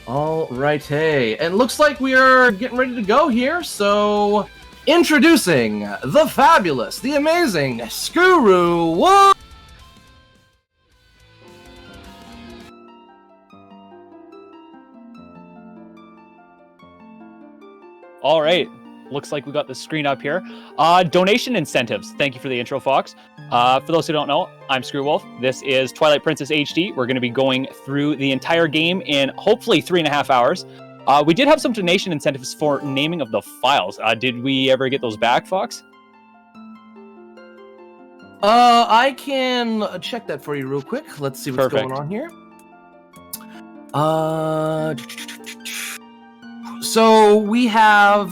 Alrighty, and looks like we are getting ready to go here, so introducing the fabulous, the amazing SkuruWolf! All right, looks like we got the screen up here. Donation incentives. Thank you for the intro, Fox. For those who don't know, I'm SkuruWolf. This is Twilight Princess HD. We're going to be going through the entire game in hopefully 3.5 hours. We did have some donation incentives for naming of the files. Did we ever get those back, Fox? I can check that for you real quick. Let's see what's going on here. So we have,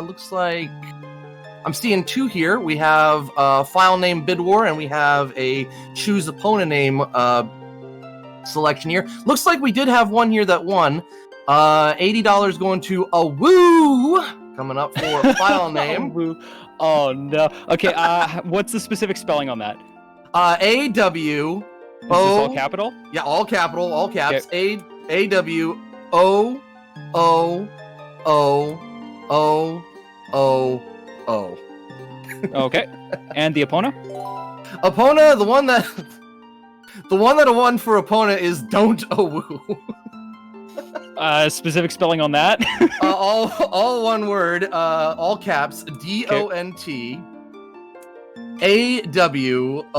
looks like, I'm seeing 2 here. We have file name Bid War, and we have a choose opponent name selection here. Looks like we did have one here that won. $80 going to a woo, coming up for a file name. Woo. Oh no. Okay. What's the specific spelling on that? A-W. Is this all capital? Yeah, all capital, all caps. Okay. A-W-O. O. Okay. And the opponent? Opponent, the one that won for opponent is don't woo. Specific spelling on that? all one word, all caps, D-O-N-T A-W-O-O.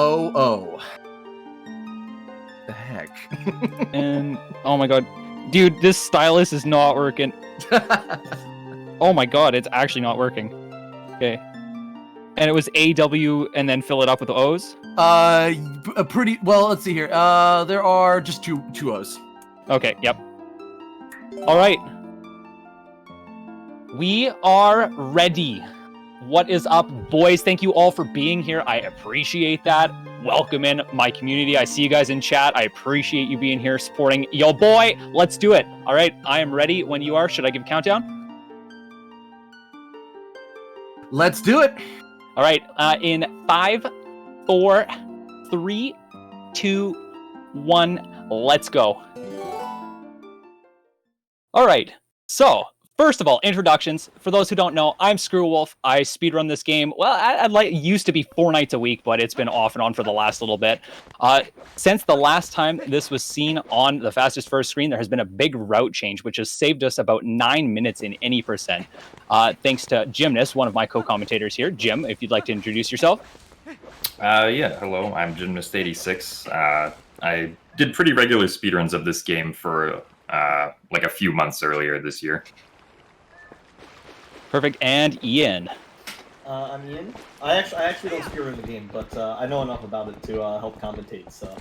The heck? And oh my god. Dude, this stylus is not working. Oh my god, it's actually not working. Okay. And it was A-W and then fill it up with the O's? Pretty, well, let's see here. There are just two O's. Okay, yep. Alright. We are ready. What is up, boys? Thank you all for being here. I appreciate that. Welcome in my community. I see you guys in chat. I appreciate you being here supporting yo boy. Let's do it. All right, I am ready when you are. Should I give a countdown? Let's do it. All right, in 5, 4, 3, 2, 1, let's go. All right, so first of all, introductions. For those who don't know, I'm SkuruWolf. I speedrun this game. Well, it used to be 4 nights a week, but it's been off and on for the last little bit. Since the last time this was seen on the fastest first screen, there has been a big route change, which has saved us about 9 minutes in any percent. Thanks to Gymnast, one of my co-commentators here. Jim, if you'd like to introduce yourself. Yeah, hello, I'm Gymnast86. I did pretty regular speedruns of this game for like a few months earlier this year. Perfect. And Ian. I'm Ian. I actually don't speedrun the game, but I know enough about it to help commentate. So.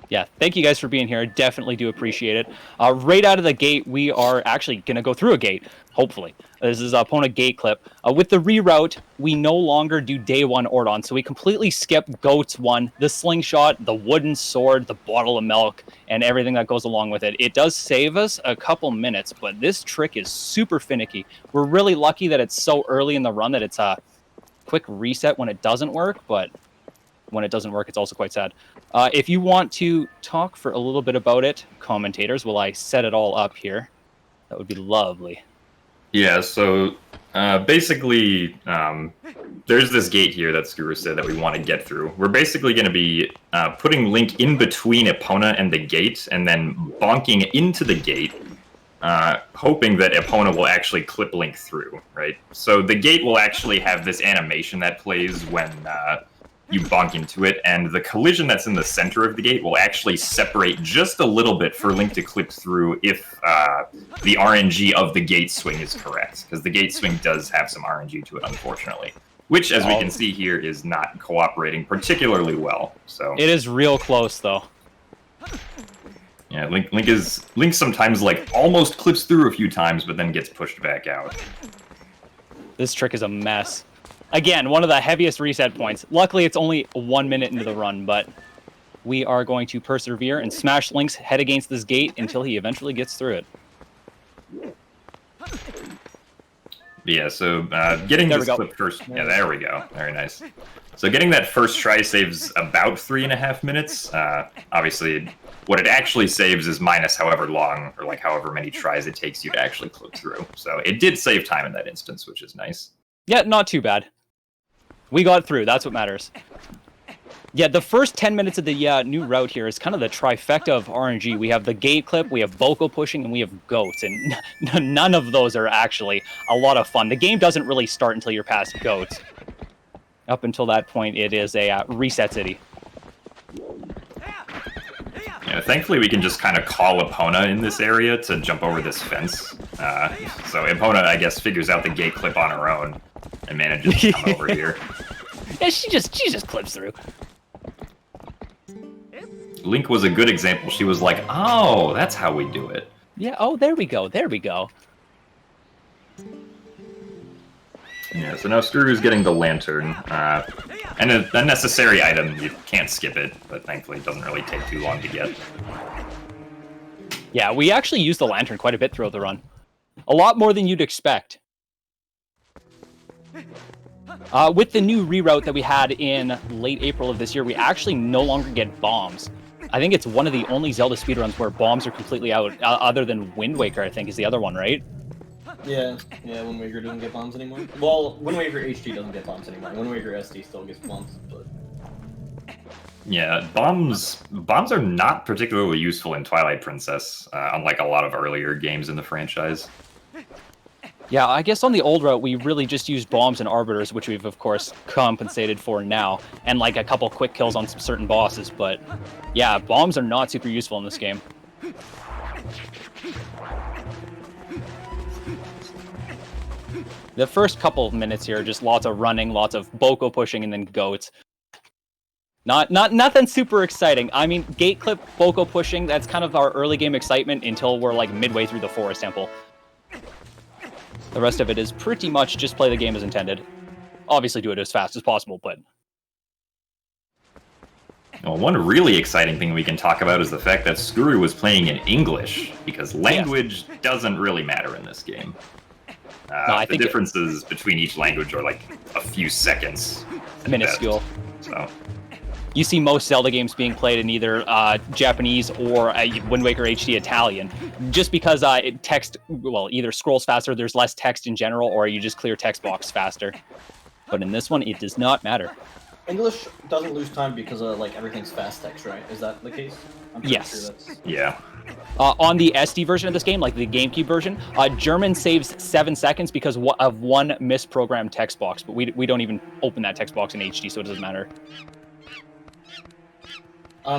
Yeah, thank you guys for being here. I definitely do appreciate it. Right out of the gate, we are actually going to go through a gate, hopefully. This is a opponent gate clip. With the reroute, we no longer do day 1 Ordon, so we completely skip Goats 1, the slingshot, the wooden sword, the bottle of milk, and everything that goes along with it. It does save us a couple minutes, but this trick is super finicky. We're really lucky that it's so early in the run that it's a quick reset when it doesn't work, but when it doesn't work, it's also quite sad. If you want to talk for a little bit about it, commentators, while I set it all up here, that would be lovely. Yeah, so basically, there's this gate here that Skuru said that we want to get through. We're basically going to be putting Link in between Epona and the gate, and then bonking into the gate, hoping that Epona will actually clip Link through, right? So the gate will actually have this animation that plays when you bonk into it, and the collision that's in the center of the gate will actually separate just a little bit for Link to clip through if the RNG of the gate swing is correct, because the gate swing does have some RNG to it, unfortunately, which, as we can see here, is not cooperating particularly well. So it is real close, though. Yeah, Link sometimes like almost clips through a few times, but then gets pushed back out. This trick is a mess. Again, one of the heaviest reset points. Luckily, it's only 1 minute into the run, but we are going to persevere and smash Link's head against this gate until he eventually gets through it. Yeah, so getting this clip first. Yeah, there we go. Very nice. So getting that first try saves about 3.5 minutes. Obviously, what it actually saves is minus however long, or like however many tries it takes you to actually click through. So it did save time in that instance, which is nice. Yeah, not too bad. We got through. That's what matters. Yeah, the first 10 minutes of the new route here is kind of the trifecta of RNG. We have the gate clip, we have Boko pushing, and we have goats. And none of those are actually a lot of fun. The game doesn't really start until you're past goats. Up until that point, it is a reset city. Yeah, thankfully, we can just kind of call Epona in this area to jump over this fence. So Epona, I guess, figures out the gate clip on her own and manages to come over here. Yeah, she just clips through. Link was a good example. She was like, oh, that's how we do it. Yeah, oh, there we go, there we go. Yeah, so now Skuru's getting the lantern. And a necessary item. You can't skip it, but thankfully it doesn't really take too long to get. Yeah, we actually used the lantern quite a bit throughout the run. A lot more than you'd expect. With the new reroute that we had in late April of this year, we actually no longer get bombs. I think it's one of the only Zelda speedruns where bombs are completely out, other than Wind Waker, I think, is the other one, right? Yeah, Wind Waker doesn't get bombs anymore. Well, Wind Waker HD doesn't get bombs anymore. Wind Waker SD still gets bombs, but... Yeah, bombs are not particularly useful in Twilight Princess, unlike a lot of earlier games in the franchise. Yeah, I guess on the old route, we really just used bombs and arbiters, which we've, of course, compensated for now, and like a couple quick kills on some certain bosses, but yeah, bombs are not super useful in this game. The first couple of minutes here, just lots of running, lots of Boko pushing, and then goats. Nothing super exciting. I mean, gate clip, Boko pushing, that's kind of our early game excitement until we're like midway through the Forest Temple. The rest of it is pretty much just play the game as intended. Obviously do it as fast as possible, but... Well, one really exciting thing we can talk about is the fact that Skuru was playing in English, because language doesn't really matter in this game. I think differences between each language are like a few seconds. Minuscule. So... You see most Zelda games being played in either Japanese or Wind Waker HD Italian, just because text, well, either scrolls faster, there's less text in general, or you just clear text box faster. But in this one, it does not matter. English doesn't lose time because like everything's fast text, right? Is that the case? I'm yes. Sure that's... Yeah. On the SD version of this game, like the GameCube version, German saves 7 seconds because of one misprogrammed text box, but we don't even open that text box in HD, so it doesn't matter.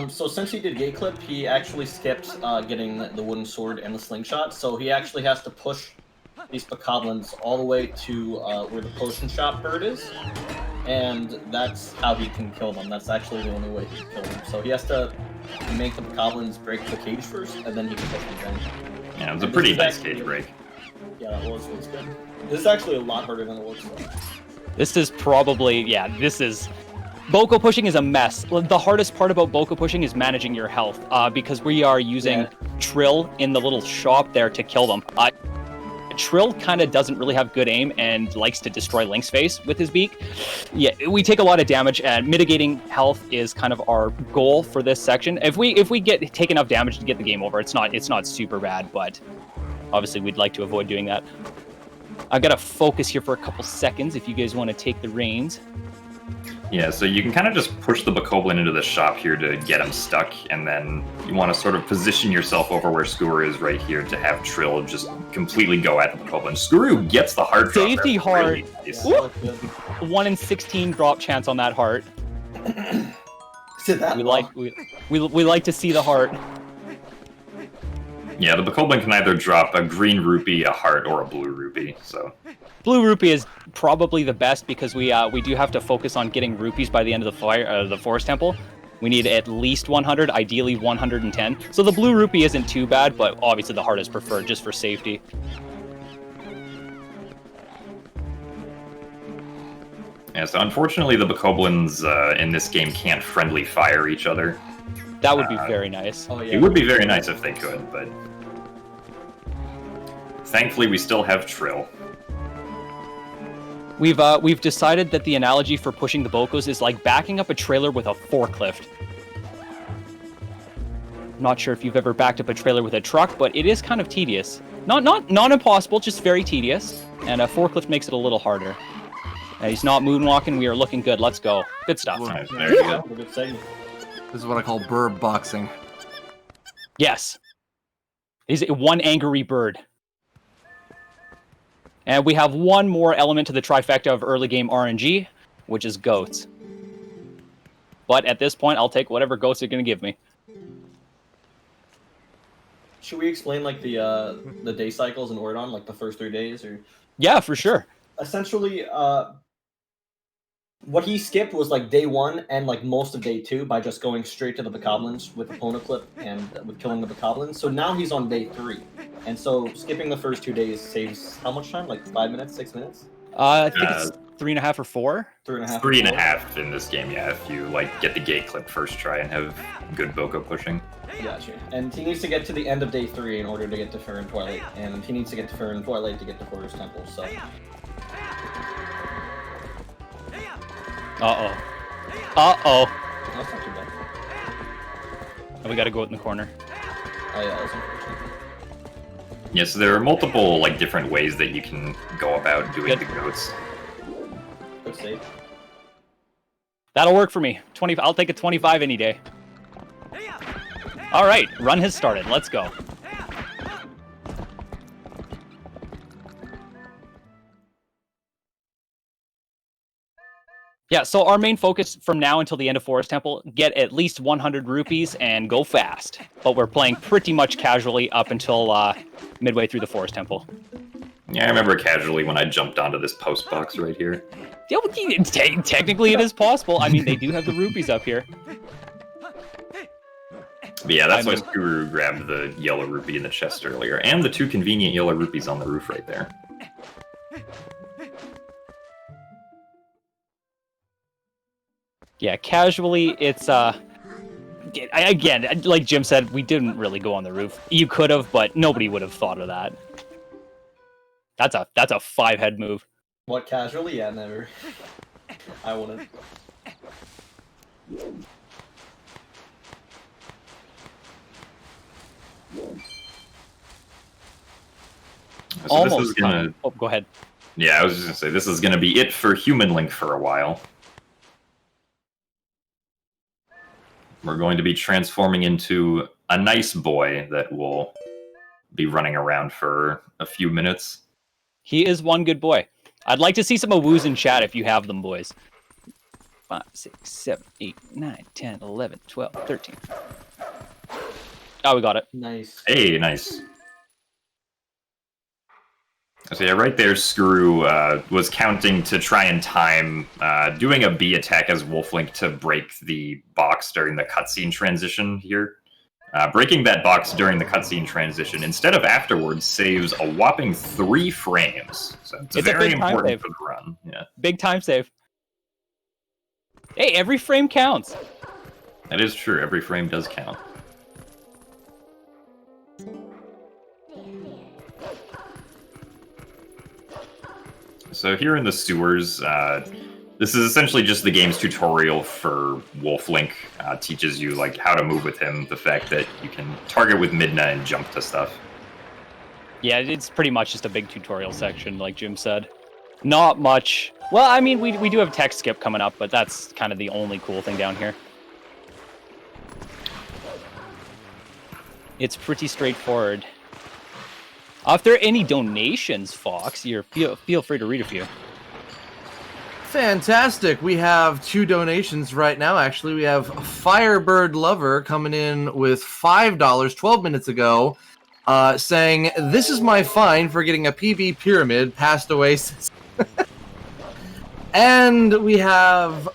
So since he did gate clip, he actually skipped getting the wooden sword and the slingshot, so he actually has to push these bokoblins all the way to where the potion shop bird is, and that's how he can kill them. That's actually the only way he can kill them. So he has to make the bokoblins break the cage first, and then he can push them down. Yeah, it was a pretty nice cage break. Yeah, it was good. This is actually a lot harder than it looks like. This is probably, yeah, this is... Boko pushing is a mess. The hardest part about Boko pushing is managing your health, because we are using Trill in the little shop there to kill them. Trill kind of doesn't really have good aim and likes to destroy Link's face with his beak. Yeah, we take a lot of damage, and mitigating health is kind of our goal for this section. If we take enough damage to get the game over, it's not super bad, but obviously we'd like to avoid doing that. I've got to focus here for a couple seconds if you guys want to take the reins. Yeah, so you can kind of just push the bokoblin into the shop here to get him stuck, and then you want to sort of position yourself over where Skuru is right here to have Trill just completely go at the bokoblin. Skuru gets the heart drop. Safety heart. Really nice. 1 in 16 drop chance on that heart. We like to see the heart. Yeah, the bokoblin can either drop a green rupee, a heart, or a blue rupee. So blue rupee is probably the best because we do have to focus on getting rupees by the end of the Forest Temple. We need at least 100, ideally 110. So the blue rupee isn't too bad, but obviously the heart is preferred just for safety. Yeah, so unfortunately the bokoblins in this game can't friendly fire each other. That would be very nice. Oh, yeah. It would be very nice if they could, but thankfully we still have Trill. We've decided that the analogy for pushing the Bocos is like backing up a trailer with a forklift. Not sure if you've ever backed up a trailer with a truck, but it is kind of tedious. Not impossible, just very tedious. And a forklift makes it a little harder. And he's not moonwalking. We are looking good. Let's go. Good stuff. Nice, there you go. Good segment. This is what I call bird boxing. Yes. He's one angry bird. And we have one more element to the trifecta of early game RNG, which is goats. But at this point, I'll take whatever goats are going to give me. Should we explain like the day cycles in Ordon, like the first 3 days, or? Yeah, for sure. Essentially, what he skipped was like day 1 and like most of day 2 by just going straight to the Bokoblins with the Pona clip and with killing the Bokoblins. So now he's on day 3, and so skipping the first 2 days saves how much time? Like 5 minutes, 6 minutes? I think it's 3.5 or 4. 3.5. 3.5 in this game, yeah. If you like get the gate clip first try and have good Boko pushing. Gotcha. And he needs to get to the end of day 3 in order to get to Fair and Twilight, and he needs to get to Fair and Twilight to get to Forest Temple. So. Uh-oh. Uh-oh. That's not too bad. Oh, we gotta go out in the corner. Oh yeah, that was unfortunate. Yeah, so there are multiple like different ways that you can go about doing the goats. Good save. That'll work for me. 20. I'll take a 25 any day. All right, run has started. Let's go. Yeah, so our main focus from now until the end of Forest Temple, get at least 100 rupees and go fast. But we're playing pretty much casually up until midway through the Forest Temple. Yeah, I remember casually when I jumped onto this post box right here. Yeah, well, technically it is possible. I mean, they do have the rupees up here. But yeah, that's why Skuru grabbed the yellow rupee in the chest earlier, and the 2 convenient yellow rupees on the roof right there. Yeah, casually, it's, again, like Jim said, we didn't really go on the roof. You could have, but nobody would have thought of that. That's a 5-head move. What, casually? Yeah, never. I wouldn't. So Almost. This is gonna... Oh, go ahead. Yeah, I was just gonna say, this is gonna be it for Human Link for a while. We're going to be transforming into a nice boy that will be running around for a few minutes. He is one good boy. I'd like to see some awoos in chat if you have them, boys. 5, 6, 7, 8, 9, 10, 11, 12, 13. Oh, we got it. Nice. Hey, nice. So yeah, right there, Skuru was counting to try and time doing a B attack as Wolflink to break the box during the cutscene transition here. Breaking that box during the cutscene transition instead of afterwards saves a whopping 3 frames. So it's very important for the run. Yeah. Big time save. Hey, every frame counts. That is true. Every frame does count. So here in the sewers, this is essentially just the game's tutorial for Wolflink. Teaches you like how to move with him, the fact that you can target with Midna and jump to stuff. Yeah, it's pretty much just a big tutorial section, like Jim said. Not much. Well, I mean, we do have tech skip coming up, but that's kind of the only cool thing down here. It's pretty straightforward. If there are any donations, Fox, feel free to read a few. Fantastic. We have 2 donations right now, actually. We have Firebird Lover coming in with $5 12 minutes ago, saying, "This is my fine for getting a PB pyramid passed away since..." And we have,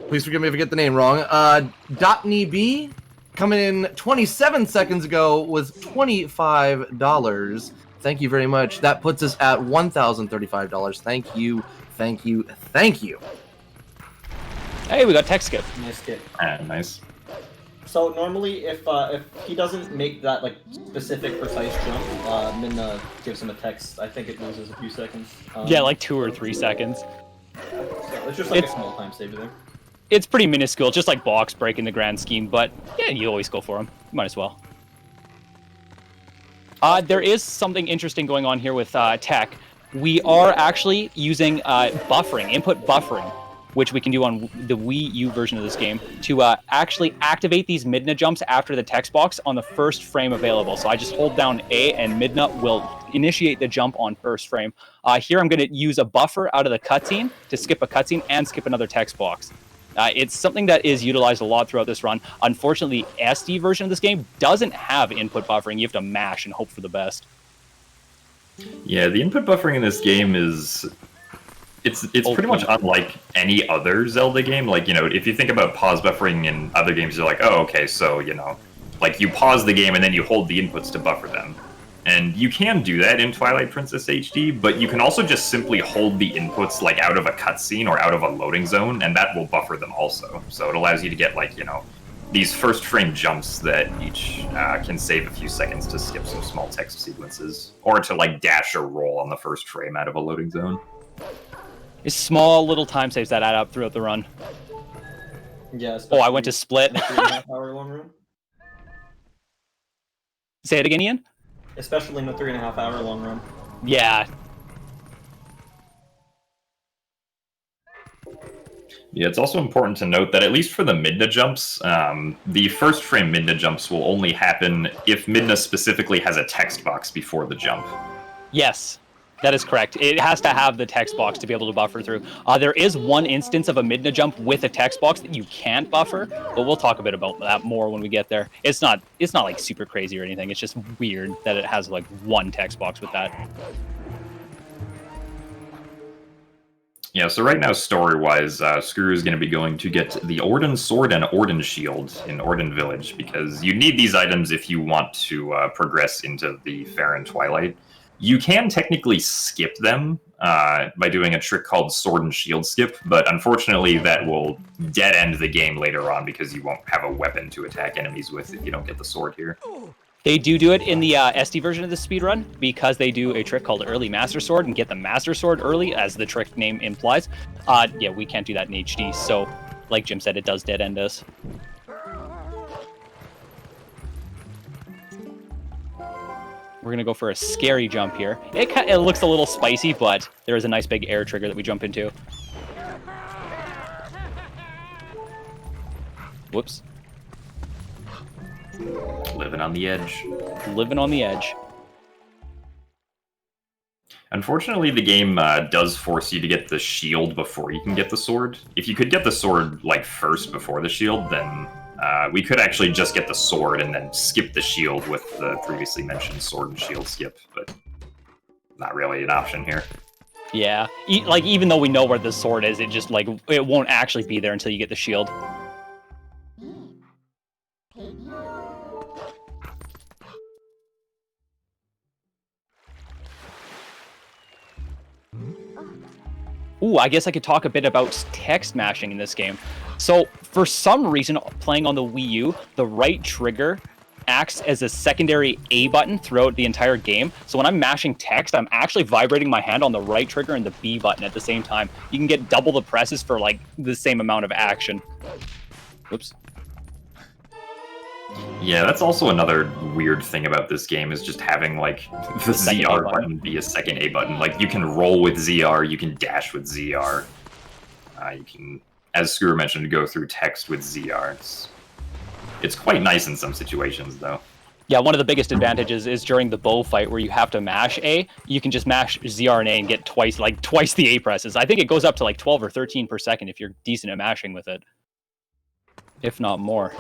please forgive me if I get the name wrong, Dotney B coming in 27 seconds ago with $25. Thank you very much. That puts us at $1,035. Thank you, thank you, thank you. Hey, we got tech skip. Nice skip. Nice. So normally, if he doesn't make that like specific precise jump, Midna gives him a text. I think it loses a few seconds. Yeah, like 2 or 3 seconds. So it's just like a small time saver there. It's pretty minuscule, just like box break in the grand scheme, but yeah, you always go for them. Might as well. There is something interesting going on here with tech. We are actually using buffering, input buffering, which we can do on the Wii U version of this game, to actually activate these Midna jumps after the text box on the first frame available. So I just hold down A, and Midna will initiate the jump on first frame. Here I'm going to use a buffer out of the cutscene to skip a cutscene and skip another text box. It's something that is utilized a lot throughout this run. Unfortunately, the SD version of this game doesn't have input buffering. You have to mash and hope for the best. Yeah, the input buffering in this game is... It's pretty much unlike any other Zelda game. Like, you know, if you think about pause buffering in other games, you're like, oh, okay, so, you know, like, you pause the game and then you hold the inputs to buffer them. And you can do that in Twilight Princess HD, but you can also just simply hold the inputs, like, out of a cutscene or out of a loading zone, and that will buffer them also. So it allows you to get, like, you know, these first-frame jumps that each can save a few seconds to skip some small text sequences, or to, like, dash or roll on the first frame out of a loading zone. It's small little time saves that add up throughout the run. Yeah. Oh, I went to split. 3.5 hour long run. Say it again, Ian? Especially in a 3.5 hour long run. Yeah. Yeah, it's also important to note that at least for the Midna jumps, the first frame Midna jumps will only happen if Midna specifically has a text box before the jump. Yes, that is correct. It has to have the text box to be able to buffer through. There is one instance of a Midna jump with a text box that you can't buffer, but we'll talk a bit about that more when we get there. It's not like super crazy or anything. It's just weird that it has like one text box with that. Yeah, so right now, story-wise, Skuru is going to be going to get the Orden Sword and Orden Shield in Orden Village, because you need these items if you want to progress into the Fair and Twilight. You can technically skip them by doing a trick called Sword and Shield Skip, but unfortunately that will dead-end the game later on because you won't have a weapon to attack enemies with if you don't get the sword here. They do it in the SD version of the speedrun because they do a trick called Early Master Sword and get the Master Sword early, as the trick name implies. Yeah, we can't do that in HD, so like Jim said, it does dead-end us. We're going to go for a scary jump here. It looks a little spicy, but there is a nice big air trigger that we jump into. Whoops. Living on the edge. Living on the edge. Unfortunately, the game does force you to get the shield before you can get the sword. If you could get the sword like first before the shield, then we could actually just get the sword and then skip the shield with the previously mentioned sword and shield skip, but not really an option here. Yeah, like even though we know where the sword is, it just like it won't actually be there until you get the shield. Ooh, I guess I could talk a bit about text mashing in this game. So, for some reason, playing on the Wii U, the right trigger acts as a secondary A button throughout the entire game. So when I'm mashing text, I'm actually vibrating my hand on the right trigger and the B button at the same time. You can get double the presses for, like, the same amount of action. Oops. Yeah, that's also another weird thing about this game, is just having, like, the ZR button be a second A button. Like, you can roll with ZR, you can dash with ZR. You can, as Skuru mentioned, go through text with ZR. It's quite nice in some situations, though. Yeah, one of the biggest advantages is during the bow fight where you have to mash A, you can just mash ZR and A and get twice the A presses. I think it goes up to like 12 or 13 per second if you're decent at mashing with it. If not more.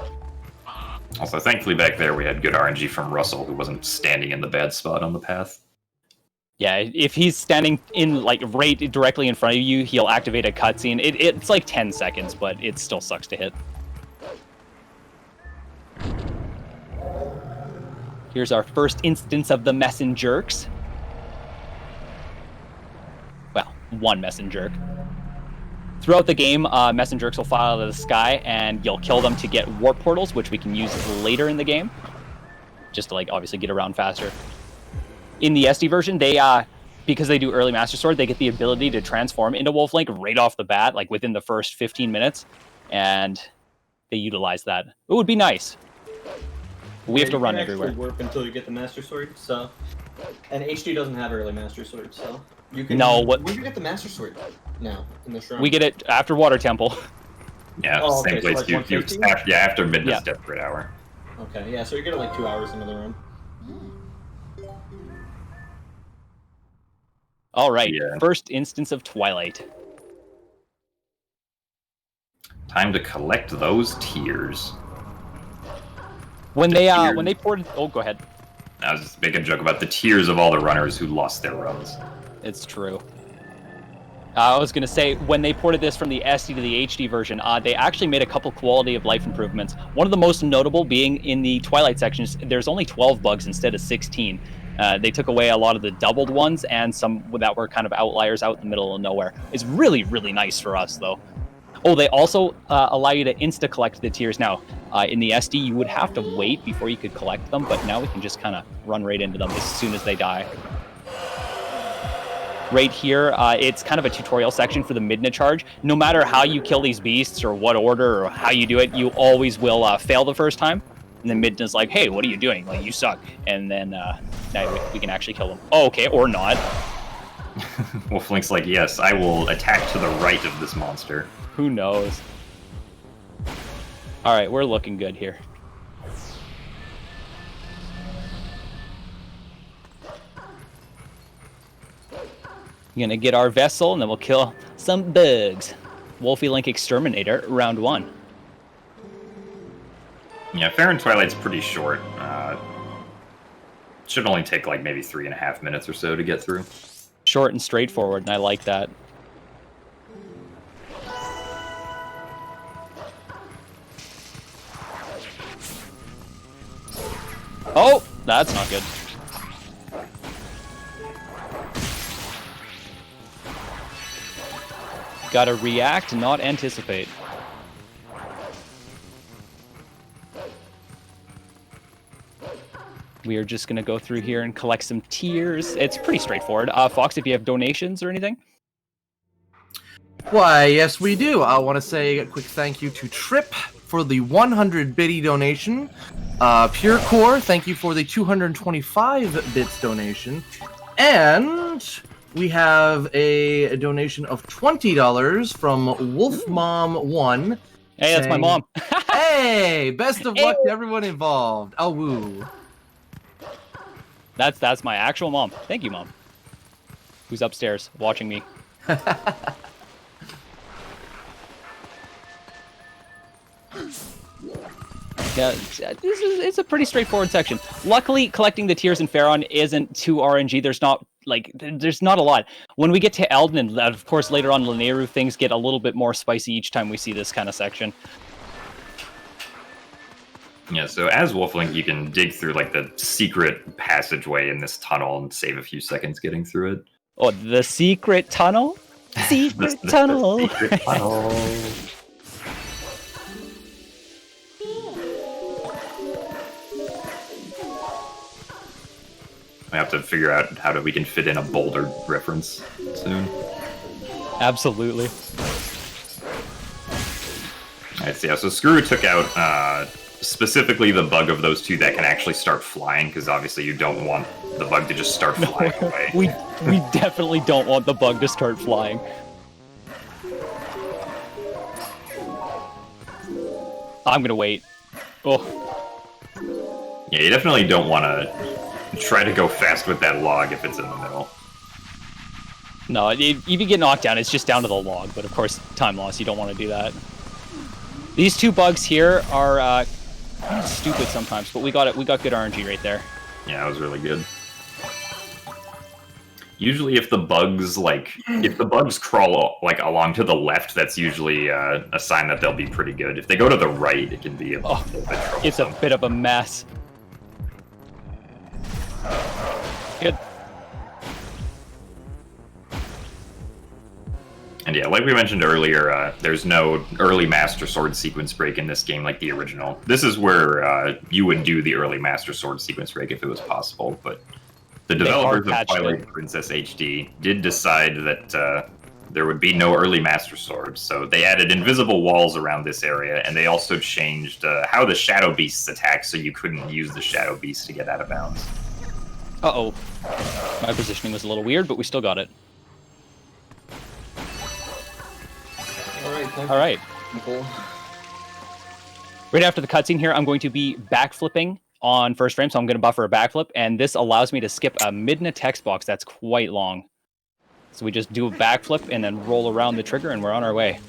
Also, thankfully back there we had good RNG from Russell, who wasn't standing in the bad spot on the path. Yeah, if he's standing in like right directly in front of you, he'll activate a cutscene. It's like 10 seconds, but it still sucks to hit. Here's our first instance of the messengerks. Well, one messenger. Throughout the game, messengerks will fly out of the sky, and you'll kill them to get warp portals, which we can use later in the game, just to like obviously get around faster. In the SD version, they because they do early Master Sword, they get the ability to transform into Wolf Link right off the bat, like within the first 15 minutes, and they utilize that. It would be nice. We have to run everywhere. You can warp until you get the Master Sword, so... And HD doesn't have early Master Sword, so... You can... No, When do you get the Master Sword now, in this round? We get it after Water Temple. Yeah, Oh, okay, same place so like you 150? after Midnight's Desperate Hour. Okay, yeah, so you get it like 2 hours into the room. Alright, Yeah. first instance of Twilight. Time to collect those tears. When The they tears. ported... Oh, go ahead. I was just making a joke about the tears of all the runners who lost their runs. It's true. I was going to say, when they ported this from the SD to the HD version, they actually made a couple quality of life improvements. One of the most notable being in the Twilight sections, there's only 12 bugs instead of 16. They took away a lot of the doubled ones and some that were kind of outliers out in the middle of nowhere. It's really, really nice for us, though. Oh, they also allow you to insta-collect the tears now. In the SD, you would have to wait before you could collect them, but now we can just kind of run right into them as soon as they die. Right here, it's kind of a tutorial section for the Midna charge. No matter how you kill these beasts or what order or how you do it, you always will fail the first time. And then Midna's like, hey, what are you doing? Like, you suck. And then now we can actually kill them. Oh, okay, or not. Wolflink's like, yes, I will attack to the right of this monster. Who knows? All right, we're looking good here. Gonna get our vessel, and then we'll kill some bugs. Wolfie Link Exterminator, round 1. Yeah, Fair and Twilight's pretty short. Should only take like maybe 3.5 minutes or so to get through. Short and straightforward, and I like that. Oh, that's not good. Gotta react, not anticipate. We are just gonna go through here and collect some tears. It's pretty straightforward. Fox, if you have donations or anything? Why, yes, we do. I want to say a quick thank you to Trip for the 100 biddy donation. Pure Core, thank you for the 225 bits donation. And we have a donation of $20 from Wolfmom1. Hey, that's my saying, mom. Hey, best of luck to everyone involved. Oh, woo. That's my actual mom. Thank you, Mom. Who's upstairs watching me. Yeah, it's a pretty straightforward section. Luckily, collecting the tears in Pharaon isn't too RNG. There's not a lot. When we get to Elden, and of course later on Lanayru, things get a little bit more spicy each time we see this kind of section. Yeah, so as Wolflink, you can dig through like the secret passageway in this tunnel and save a few seconds getting through it. Oh, the secret tunnel? Secret tunnel! The secret tunnel. I have to figure out how we can fit in a Boulder reference soon. Absolutely. Alright, so yeah, so Skuru took out specifically the bug of those two that can actually start flying, because obviously you don't want the bug to just start flying away. We definitely don't want the bug to start flying. I'm gonna wait. Oh. Yeah, you definitely don't want to try to go fast with that log if it's in the middle. No, if you get knocked down, it's just down to the log, but of course, time loss, you don't want to do that. These two bugs here are kind of stupid sometimes, but we got it. We got good RNG right there. Yeah, that was really good. Usually, if the bugs crawl like along to the left, that's usually a sign that they'll be pretty good. If they go to the right, it can be a little bit troublesome. It's a bit of a mess. Good. And yeah, like we mentioned earlier, there's no early Master Sword sequence break in this game like the original. This is where you would do the early Master Sword sequence break if it was possible, but the developers of Twilight Princess HD did decide that there would be no early Master Swords, so they added invisible walls around this area, and they also changed how the Shadow Beasts attack, so you couldn't use the Shadow Beast to get out of bounds. Uh-oh. My positioning was a little weird, but we still got it. All right. Cool. Right after the cutscene here, I'm going to be backflipping on first frame, so I'm going to buffer a backflip, and this allows me to skip a midna text box that's quite long. So we just do a backflip and then roll around the trigger, and we're on our way.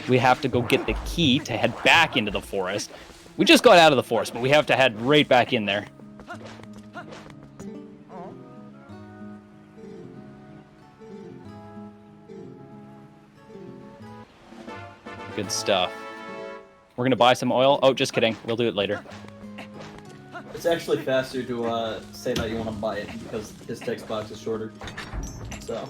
We have to go get the key to head back into the forest. We just got out of the forest, but we have to head right back in there. Good stuff. We're gonna buy some oil. Oh, just kidding. We'll do it later. It's actually faster to say that you want to buy it because his text box is shorter. So.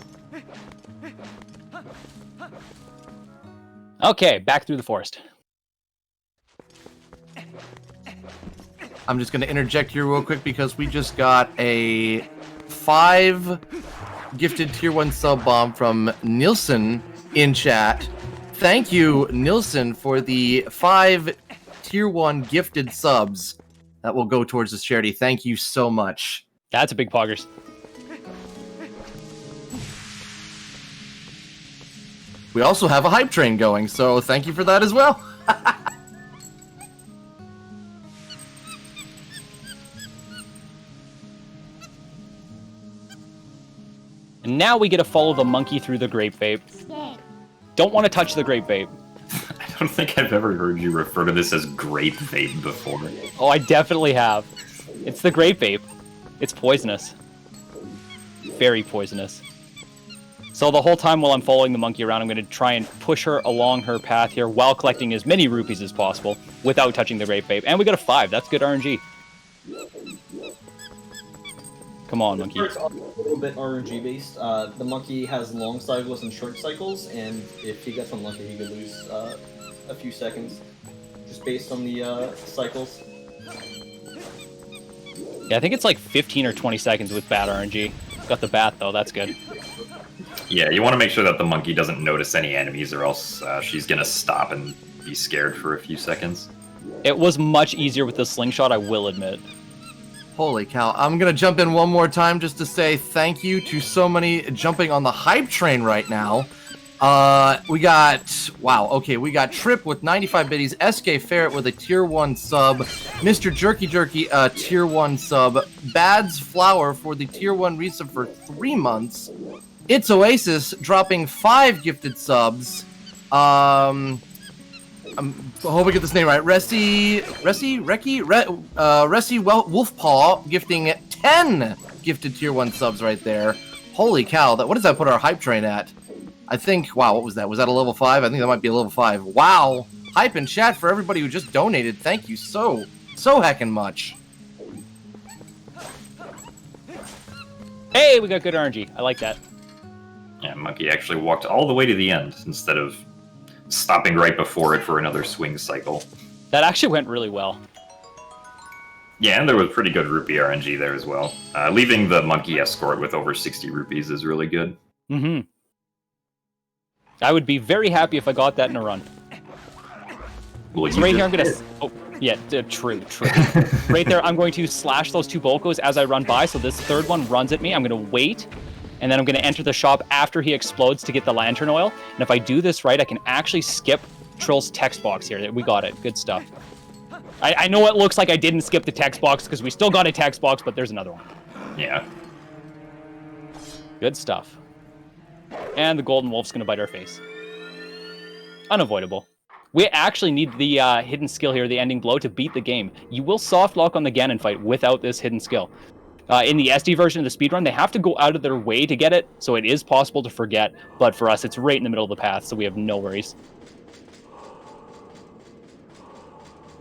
Okay, back through the forest. I'm just going to interject here real quick because we just got a 5 gifted tier 1 sub bomb from Nielsen in chat. Thank you, Nielsen, for the 5 tier 1 gifted subs that will go towards this charity. Thank you so much. That's a big poggers. We also have a hype train going, so thank you for that as well. And now we get to follow the monkey through the grape vape. Don't want to touch the grape vape. I don't think I've ever heard you refer to this as grape vape before. Oh, I definitely have. It's the grape vape. It's poisonous. Very poisonous. So the whole time while I'm following the monkey around, I'm going to try and push her along her path here while collecting as many rupees as possible without touching the grape vape. And we got a 5. That's good RNG. Come on, monkey. It's a little bit RNG based. The monkey has long cycles and short cycles, and if he gets unlucky, he could lose a few seconds just based on the cycles. Yeah, I think it's like 15 or 20 seconds with bad RNG. Got the bat, though. That's good. Yeah, you want to make sure that the monkey doesn't notice any enemies, or else she's going to stop and be scared for a few seconds. It was much easier with the slingshot, I will admit. Holy cow. I'm going to jump in one more time just to say thank you to so many jumping on the hype train right now. We got, wow, okay, we got Trip with 95 biddies, SK Ferret with a tier 1 sub, Mr. Jerky tier 1 sub, Bad's Flower for the tier 1 resub for 3 months, It's Oasis dropping 5 gifted subs, I hope I get this name right. Resi Wolfpaw gifting 10 gifted tier 1 subs right there. Holy cow, what does that put our hype train at? I think, wow, what was that? Was that a level 5? I think that might be a level 5. Wow. Hype in chat for everybody who just donated. Thank you so heckin' much. Hey, we got good RNG. I like that. Yeah, Monkey actually walked all the way to the end instead of stopping right before it for another swing cycle. That actually went really well. Yeah, and there was pretty good rupee RNG there as well. Leaving the monkey escort with over 60 rupees is really good. Mm-hmm. I would be very happy if I got that in a run. Well, so right here I'm going to... Oh, yeah, true. Right there, I'm going to slash those 2 Volcos as I run by, so this third one runs at me. I'm going to wait, and then I'm going to enter the shop after he explodes to get the lantern oil. And if I do this right, I can actually skip Trill's text box here. We got it. Good stuff. I know it looks like I didn't skip the text box because we still got a text box, but there's another one. Yeah. Good stuff. And the golden wolf's going to bite our face. Unavoidable. We actually need the hidden skill here, the ending blow, to beat the game. You will soft lock on the Ganon fight without this hidden skill. In the SD version of the speedrun, they have to go out of their way to get it, so it is possible to forget. But for us, it's right in the middle of the path, so we have no worries.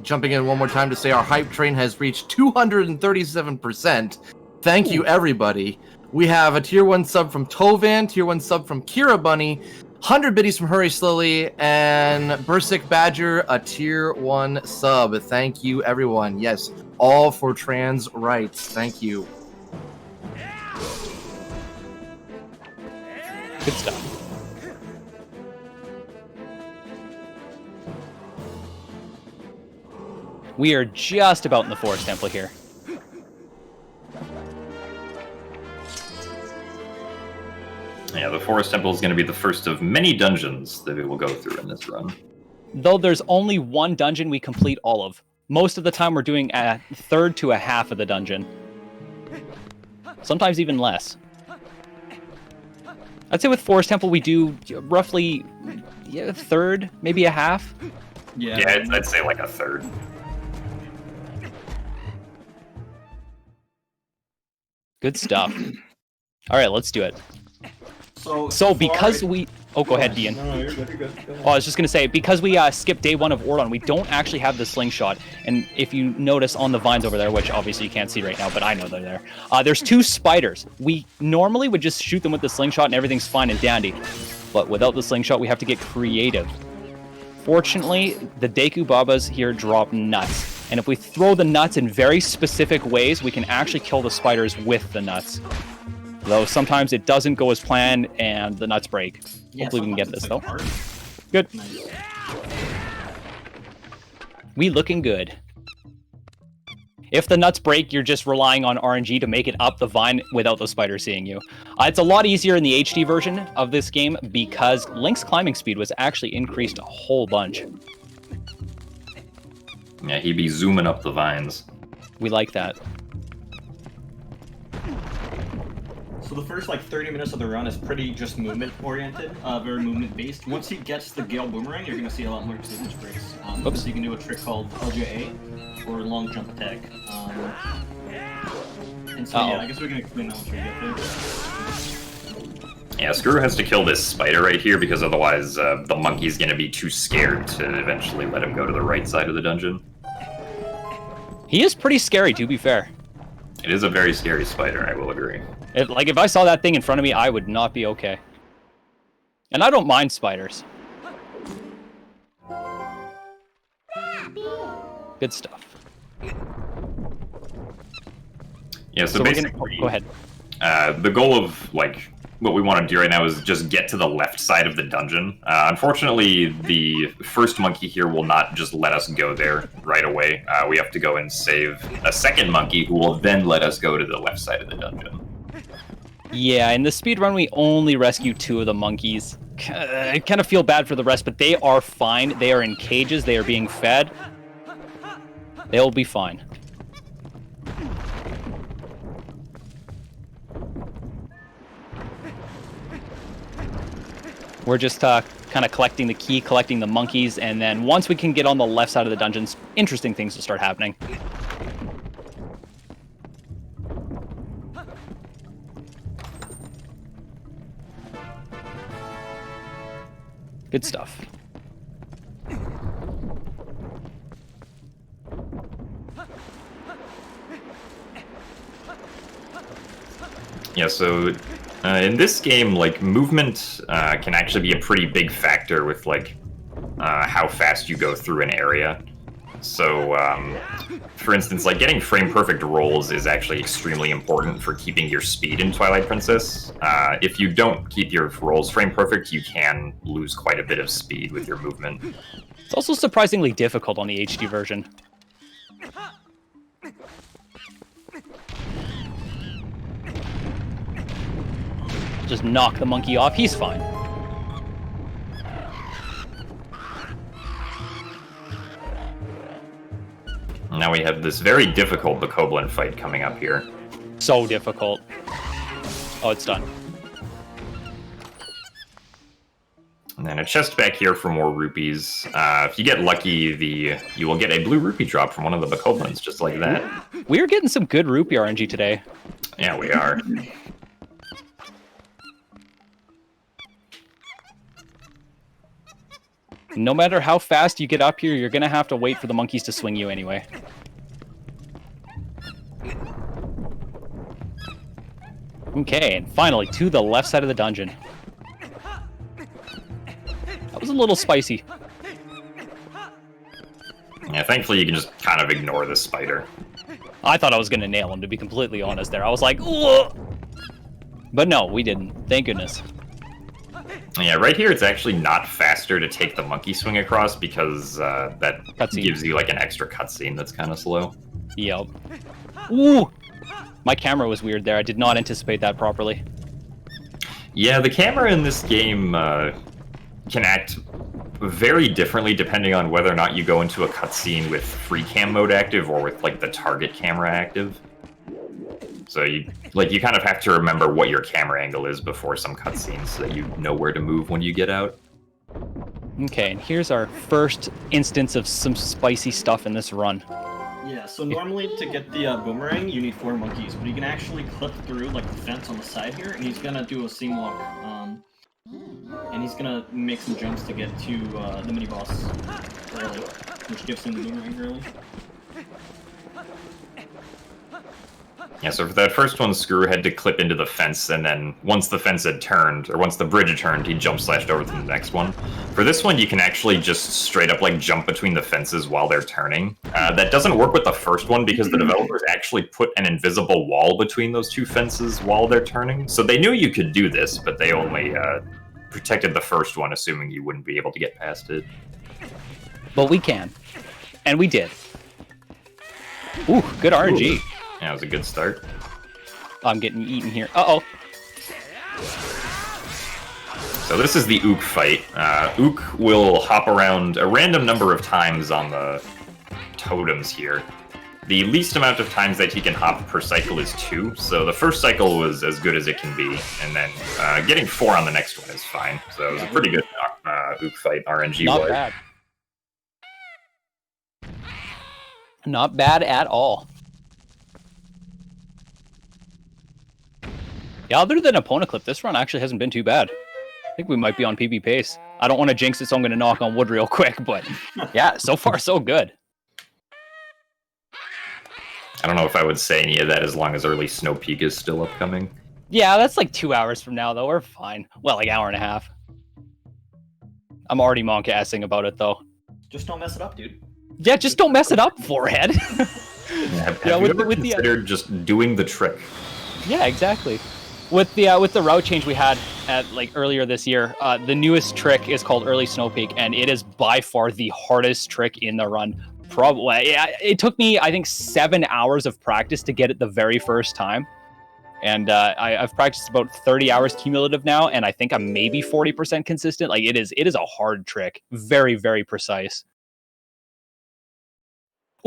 Jumping in one more time to say our hype train has reached 237%. Thank you, everybody. We have a tier 1 sub from Tovan, tier 1 sub from Kira Bunny, 100 biddies from Hurry Slowly, and Bursic Badger, a tier 1 sub. Thank you, everyone. Yes, all for trans rights. Thank you. Good stuff. We are just about in the Forest Temple here. Yeah, the Forest Temple is going to be the first of many dungeons that we will go through in this run. Though there's only one dungeon we complete all of. Most of the time we're doing a third to a half of the dungeon. Sometimes even less. I'd say with Forest Temple we do roughly a third, maybe a half. Yeah, I'd say like a third. Good stuff. All right, let's do it. So because we... Oh, go ahead, Dean. No, you're good. Go ahead. Oh, I was just going to say, because we skipped day 1 of Ordon, we don't actually have the slingshot. And if you notice on the vines over there, which obviously you can't see right now, but I know they're there, there's 2 spiders. We normally would just shoot them with the slingshot and everything's fine and dandy. But without the slingshot, we have to get creative. Fortunately, the Deku Babas here drop nuts. And if we throw the nuts in very specific ways, we can actually kill the spiders with the nuts. Though sometimes it doesn't go as planned and the nuts break. Hopefully we can get this though. Good. Nice. We looking good. If the nuts break, you're just relying on RNG to make it up the vine without the spider seeing you. It's a lot easier in the HD version of this game because Link's climbing speed was actually increased a whole bunch. Yeah, he'd be zooming up the vines. We like that. So the first 30 minutes of the run is pretty just movement oriented, very movement based. Once he gets the Gale Boomerang, you're gonna see a lot more extinguish breaks. Oops. So you can do a trick called LJA or long jump attack. And so yeah, I guess we can explain that once we get there. Yeah, Skuru has to kill this spider right here because otherwise the monkey's gonna be too scared to eventually let him go to the right side of the dungeon. He is pretty scary, to be fair. It is a very scary spider, I will agree. If I saw that thing in front of me, I would not be okay. And I don't mind spiders. Good stuff. Yeah, so basically, go ahead. The goal of what we want to do right now is just get to the left side of the dungeon. Unfortunately, the first monkey here will not just let us go there right away. We have to go and save a second monkey who will then let us go to the left side of the dungeon. Yeah, in the speedrun, we only rescue 2 of the monkeys. I kind of feel bad for the rest, but they are fine. They are in cages. They are being fed. They'll be fine. We're just kind of collecting the key, collecting the monkeys, and then once we can get on the left side of the dungeons, interesting things will start happening. Good stuff. Yeah, so in this game, movement can actually be a pretty big factor with how fast you go through an area. So, for instance, getting frame perfect rolls is actually extremely important for keeping your speed in Twilight Princess. If you don't keep your rolls frame perfect, you can lose quite a bit of speed with your movement. It's also surprisingly difficult on the HD version. Just knock the monkey off, he's fine. Now we have this very difficult Bokoblin fight coming up here. So difficult. Oh, it's done. And then a chest back here for more rupees. If you get lucky, you will get a blue rupee drop from one of the Bokoblins, just like that. We're getting some good rupee RNG today. Yeah, we are. No matter how fast you get up here, you're gonna have to wait for the monkeys to swing you anyway. Okay, and finally, to the left side of the dungeon. That was a little spicy. Yeah, thankfully you can just kind of ignore the spider. I thought I was going to nail him, to be completely honest there. I was like, ugh! But no, we didn't. Thank goodness. Yeah, right here it's actually not faster to take the monkey swing across because that Cutscene. gives you like an extra cutscene that's kind of slow. Yep. Ooh! My camera was weird there. I did not anticipate that properly. Yeah, the camera in this game can act very differently depending on whether or not you go into a cutscene with free cam mode active or with like the target camera active. So you kind of have to remember what your camera angle is before some cutscenes so that you know where to move when you get out. Okay, and here's our first instance of some spicy stuff in this run. Yeah, so normally to get the boomerang, you need 4 monkeys, but you can actually clip through like the fence on the side here, and he's gonna do a seam walk, and he's gonna make some jumps to get to the mini boss early, which gives him the boomerang early. Yeah, so for that first one, Skuru had to clip into the fence, and then once the fence had turned, or once the bridge had turned, he jump slashed over to the next one. For this one, you can actually just straight up like jump between the fences while they're turning. That doesn't work with the first one because the developers actually put an invisible wall between those 2 fences while they're turning. So they knew you could do this, but they only protected the first one, assuming you wouldn't be able to get past it. But we can. And we did. Ooh, good RNG. Ooh. Yeah, it was a good start. I'm getting eaten here. Uh-oh. So this is the Ook fight. Ook will hop around a random number of times on the totems here. The least amount of times that he can hop per cycle is 2, so the first cycle was as good as it can be, and then getting 4 on the next one is fine. So it was a pretty good Ook fight RNG-wise. Not bad. Not bad at all. Yeah, other than Epona clip, this run actually hasn't been too bad. I think we might be on PB pace. I don't want to jinx it, so I'm going to knock on wood real quick, but yeah, so far so good. I don't know if I would say any of that as long as early Snow Peak is still upcoming. Yeah, that's like 2 hours from now, though. We're fine. Well, like hour and a half. I'm already monk-assing about it, though. Just don't mess it up, dude. Yeah, just don't mess it up, forehead. Have you ever considered just doing the trick? Yeah, exactly. With the route change we had at like earlier this year, the newest trick is called Early Snow Peak, and it is by far the hardest trick in the run. Probably, yeah, it took me I think 7 hours of practice to get it the very first time, and I've practiced about 30 hours cumulative now, and I think I'm maybe 40% consistent. Like it is a hard trick, very very precise.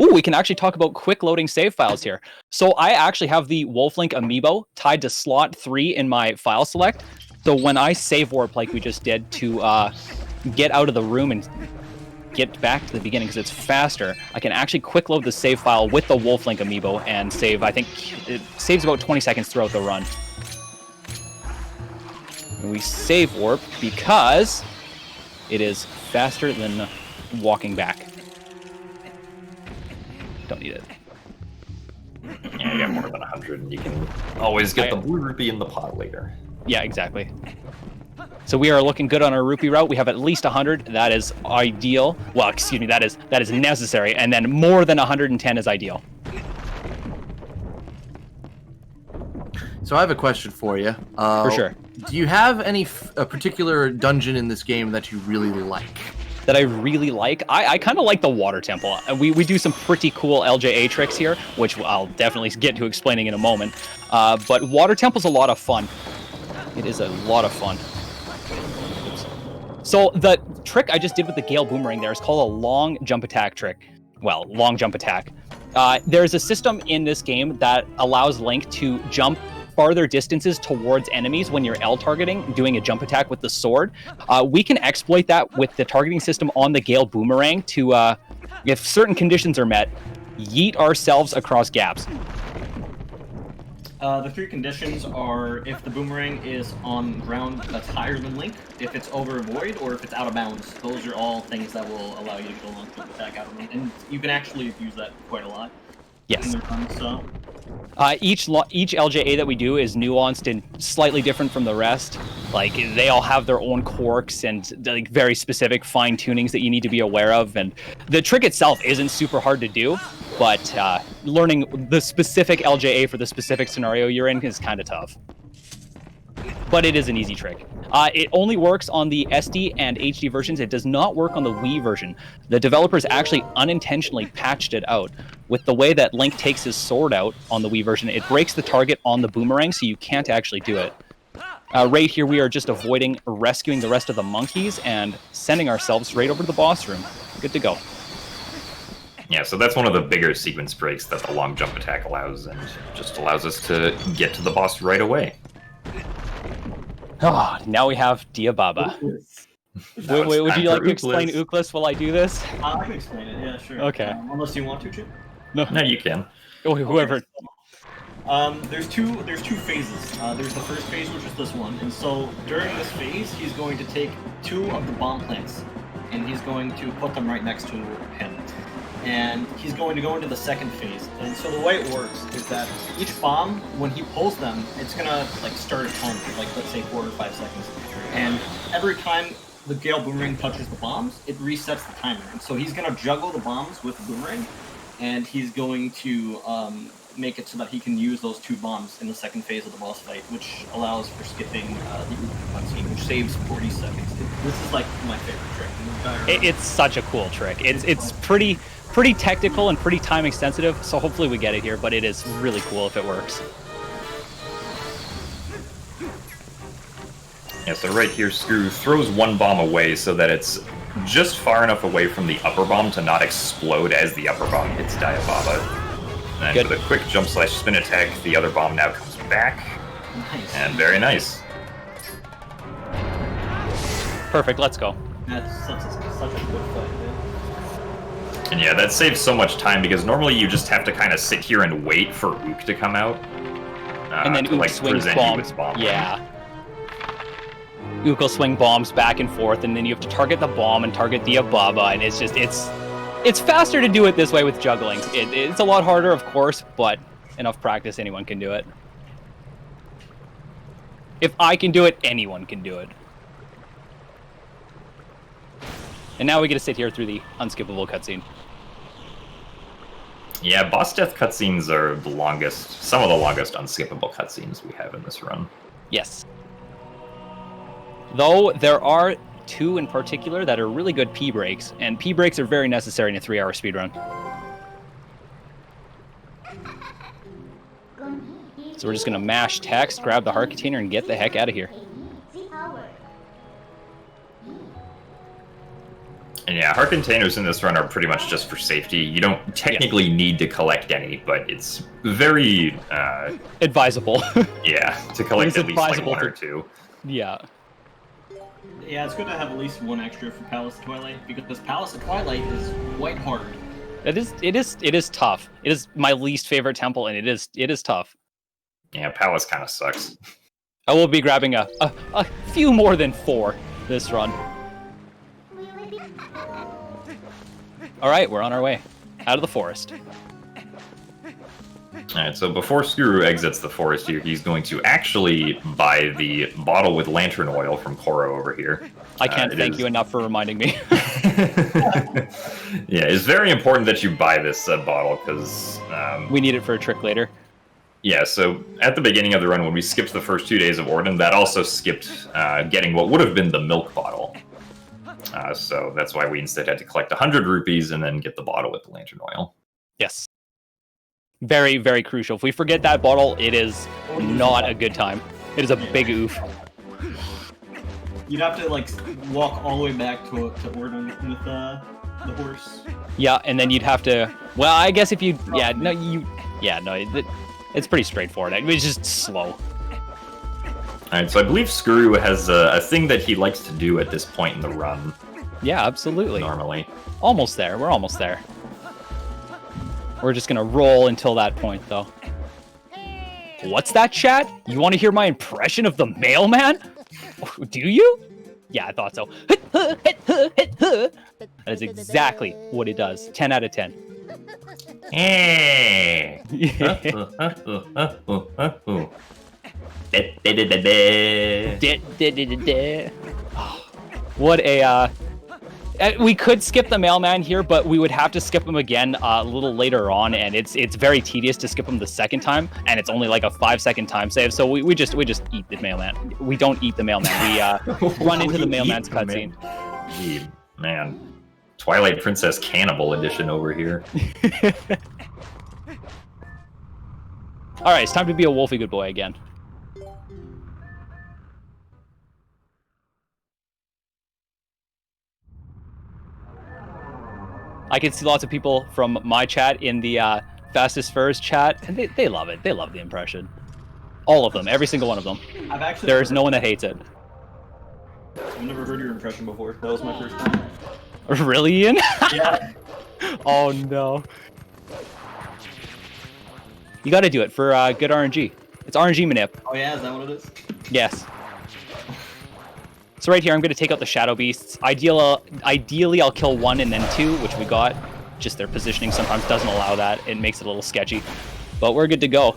Ooh, we can actually talk about quick loading save files here. So I actually have the WolfLink amiibo tied to slot 3 in my file select. So when I save warp like we just did to get out of the room and get back to the beginning because it's faster, I can actually quick load the save file with the WolfLink amiibo and save, I think it saves about 20 seconds throughout the run. And we save warp because it is faster than walking back. Don't need it. Yeah, you got more than 100, and you can always get the blue rupee in the pot later. Yeah, exactly. So we are looking good on our rupee route. We have at least 100. That is ideal. Well, excuse me, that is necessary. And then more than 110 is ideal. So I have a question for you. For sure. Do you have any particular dungeon in this game that you really like? That I really like. I kind of like the water temple. We do some pretty cool LJA tricks here, which I'll definitely get to explaining in a moment. But water temple's a lot of fun. It is a lot of fun. Oops. So the trick I just did with the Gale Boomerang there is called a long jump attack trick. Well, long jump attack. There's a system in this game that allows Link to jump farther distances towards enemies when you're L targeting, doing a jump attack with the sword. We can exploit that with the targeting system on the Gale Boomerang to, if certain conditions are met, yeet ourselves across gaps. The 3 conditions are if the boomerang is on ground that's higher than Link, if it's over a void, or if it's out of bounds. Those are all things that will allow you to get a long jump attack out of them. And you can actually use that quite a lot. Yes. In the run, so. Each LJA that we do is nuanced and slightly different from the rest. Like, they all have their own quirks and like very specific fine tunings that you need to be aware of. And the trick itself isn't super hard to do, but learning the specific LJA for the specific scenario you're in is kind of tough. But it is an easy trick. It only works on the SD and HD versions. It does not work on the Wii version. The developers actually unintentionally patched it out. With the way that Link takes his sword out on the Wii version, it breaks the target on the boomerang, so you can't actually do it. Right here, we are just avoiding rescuing the rest of the monkeys and sending ourselves right over to the boss room. Good to go. Yeah, so that's one of the bigger sequence breaks that the long jump attack allows, and just allows us to get to the boss right away. Oh, now we have Diababa. Would you like to explain Ooklis while I do this? I can explain it, yeah, sure. Okay. Unless you want to, Chip? No, you can. Oh, whoever. There's two phases. There's the first phase, which is this one, and so during this phase, he's going to take 2 of the bomb plants, and he's going to put them right next to him. And he's going to go into the second phase. And so the way it works is that each bomb, when he pulls them, it's gonna like start a timer, like let's say 4 or 5 seconds. And every time the Gale Boomerang touches the bombs, it resets the timer. And so he's gonna juggle the bombs with the Boomerang, and he's going to make it so that he can use those 2 bombs in the second phase of the boss fight, which allows for skipping the cutscene, which saves 40 seconds. This is like my favorite trick. It's such a cool trick. It's pretty technical and pretty time sensitive, so hopefully we get it here, but it is really cool if it works. Yeah, so right here, Skuru throws 1 bomb away so that it's just far enough away from the upper bomb to not explode as the upper bomb hits Diababa. And Good. with a quick jump/spin attack, the other bomb now comes back. Nice. And very nice. Perfect, let's go. That's such a good fight, man. And yeah, that saves so much time because normally you just have to kind of sit here and wait for Ook to come out. And then to, Ook like, swings present you bombs. with bomb. Yeah. Ook will swing bombs back and forth, and then you have to target the bomb and target the Ababa, and it's faster to do it this way with juggling. It's a lot harder, of course, but enough practice, anyone can do it. If I can do it, anyone can do it. And now we get to sit here through the unskippable cutscene. Yeah, boss death cutscenes are the longest, some of the longest unskippable cutscenes we have in this run. Yes. Though there are 2 in particular that are really good P breaks, and P breaks are very necessary in a 3-hour speedrun. So we're just gonna mash text, grab the heart container, and get the heck out of here. And yeah, heart containers in this run are pretty much just for safety. You don't technically need to collect any, but it's very advisable. Yeah, to collect at least like 1 or 2. Yeah. Yeah, it's good to have at least 1 extra for Palace of Twilight, because Palace of Twilight is quite hard. It is tough. It is my least favorite temple, and it is tough. Yeah, Palace kind of sucks. I will be grabbing a few more than 4 this run. All right, we're on our way out of the forest. Alright, so before Skuru exits the forest here, he's going to actually buy the bottle with lantern oil from Koro over here. I can't thank you enough for reminding me. Yeah, it's very important that you buy this bottle, because... we need it for a trick later. Yeah, so at the beginning of the run, when we skipped the first 2 days of Orden, that also skipped getting what would have been the milk bottle. So that's why we instead had to collect 100 rupees and then get the bottle with the lantern oil. Yes. Very, very crucial. If we forget that bottle, it is not a good time. It is a big oof. You'd have to like walk all the way back to Orden with the horse. Yeah, and then you'd have to. Well, I guess if you. Yeah, no, you. Yeah, no, it's pretty straightforward. It's just slow. Alright, so I believe Skuru has a thing that he likes to do at this point in the run. Yeah, absolutely. Normally. Almost there. We're almost there. We're just gonna roll until that point, though. What's that, chat? You want to hear my impression of the mailman? Do you? Yeah, I thought so. That is exactly what it does. 10 out of 10. Hey. What a we could skip the mailman here, but we would have to skip him again a little later on, and it's very tedious to skip him the second time, and it's only like a 5-second time save. So we just eat the mailman. We don't eat the mailman. We run into the mailman's cutscene. Gee, man, Twilight Princess Cannibal Edition over here. All right, it's time to be a wolfy good boy again. I can see lots of people from my chat in the Fastest Furs chat, and they love it. They love the impression. All of them, every single one of them. There's no one that hates it. I've never heard your impression before. That was my first time. Really, Ian? Yeah. Oh no. You got to do it for good RNG. It's RNG manip. Oh yeah, is that what it is? Yes. So right here, I'm going to take out the Shadow Beasts. Ideally, I'll kill 1 and then 2, which we got. Just their positioning sometimes doesn't allow that. It makes it a little sketchy. But we're good to go.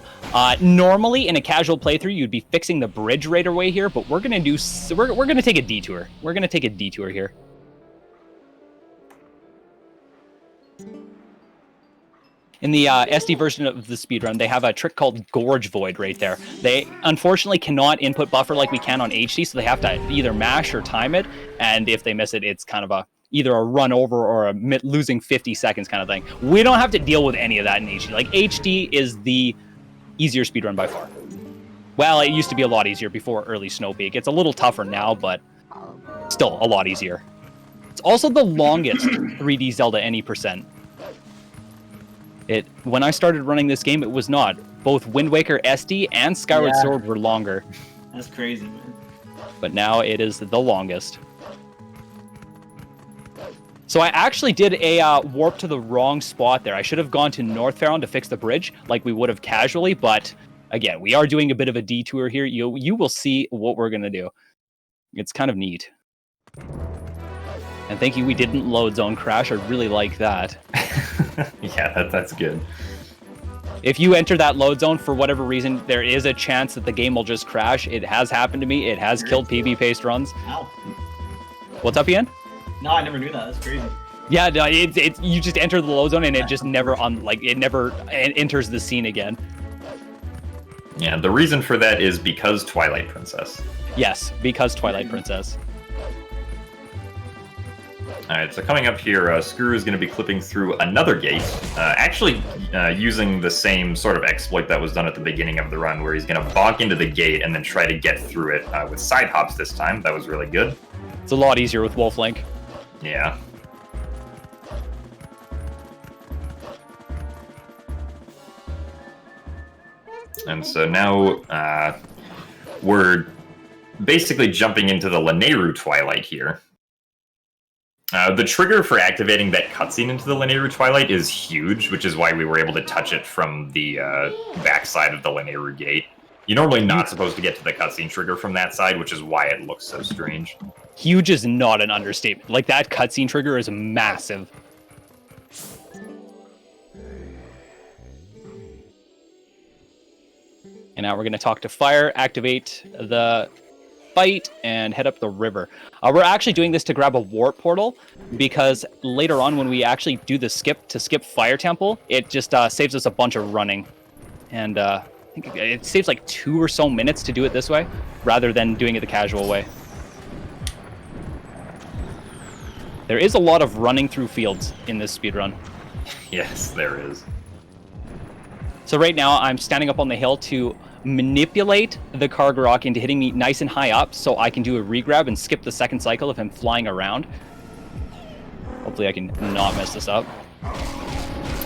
Normally, in a casual playthrough, you'd be fixing the bridge right away here, but we're going to do... We're going to take a detour. We're going to take a detour here. In the SD version of the speedrun, they have a trick called Gorge Void right there. They unfortunately cannot input buffer like we can on HD, so they have to either mash or time it, and if they miss it, it's kind of either a run over or a losing 50 seconds kind of thing. We don't have to deal with any of that in HD. Like, HD is the easier speedrun by far. Well, it used to be a lot easier before early Snowpeak. It's a little tougher now, but still a lot easier. It's also the longest 3D Zelda any percent. When I started running this game, it was not. Both Wind Waker SD and Skyward Sword were longer. That's crazy, man. But now it is the longest. So I actually did a warp to the wrong spot there. I should have gone to North Faron to fix the bridge, like we would have casually, but again, we are doing a bit of a detour here. You will see what we're going to do. It's kind of neat. And thank you, we didn't load zone crash. I really like that. Yeah, that's good. If you enter that load zone for whatever reason, there is a chance that the game will just crash. It has happened to me. It has killed PB paste runs. Ow. What's up, Ian? No, I never knew that. That's crazy. Yeah, no, you just enter the load zone and it just never enters the scene again. Yeah, the reason for that is because Twilight Princess. Yes, because Twilight Princess. Alright, so coming up here, Skuru is going to be clipping through another gate, actually using the same sort of exploit that was done at the beginning of the run, where he's going to bonk into the gate and then try to get through it with side hops this time. That was really good. It's a lot easier with Wolf Link. Yeah. And so now we're basically jumping into the Lanayru Twilight here. The trigger for activating that cutscene into the Lanayru Twilight is huge, which is why we were able to touch it from the backside of the Lanayru gate. You're normally not supposed to get to the cutscene trigger from that side, which is why it looks so strange. Huge is not an understatement. Like, that cutscene trigger is massive. And now we're going to talk to Fire, activate the fight, and head up the river. We're actually doing this to grab a warp portal, because later on when we actually do the skip Fire Temple, it just saves us a bunch of running. And I think it saves like 2 or so minutes to do it this way, rather than doing it the casual way. There is a lot of running through fields in this speedrun. Yes, there is. So right now, I'm standing up on the hill to manipulate the Kargarok into hitting me nice and high up, so I can do a regrab and skip the second cycle if I'm flying around. Hopefully I can not mess this up.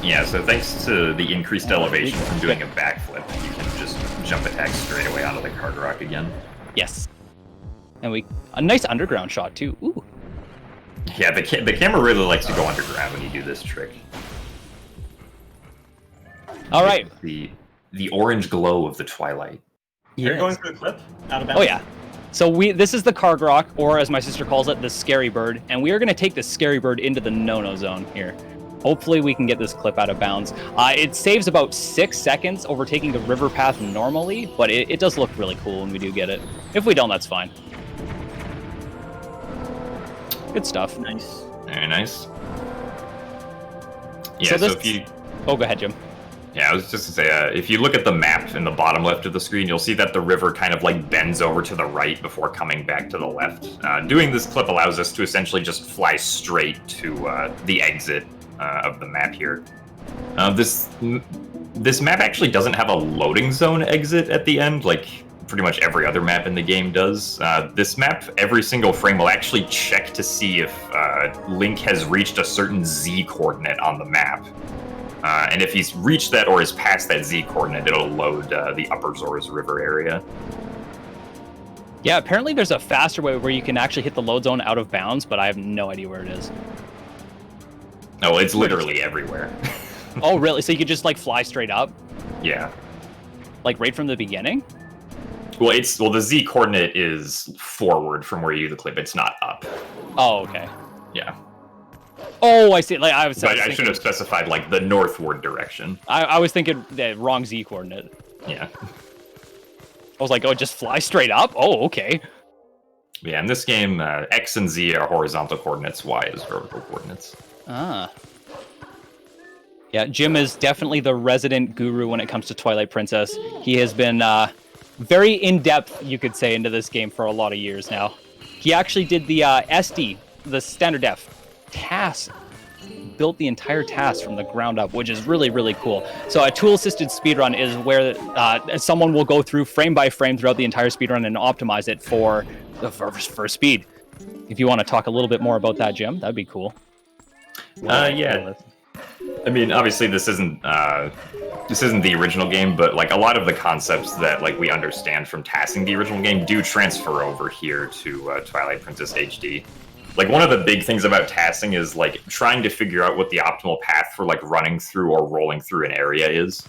Yeah, so thanks to the increased elevation from doing a backflip, you can just jump attack straight away onto the Kargarok again. Yes. And a nice underground shot too. Ooh. Yeah, the camera really likes to go underground when you do this trick. All right. The orange glow of the Twilight. Yes. You're going for the clip? Out of bounds? Oh yeah. So this is the Kargarok, or as my sister calls it, the Scary Bird, and we are going to take the Scary Bird into the no-no zone here. Hopefully we can get this clip out of bounds. It saves about 6 seconds overtaking the river path normally, but it does look really cool when we do get it. If we don't, that's fine. Good stuff. Nice. Very nice. Yeah, So so, this- if you... Oh, go ahead, Jim. Yeah, I was just gonna say, if you look at the map in the bottom left of the screen, you'll see that the river kind of like bends over to the right before coming back to the left. Doing this clip allows us to essentially just fly straight to the exit of the map here. This map actually doesn't have a loading zone exit at the end, like pretty much every other map in the game does. This map, every single frame will actually check to see if Link has reached a certain Z coordinate on the map. And if he's reached that or is past that Z coordinate, it'll load the Upper Zoras River area. Yeah, apparently there's a faster way where you can actually hit the load zone out of bounds, but I have no idea where it is. No, it's literally everywhere. Oh, really? So you could just like fly straight up? Yeah. Like right from the beginning? Well, the Z coordinate is forward from where you do the clip. It's not up. Oh, okay. Yeah. Oh, I see. Like I should have specified like the northward direction. I was thinking the wrong Z coordinate. Yeah. I was like, oh, just fly straight up? Oh, okay. Yeah, in this game, X and Z are horizontal coordinates, Y is vertical coordinates. Ah. Yeah, Jim is definitely the resident guru when it comes to Twilight Princess. He has been very in-depth, you could say, into this game for a lot of years now. He actually did the SD, the standard def task, built the entire task from the ground up, which is really, really cool. So a tool-assisted speedrun is where someone will go through frame by frame throughout the entire speedrun and optimize it for speed. If you want to talk a little bit more about that, Jim, that'd be cool. Yeah. I mean, obviously this isn't the original game, but like a lot of the concepts that like we understand from tasking the original game do transfer over here to Twilight Princess HD. Like one of the big things about tasking is like trying to figure out what the optimal path for like running through or rolling through an area is.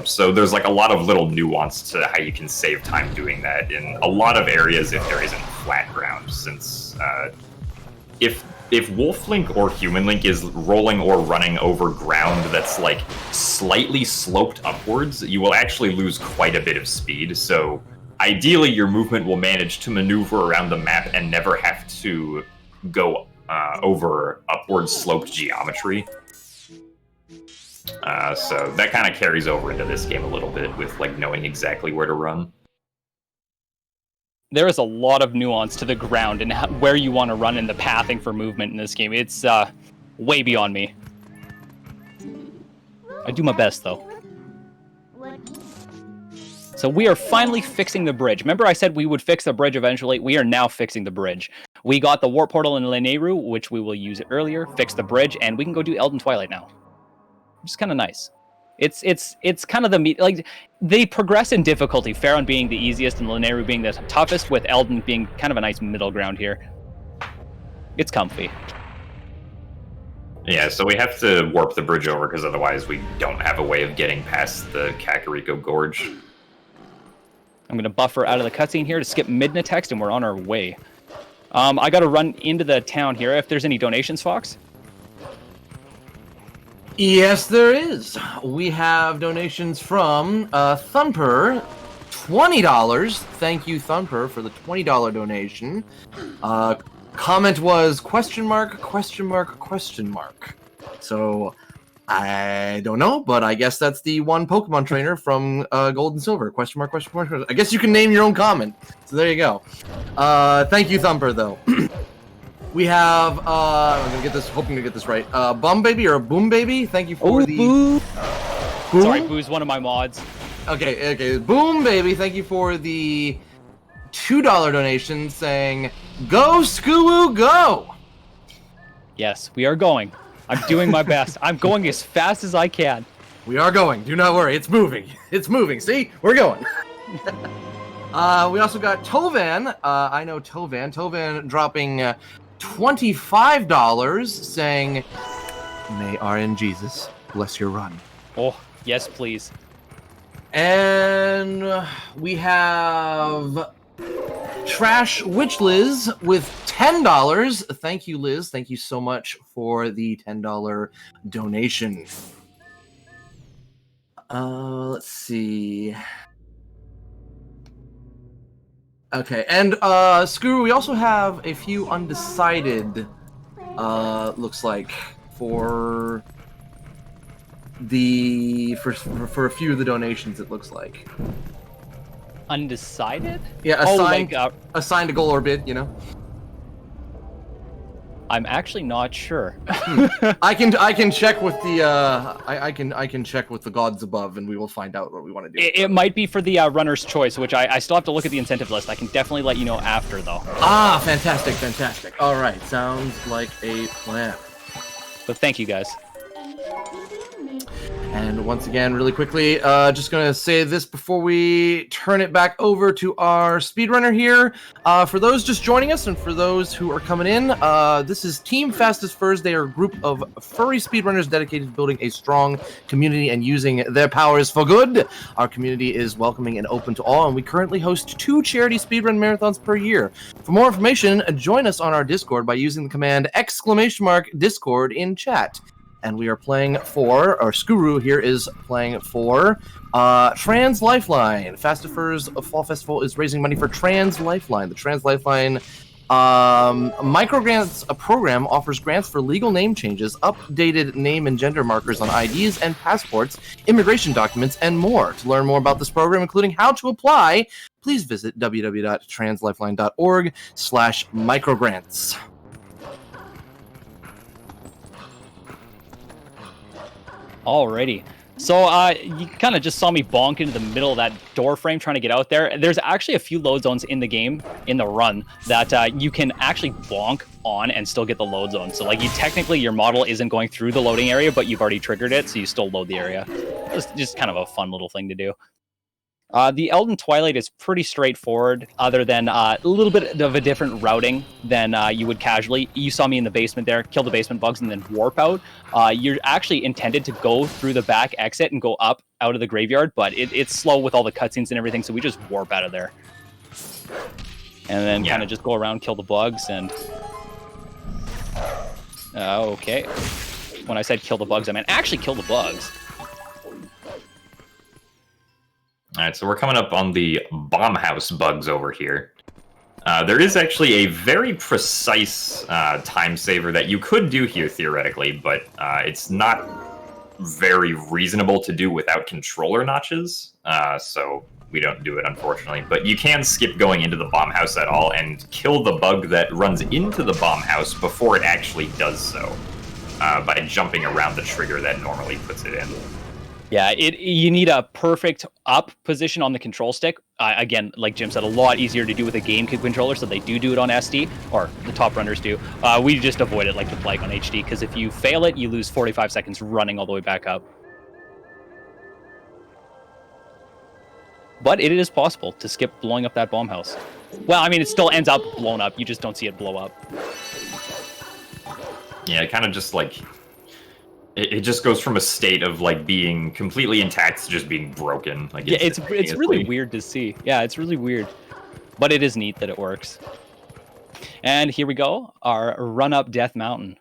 So there's like a lot of little nuance to how you can save time doing that in a lot of areas if there isn't flat ground, since if Wolf Link or Human Link is rolling or running over ground that's like slightly sloped upwards, you will actually lose quite a bit of speed. So ideally your movement will manage to maneuver around the map and never have to go over upward sloped geometry. So that kind of carries over into this game a little bit with like knowing exactly where to run. There is a lot of nuance to the ground and where you want to run in the pathing for movement in this game. It's way beyond me. I do my best, though. So we are finally fixing the bridge. Remember I said we would fix the bridge eventually? We are now fixing the bridge. We got the warp portal in Leneru, which we will use earlier, fix the bridge, and we can go do Elden Twilight now. Which is kind of nice. It's kind of like they progress in difficulty. Faron being the easiest and Leneru being the toughest, with Elden being kind of a nice middle ground here. It's comfy. Yeah, so we have to warp the bridge over because otherwise we don't have a way of getting past the Kakariko Gorge. I'm gonna buffer out of the cutscene here to skip Midna text, and we're on our way. I gotta run into the town here. If there's any donations, Fox? Yes, there is. We have donations from Thumper, $20. Thank you, Thumper, for the $20 donation. Comment was question mark, question mark, question mark. So I don't know, but I guess that's the one Pokemon trainer from Gold and Silver. Question mark, question mark. I guess you can name your own comment. So there you go. Thank you, Thumper, though. We have, I'm gonna get this, hoping to get this right. Bum Baby or Boom Baby, thank you for the... Boo! Boom? Sorry, Boo's one of my mods. Okay. Boom Baby, thank you for the $2 donation saying, go Skuru, go! Yes, we are going. I'm doing my best. I'm going as fast as I can. We are going, do not worry, it's moving. It's moving, see? We're going. We also got Tovan, I know Tovan. Tovan dropping... $25 saying, may RN Jesus bless your run. Oh, yes, please. And we have Trash Witch Liz with $10. Thank you, Liz. Thank you so much for the $10 donation. Let's see. Okay, and Skuru, we also have a few undecided. Looks like for a few of the donations. It looks like Undecided? yeah, assigned a goal or bid. You know. I'm actually not sure. I can check with the I can check with the gods above, and we will find out what we want to do. It might be for the runner's choice, which I still have to look at the incentive list. I can definitely let you know after, though. Ah, fantastic. All right, sounds like a plan. But thank you, guys. And once again, really quickly, just going to say this before we turn it back over to our speedrunner here. For those just joining us and for those who are coming in, this is Team Fastest Furs. They are a group of furry speedrunners dedicated to building a strong community and using their powers for good. Our community is welcoming and open to all, and we currently host 2 charity speedrun marathons per year. For more information, join us on our Discord by using the command !Discord in chat. And we are playing for, or Skuru here is playing for, Trans Lifeline. Fast-Furs Fall Festival is raising money for Trans Lifeline. The Trans Lifeline microgrants program offers grants for legal name changes, updated name and gender markers on IDs and passports, immigration documents, and more. To learn more about this program, including how to apply, please visit www.translifeline.org/microgrants. Alrighty. So you kind of just saw me bonk into the middle of that door frame trying to get out there. There's actually a few load zones in the game, in the run, that you can actually bonk on and still get the load zone. So like technically your model isn't going through the loading area, but you've already triggered it, so you still load the area. It's just kind of a fun little thing to do. The Elden Twilight is pretty straightforward, other than a little bit of a different routing than you would casually. You saw me in the basement there, kill the basement bugs, and then warp out. You're actually intended to go through the back exit and go up out of the graveyard, but it's slow with all the cutscenes and everything, so we just warp out of there. And then kind of just go around, kill the bugs, and... okay. When I said kill the bugs, I meant actually kill the bugs. All right, so we're coming up on the bomb house bugs over here. There is actually a very precise time saver that you could do here theoretically, but it's not very reasonable to do without controller notches, so we don't do it, unfortunately. But you can skip going into the bomb house at all and kill the bug that runs into the bomb house before it actually does so, by jumping around the trigger that normally puts it in. Yeah, you need a perfect up position on the control stick. Again, like Jim said, a lot easier to do with a GameCube controller, so they do it on SD, or the top runners do. We just avoid it like the plague on HD, because if you fail it, you lose 45 seconds running all the way back up. But it is possible to skip blowing up that bomb house. Well, I mean, it still ends up blown up. You just don't see it blow up. Yeah, it kind of just like... It just goes from a state of like being completely intact to just being broken. Like yeah, it's really weird to see. Yeah, it's really weird, but it is neat that it works. And here we go, our run up Death Mountain.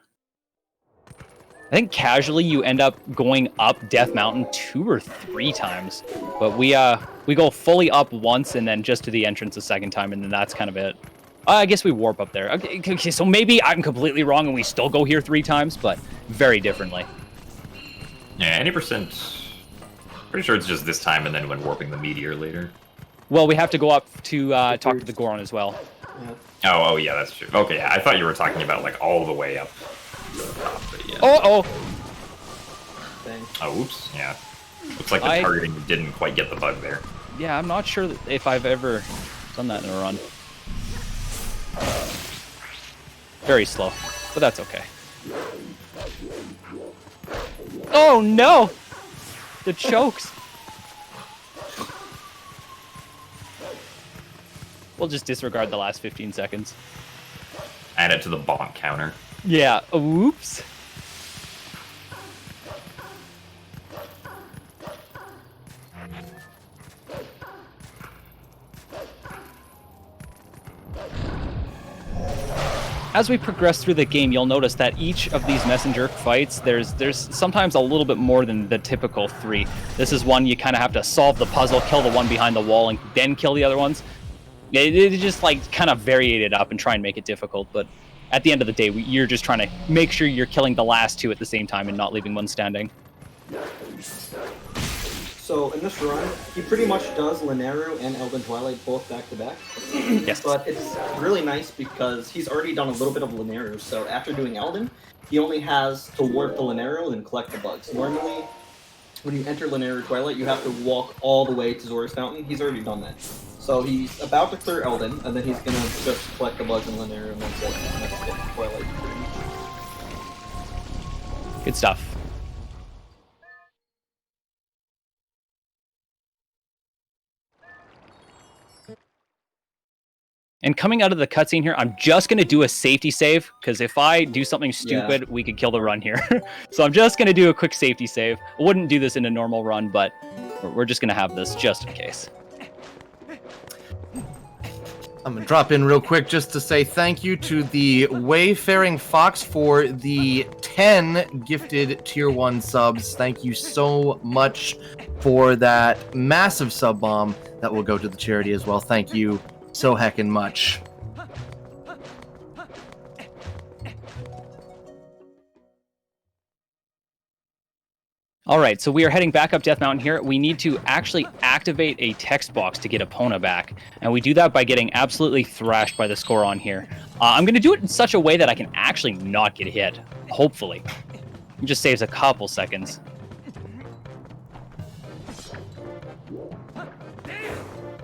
I think casually you end up going up Death Mountain 2 or 3 times, but we go fully up once and then just to the entrance a second time, and then that's kind of it. I guess we warp up there. Okay, so maybe I'm completely wrong and we still go here 3 times, but very differently. Yeah, 80%. Pretty sure it's just this time and then when warping the meteor later. Well, we have to go up to talk to the Goron as well. Yeah. Oh, yeah, that's true. Okay, yeah, I thought you were talking about like all the way up. But, yeah. Oh! Oh, oops, yeah. Looks like the targeting didn't quite get the bug there. Yeah, I'm not sure if I've ever done that in a run. Very slow, but that's okay. Oh no! The chokes! We'll just disregard the last 15 seconds. Add it to the bonk counter. Yeah, oops. as we progress through the game, you'll notice that each of these messenger fights, there's sometimes a little bit more than the typical 3. This is one you kind of have to solve the puzzle, kill the one behind the wall, and then kill the other ones. It just like kind of variate it up and try and make it difficult, but at the end of the day, you're just trying to make sure you're killing the last 2 at the same time and not leaving one standing. So in this run, he pretty much does Lineru and Elden Twilight both back to back. Yes. But it's really nice because he's already done a little bit of Lineru, so after doing Elden, he only has to warp the Lineru and collect the bugs. Normally, when you enter Lineru Twilight, you have to walk all the way to Zora's Fountain. He's already done that. So he's about to clear Elden, and then he's gonna just collect the bugs in Lineru, and that's it. And that's it, Twilight. Good stuff. And coming out of the cutscene here, I'm just going to do a safety save, because if I do something stupid, we could kill the run here. So I'm just going to do a quick safety save. I wouldn't do this in a normal run, but we're just going to have this just in case. I'm going to drop in real quick just to say thank you to the Wayfaring Fox for the 10 gifted Tier 1 subs. Thank you so much for that massive sub bomb that will go to the charity as well. Thank you so heckin' much. All right, so we are heading back up Death Mountain here. We need to actually activate a text box to get Epona back, and we do that by getting absolutely thrashed by the Scoron here. I'm going to do it in such a way that I can actually not get hit, hopefully. It just saves a couple seconds.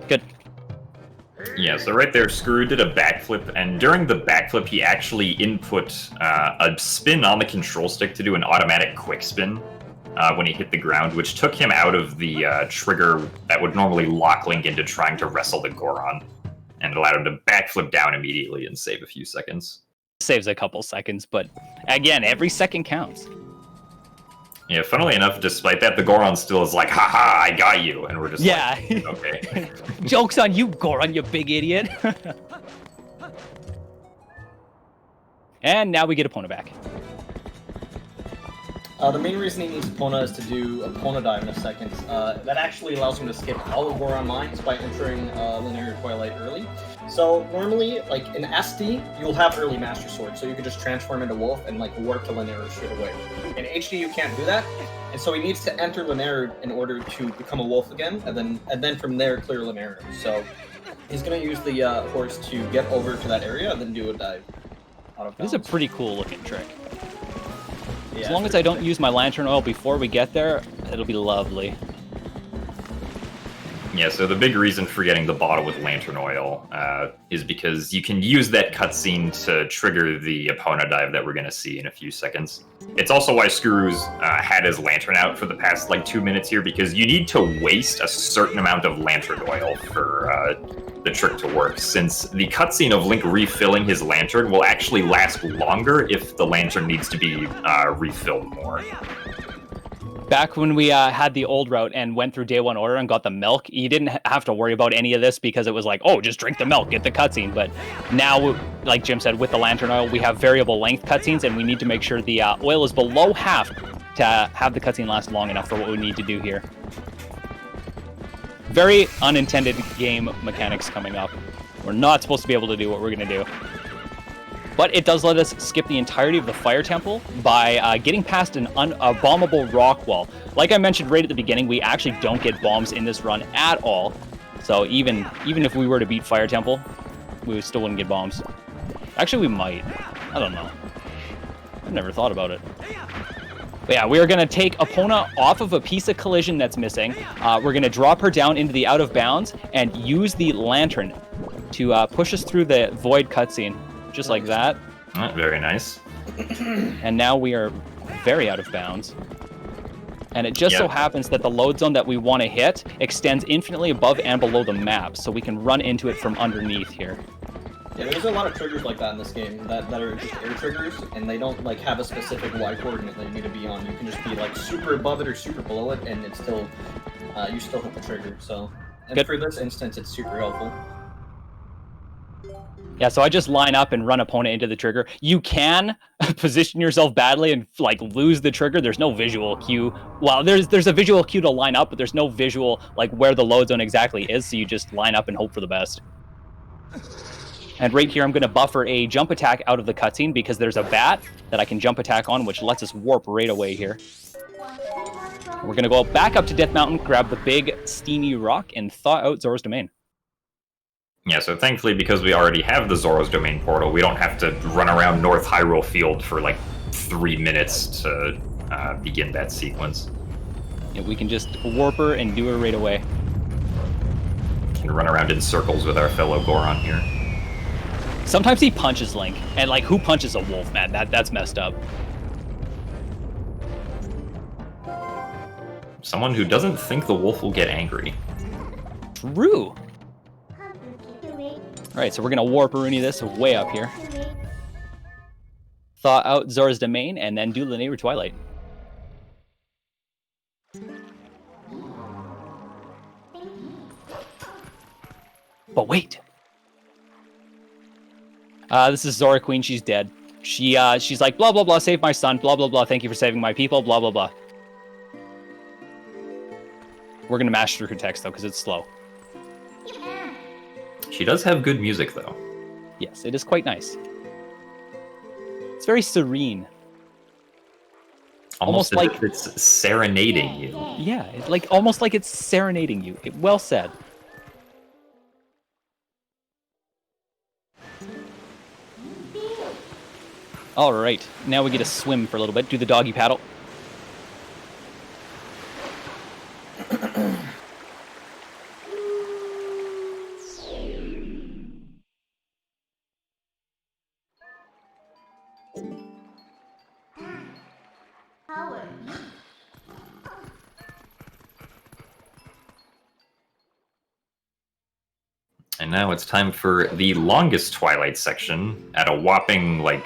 Good. Yeah, so right there, Skuru did a backflip, and during the backflip, he actually input a spin on the control stick to do an automatic quick spin when he hit the ground, which took him out of the trigger that would normally lock Link into trying to wrestle the Goron, and allowed him to backflip down immediately and save a few seconds. Saves a couple seconds, but again, every second counts. Yeah, funnily enough, despite that, the Goron still is like, haha, I got you, and we're just yeah. like, okay. Joke's on you, Goron, you big idiot. And now we get Epona back. The main reason he needs Epona is to do Epona Dive in a second. That actually allows him to skip all of Goron mines by entering Linear Twilight early. So normally, like in SD, you'll have early Master Sword, so you can just transform into Wolf and like warp to Linear straight away. In HD, you can't do that, and so he needs to enter Linear in order to become a Wolf again, and then from there clear Linear. So he's gonna use the horse to get over to that area and then do a dive. This is a pretty cool looking trick. Yeah, as long as I don't use my lantern oil before we get there, it'll be lovely. Yeah, so the big reason for getting the bottle with lantern oil is because you can use that cutscene to trigger the Epona dive that we're going to see in a few seconds. It's also why Skuru's had his lantern out for the past, 2 minutes here, because you need to waste a certain amount of lantern oil for the trick to work, since the cutscene of Link refilling his lantern will actually last longer if the lantern needs to be refilled more. Back when we had the old route and went through Day 1 order and got the milk, you didn't have to worry about any of this because it was like, oh, just drink the milk, get the cutscene. But now, like Jim said, with the lantern oil, we have variable length cutscenes, and we need to make sure the oil is below half to have the cutscene last long enough for what we need to do here. Very unintended game mechanics coming up. We're not supposed to be able to do what we're going to do. But it does let us skip the entirety of the Fire Temple by getting past a bombable rock wall. Like I mentioned right at the beginning, we actually don't get bombs in this run at all. So even if we were to beat Fire Temple, we still wouldn't get bombs. Actually, we might. I don't know. I've never thought about it. But yeah, we are going to take Epona off of a piece of collision that's missing. We're going to drop her down into the out of bounds and use the lantern to push us through the void cutscene. Just like that. Very nice. And now we are very out of bounds. And it just so happens that the load zone that we want to hit extends infinitely above and below the map, so we can run into it from underneath here. Yeah, there's a lot of triggers like that in this game that are just air triggers, and they don't have a specific Y coordinate that you need to be on. You can just be super above it or super below it, and it's still you still hit the trigger. So, and Good. for this instance, it's super helpful. Yeah, so I just line up and run opponent into the trigger. You can position yourself badly and like lose the trigger. There's no visual cue. Well, there's a visual cue to line up, but there's no visual like where the load zone exactly is. So you just line up and hope for the best. And right here, I'm going to buffer a jump attack out of the cutscene because there's a bat that I can jump attack on, which lets us warp right away here. We're going to go back up to Death Mountain, grab the big steamy rock, and thaw out Zora's Domain. Yeah, so thankfully, because we already have the Zora's Domain portal, we don't have to run around North Hyrule Field for like 3 minutes to begin that sequence. Yeah, we can just warp her and do her right away. We can run around in circles with our fellow Goron here. Sometimes he punches Link, and like, who punches a wolf, man? That's messed up. Someone who doesn't think the wolf will get angry. True. Alright, so we're gonna warp Aruni this way up here. Thaw out Zora's Domain, and then do Linear Twilight. But wait! This is Zora Queen, she's dead. She's like, blah blah blah, save my son, blah blah blah, thank you for saving my people, blah blah blah. We're gonna mash through her text though, because it's slow. She does have good music, though. Yes, it is quite nice. It's very serene. Almost like it's serenading you. Yeah, almost like it's serenading you. Well said. All right, now we get to swim for a little bit. Do the doggy paddle. And now it's time for the longest Twilight section at a whopping, like,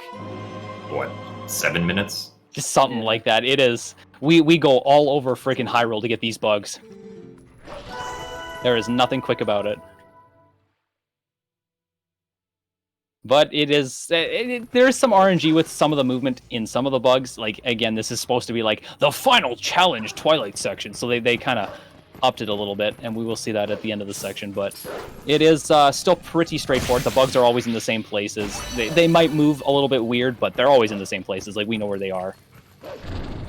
what, 7 minutes? Just something like that. It is. We go all over freaking Hyrule to get these bugs. There is nothing quick about it. But it is. There is some RNG with some of the movement in some of the bugs. Like, again, this is supposed to be like the final challenge Twilight section. So they kind of upped it a little bit, and we will see that at the end of the section. But it is still pretty straightforward. The bugs are always in the same places. They might move a little bit weird, but they're always in the same places. Like, we know where they are.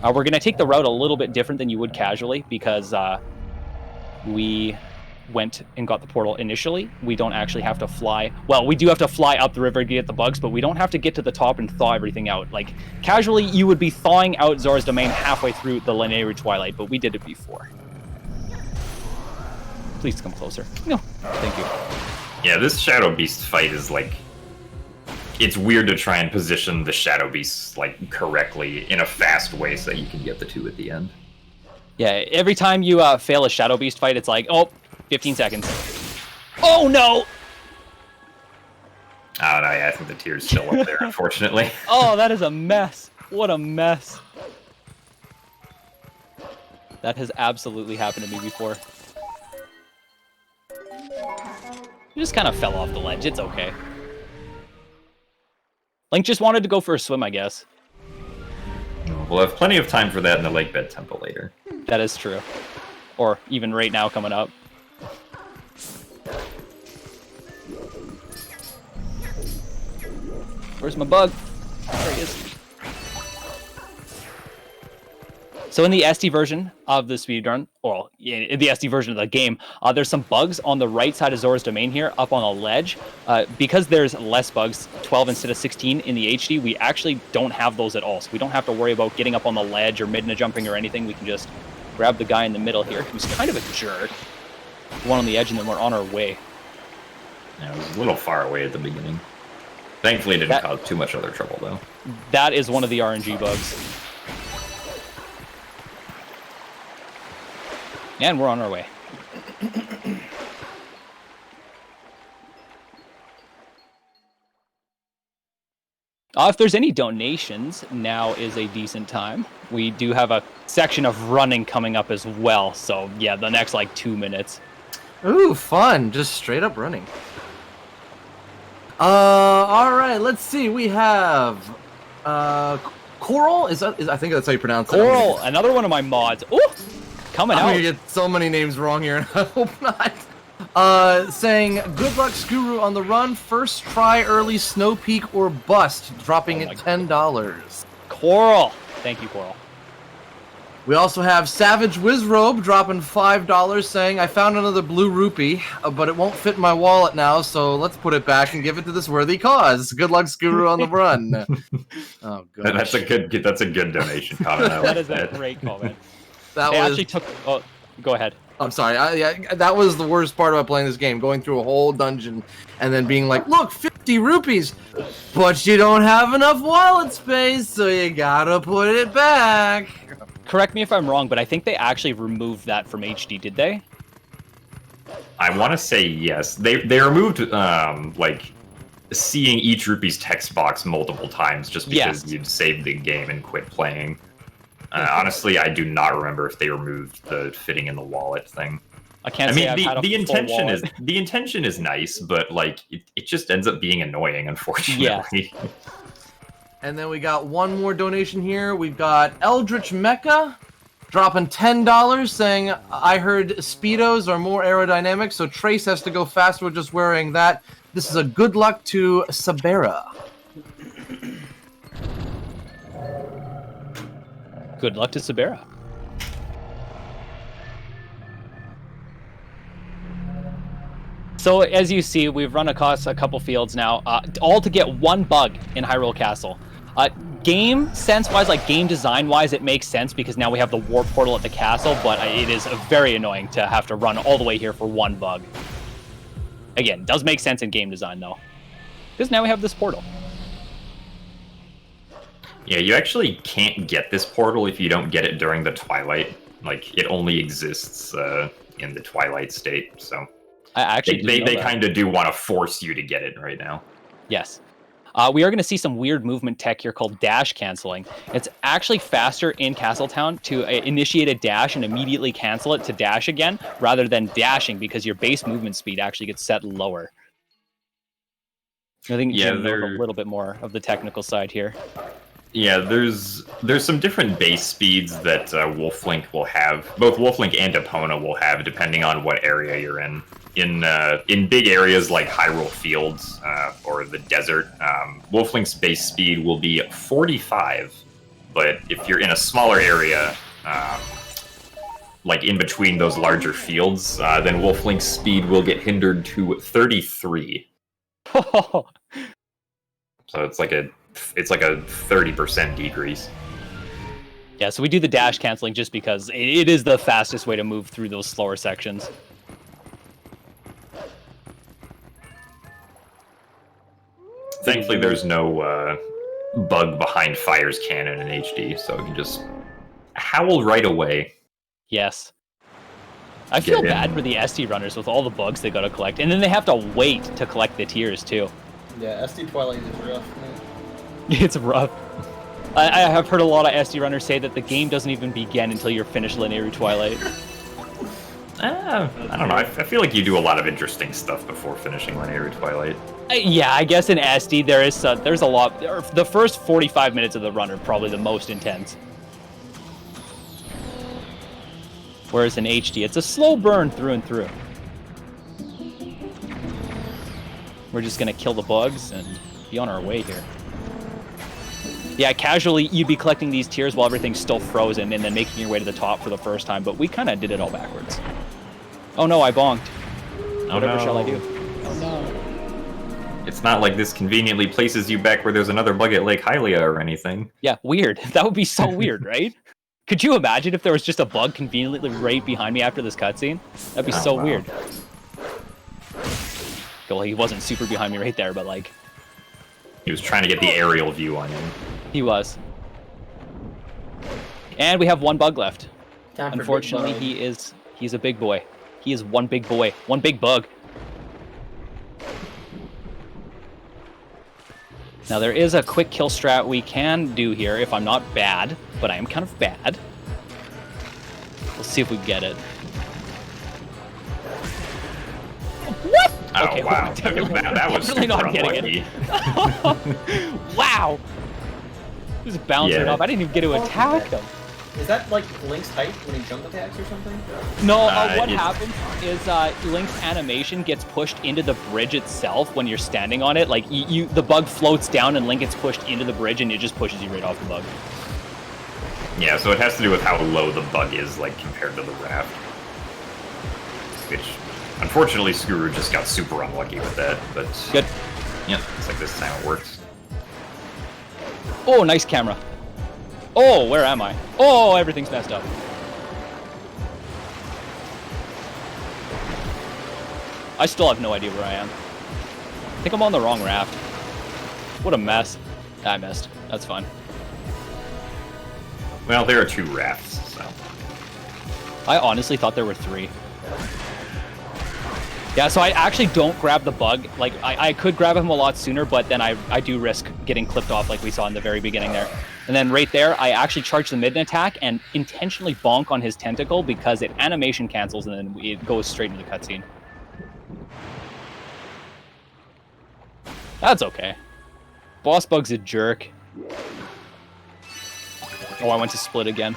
We're going to take the route a little bit different than you would casually, because we went and got the portal initially. We don't actually have to fly. Well, we do have to fly up the river to get the bugs, but we don't have to get to the top and thaw everything out. Like, casually, you would be thawing out Zora's Domain halfway through the Linear Twilight, but we did it before. Please come closer. No, thank you. Yeah, this Shadow Beast fight is like... It's weird to try and position the Shadow Beasts, like, correctly in a fast way so that you can get the two at the end. Yeah, every time you fail a Shadow Beast fight, it's like, oh, 15 seconds. Oh, no! Oh, no, yeah, I think the tier's still up there, unfortunately. Oh, that is a mess. What a mess. That has absolutely happened to me before. You just kind of fell off the ledge. It's okay. Link just wanted to go for a swim, I guess. We'll have plenty of time for that in the Lake Bed Temple later. That is true. Or even right now coming up. Where's my bug? There he is. So in the SD version of the speedrun, or in the SD version of the game, there's some bugs on the right side of Zora's Domain here, up on a ledge. Because there's less bugs, 12 instead of 16 in the HD, we actually don't have those at all. So we don't have to worry about getting up on the ledge or mid-na jumping or anything. We can just grab the guy in the middle here, who's kind of a jerk. One on the edge, and then we're on our way. Yeah, it was a little far away at the beginning. Thankfully, it didn't cause too much other trouble, though. That is one of the RNG bugs. And we're on our way. If there's any donations, now is a decent time. We do have a section of running coming up as well. So, yeah, the next, like, 2 minutes. Ooh, fun. Just straight up running. All right. Let's see. We have Coral. I think that's how you pronounce it. Coral, another one of my mods. Ooh, coming I'm out. gonna get so many names wrong here, and I hope not. Saying, good luck, Skuru, on the run. First try early, Snow Peak or bust, dropping at $10. Coral. Thank you, Coral. We also have Savage Wizrobe dropping $5, saying, I found another blue rupee, but it won't fit in my wallet now, so let's put it back and give it to this worthy cause. Good luck, Skuru, on the run. Oh, gosh. That's a good donation comment. That is a great comment. That They was... actually took... Oh, go ahead. I'm sorry. That was the worst part about playing this game, going through a whole dungeon and then being like, look, 50 rupees, but you don't have enough wallet space, so you gotta put it back. Correct me if I'm wrong, but I think they actually removed that from HD, did they? I want to say yes. They removed like seeing each rupee's text box multiple times just because you'd saved the game and quit playing. Honestly, I do not remember if they removed the fitting in the wallet thing. I can't say I've had a the full intention wallet. is the intention is nice, but like it just ends up being annoying, unfortunately. Yeah. And then we got one more donation here. We've got Eldritch Mecha dropping $10, saying, I heard Speedos are more aerodynamic, so Trace has to go faster with just wearing that. This is a good luck to Sabera. Good luck to Sabera. So as you see, we've run across a couple fields now, all to get one bug in Hyrule Castle. Game sense-wise, like game design-wise, it makes sense because now we have the warp portal at the castle, but it is very annoying to have to run all the way here for one bug. Again, does make sense in game design though, because now we have this portal. Yeah, you actually can't get this portal if you don't get it during the Twilight. Like, it only exists in the Twilight state, so... They kind of do want to force you to get it right now. Yes. We are going to see some weird movement tech here called dash canceling. It's actually faster in Castletown to initiate a dash and immediately cancel it to dash again, rather than dashing, because your base movement speed actually gets set lower. I think Jim knows a little bit more of the technical side here. Yeah, there's some different base speeds that Wolflink will have. Both Wolflink and Epona will have, depending on what area you're in. In big areas like Hyrule Fields or the desert, Wolflink's base speed will be 45. But if you're in a smaller area, like in between those larger fields, then Wolflink's speed will get hindered to 33. So it's like a 30% decrease. Yeah, so we do the dash canceling just because it is the fastest way to move through those slower sections. Thankfully, there's no bug behind Fire's cannon in HD, so it can just howl right away. Yes. I feel bad for the SD runners with all the bugs they gotta collect, and then they have to wait to collect the tiers too. Yeah, SD Twilight is rough, man. It's rough. I have heard a lot of SD runners say that the game doesn't even begin until you're finished Linear Twilight. I don't know. I feel like you do a lot of interesting stuff before finishing Linear Twilight. Yeah, I guess in SD there's a lot. The first 45 minutes of the run are probably the most intense. Whereas in HD, it's a slow burn through and through. We're just gonna kill the bugs and be on our way here. Yeah, casually, you'd be collecting these tiers while everything's still frozen and then making your way to the top for the first time, but we kind of did it all backwards. Oh no, I bonked. Whatever shall I do? Oh no. It's not like this conveniently places you back where there's another bug at Lake Hylia or anything. Yeah, weird. That would be so weird, right? Could you imagine if there was just a bug conveniently right behind me after this cutscene? That'd be so weird. Well, he wasn't super behind me right there, but like... He was trying to get the aerial view on him. He was. And we have one bug left. Time for Unfortunately, big bug. he's a big boy. He is one big boy. One big bug. Now there is a quick kill strat we can do here if I'm not bad, but I am kind of bad. We'll see if we get it. What? Oh, Okay, wow. definitely- That was definitely not super getting unlucky. Wow! Just bouncing Yeah. off. I didn't even get to attack him. Is that like Link's height when he jump attacks or something? No, what it- happens is Link's animation gets pushed into the bridge itself when you're standing on it. Like the bug floats down and Link gets pushed into the bridge and it just pushes you right off the bug. Yeah, so it has to do with how low the bug is, like, compared to the raft. Which, unfortunately, Skuru just got super unlucky with that, but... Good. Yeah, it's like this time it works. Oh, nice camera. Oh, where am I? Oh, everything's messed up. I still have no idea where I am. I think I'm on the wrong raft. What a mess. I missed. That's fine. Well, there are 2 rafts, so... I honestly thought there were 3. Yeah, so I actually don't grab the bug. Like, I could grab him a lot sooner, but then I do risk getting clipped off like we saw in the very beginning there. And then right there, I actually charge the mid attack and intentionally bonk on his tentacle because it animation cancels and then it goes straight into the cutscene. That's okay. Boss Bug's a jerk. Oh, I went to split again.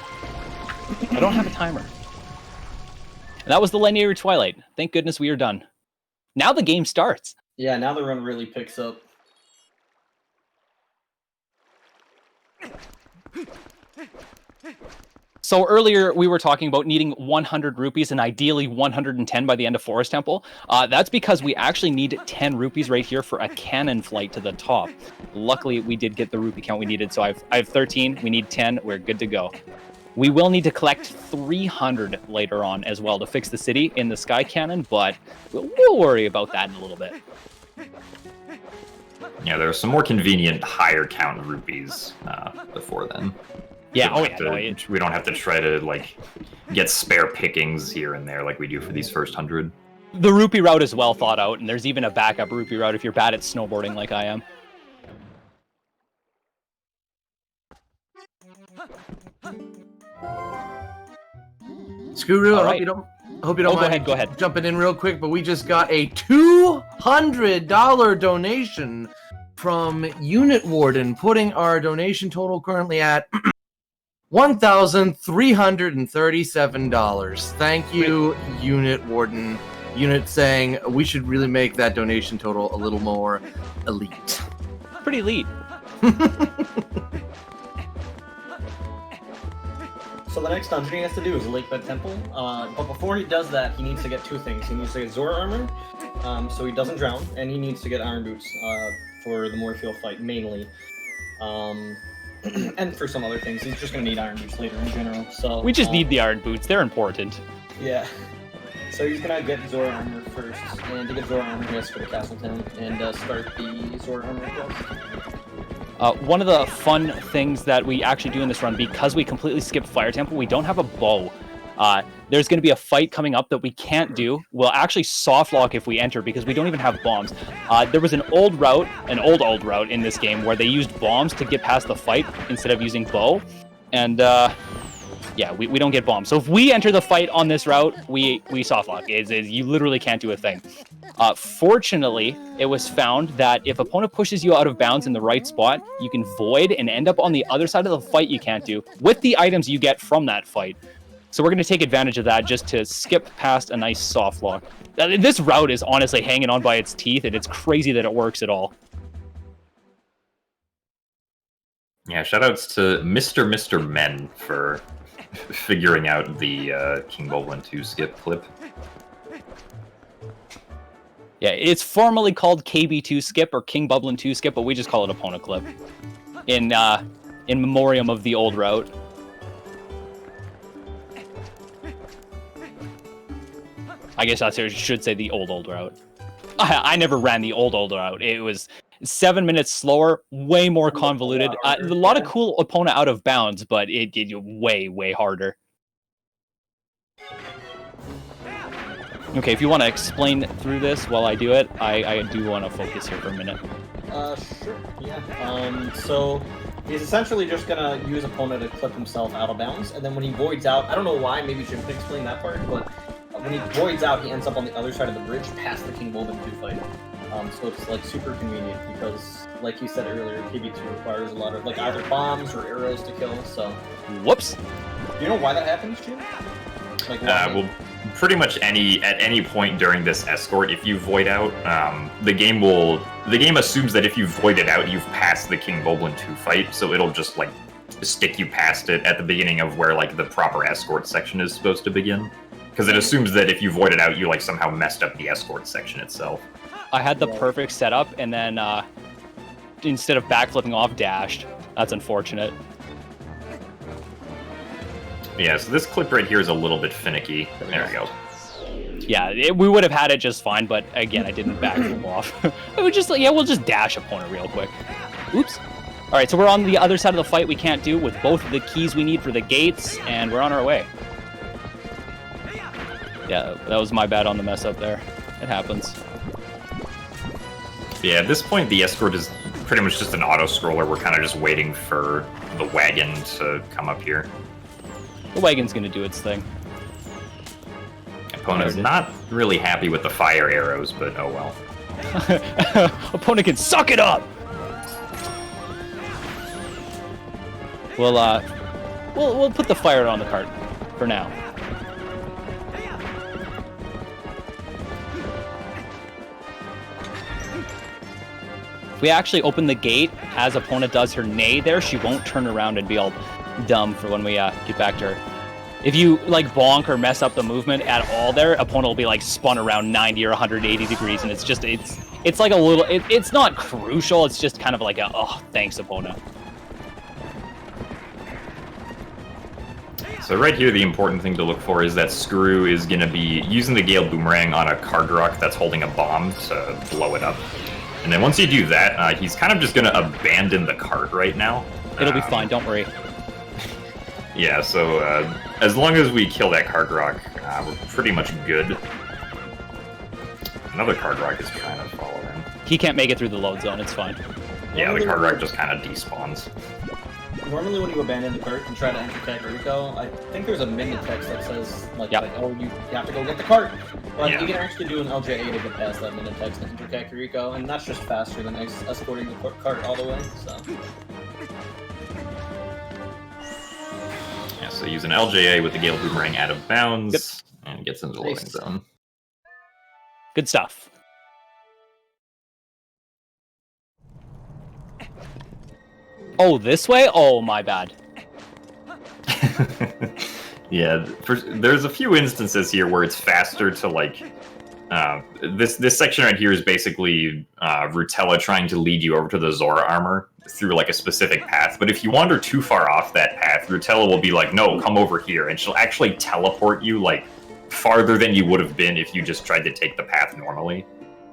I don't have a timer. And that was the linear Twilight. Thank goodness we are done. Now the game starts. Yeah, now the run really picks up. So earlier we were talking about needing 100 rupees and ideally 110 by the end of Forest Temple. That's because we actually need 10 rupees right here for a cannon flight to the top. Luckily, we did get the rupee count we needed, so I have 13. We need 10. We're good to go. We will need to collect 300 later on as well to fix the city in the Sky Cannon, but we'll worry about that in a little bit. Yeah, there are some more convenient higher count rupees before then. Yeah, We don't have to try to, like, get spare pickings here and there like we do for these first 100. The rupee route is well thought out, and there's even a backup rupee route if you're bad at snowboarding like I am. Skuru, All I right. hope you don't mind Go ahead. jumping in real quick, but we just got a $200 donation from Unit Warden, putting our donation total currently at $1,337. Thank you, Unit Warden. Unit saying we should really make that donation total a little more elite. Pretty elite. So the next dungeon he has to do is Lakebed Temple, but before he does that, he needs to get 2 things. He needs to get Zora armor, so he doesn't drown, and he needs to get Iron Boots for the Morpheal fight, mainly. And for some other things. He's just going to need Iron Boots later in general. So We just need the Iron Boots. They're important. Yeah. So he's going to get Zora armor first, and to get Zora armor, he has to go to Castle Town and start the Zora armor quest. One of the fun things that we actually do in this run, because we completely skipped Fire Temple, we don't have a bow. There's going to be a fight coming up that we can't do. We'll actually soft lock if we enter because we don't even have bombs. There was an old route in this game where they used bombs to get past the fight instead of using bow. And yeah, we don't get bombs. So if we enter the fight on this route, we soft lock. You literally can't do a thing. Fortunately, it was found that if opponent pushes you out of bounds in the right spot, you can void and end up on the other side of the fight you can't do with the items you get from that fight. So we're going to take advantage of that just to skip past a nice soft lock. This route is honestly hanging on by its teeth, and it's crazy that it works at all. Yeah, shoutouts to Mr. Men for figuring out the King Boblin 2 skip clip. Yeah, it's formally called KB2 skip or King Bublin 2 skip, but we just call it opponent clip in memoriam of the old route. I guess I should say the old route. I never ran the old route. It was 7 minutes slower, way more convoluted. A lot of cool opponent out of bounds, but it did way harder. Okay, if you want to explain through this while I do it, I do want to focus here for a minute. Sure, yeah. So he's essentially just gonna use opponent to clip himself out of bounds, and then when he voids out, I don't know why, maybe Jim can explain that part, but when he voids out, he ends up on the other side of the bridge, past the King Bulbin 2 fight. So it's like super convenient because, like you said earlier, KB2 requires a lot of like either bombs or arrows to kill. So, Whoops. do you know why that happens, Jim? Like, Well, pretty much at any point during this escort, if you void out, the game assumes that if you voided out, you've passed the King Bulbin 2 fight, so it'll just like stick you past it at the beginning of where like the proper escort section is supposed to begin, because it assumes that if you voided out, you like somehow messed up the escort section itself. I had the perfect setup, and then instead of backflipping off, dashed. That's unfortunate. Yeah, so this clip right here is a little bit finicky. There we go. Yeah, we would have had it just fine, but again, I didn't backflip off. We'll just dash opponent real quick. Oops. All right, so we're on the other side of the fight we can't do with both of the keys we need for the gates, and we're on our way. Yeah, that was my bad on the mess up there. It happens. Yeah, at this point, the escort is pretty much just an auto-scroller. We're kind of just waiting for the wagon to come up here. The wagon's going to do its thing. Opponent's not really happy with the fire arrows, but oh well. Opponent can suck it up! We'll put the fire on the cart for now. If we actually open the gate as opponent does her neigh there, she won't turn around and be all dumb for when we get back to her. If you like bonk or mess up the movement at all there, opponent will be like spun around 90 or 180 degrees, and it's like a little, it's not crucial, it's just kind of like a, oh, thanks opponent. So right here, the important thing to look for is that Skuru is going to be using the Gale Boomerang on a Kargarok that's holding a bomb to blow it up. And then once you do that, he's kind of just going to abandon the cart right now. It'll be fine, don't worry. Yeah, so as long as we kill that Kargarok, we're pretty much good. Another Kargarok is trying to follow him. He can't make it through the load zone, it's fine. Yeah, the Kargarok just kind of despawns. Normally when you abandon the cart and try to enter Kakariko, I think there's a mini text that says, like, oh, you have to go get the cart. But you can actually do an LJA to get past that mini text and enter Kakariko, and that's just faster than escorting the cart all the way, so... Yeah, so use an LJA with the Gale Boomerang out of bounds, and gets into the loading zone. Good stuff. Oh, this way? Oh, my bad. Yeah, there's a few instances here where it's faster to, like... this section right here is basically Rutella trying to lead you over to the Zora armor through, like, a specific path. But if you wander too far off that path, Rutella will be like, no, come over here. And she'll actually teleport you, like, farther than you would have been if you just tried to take the path normally.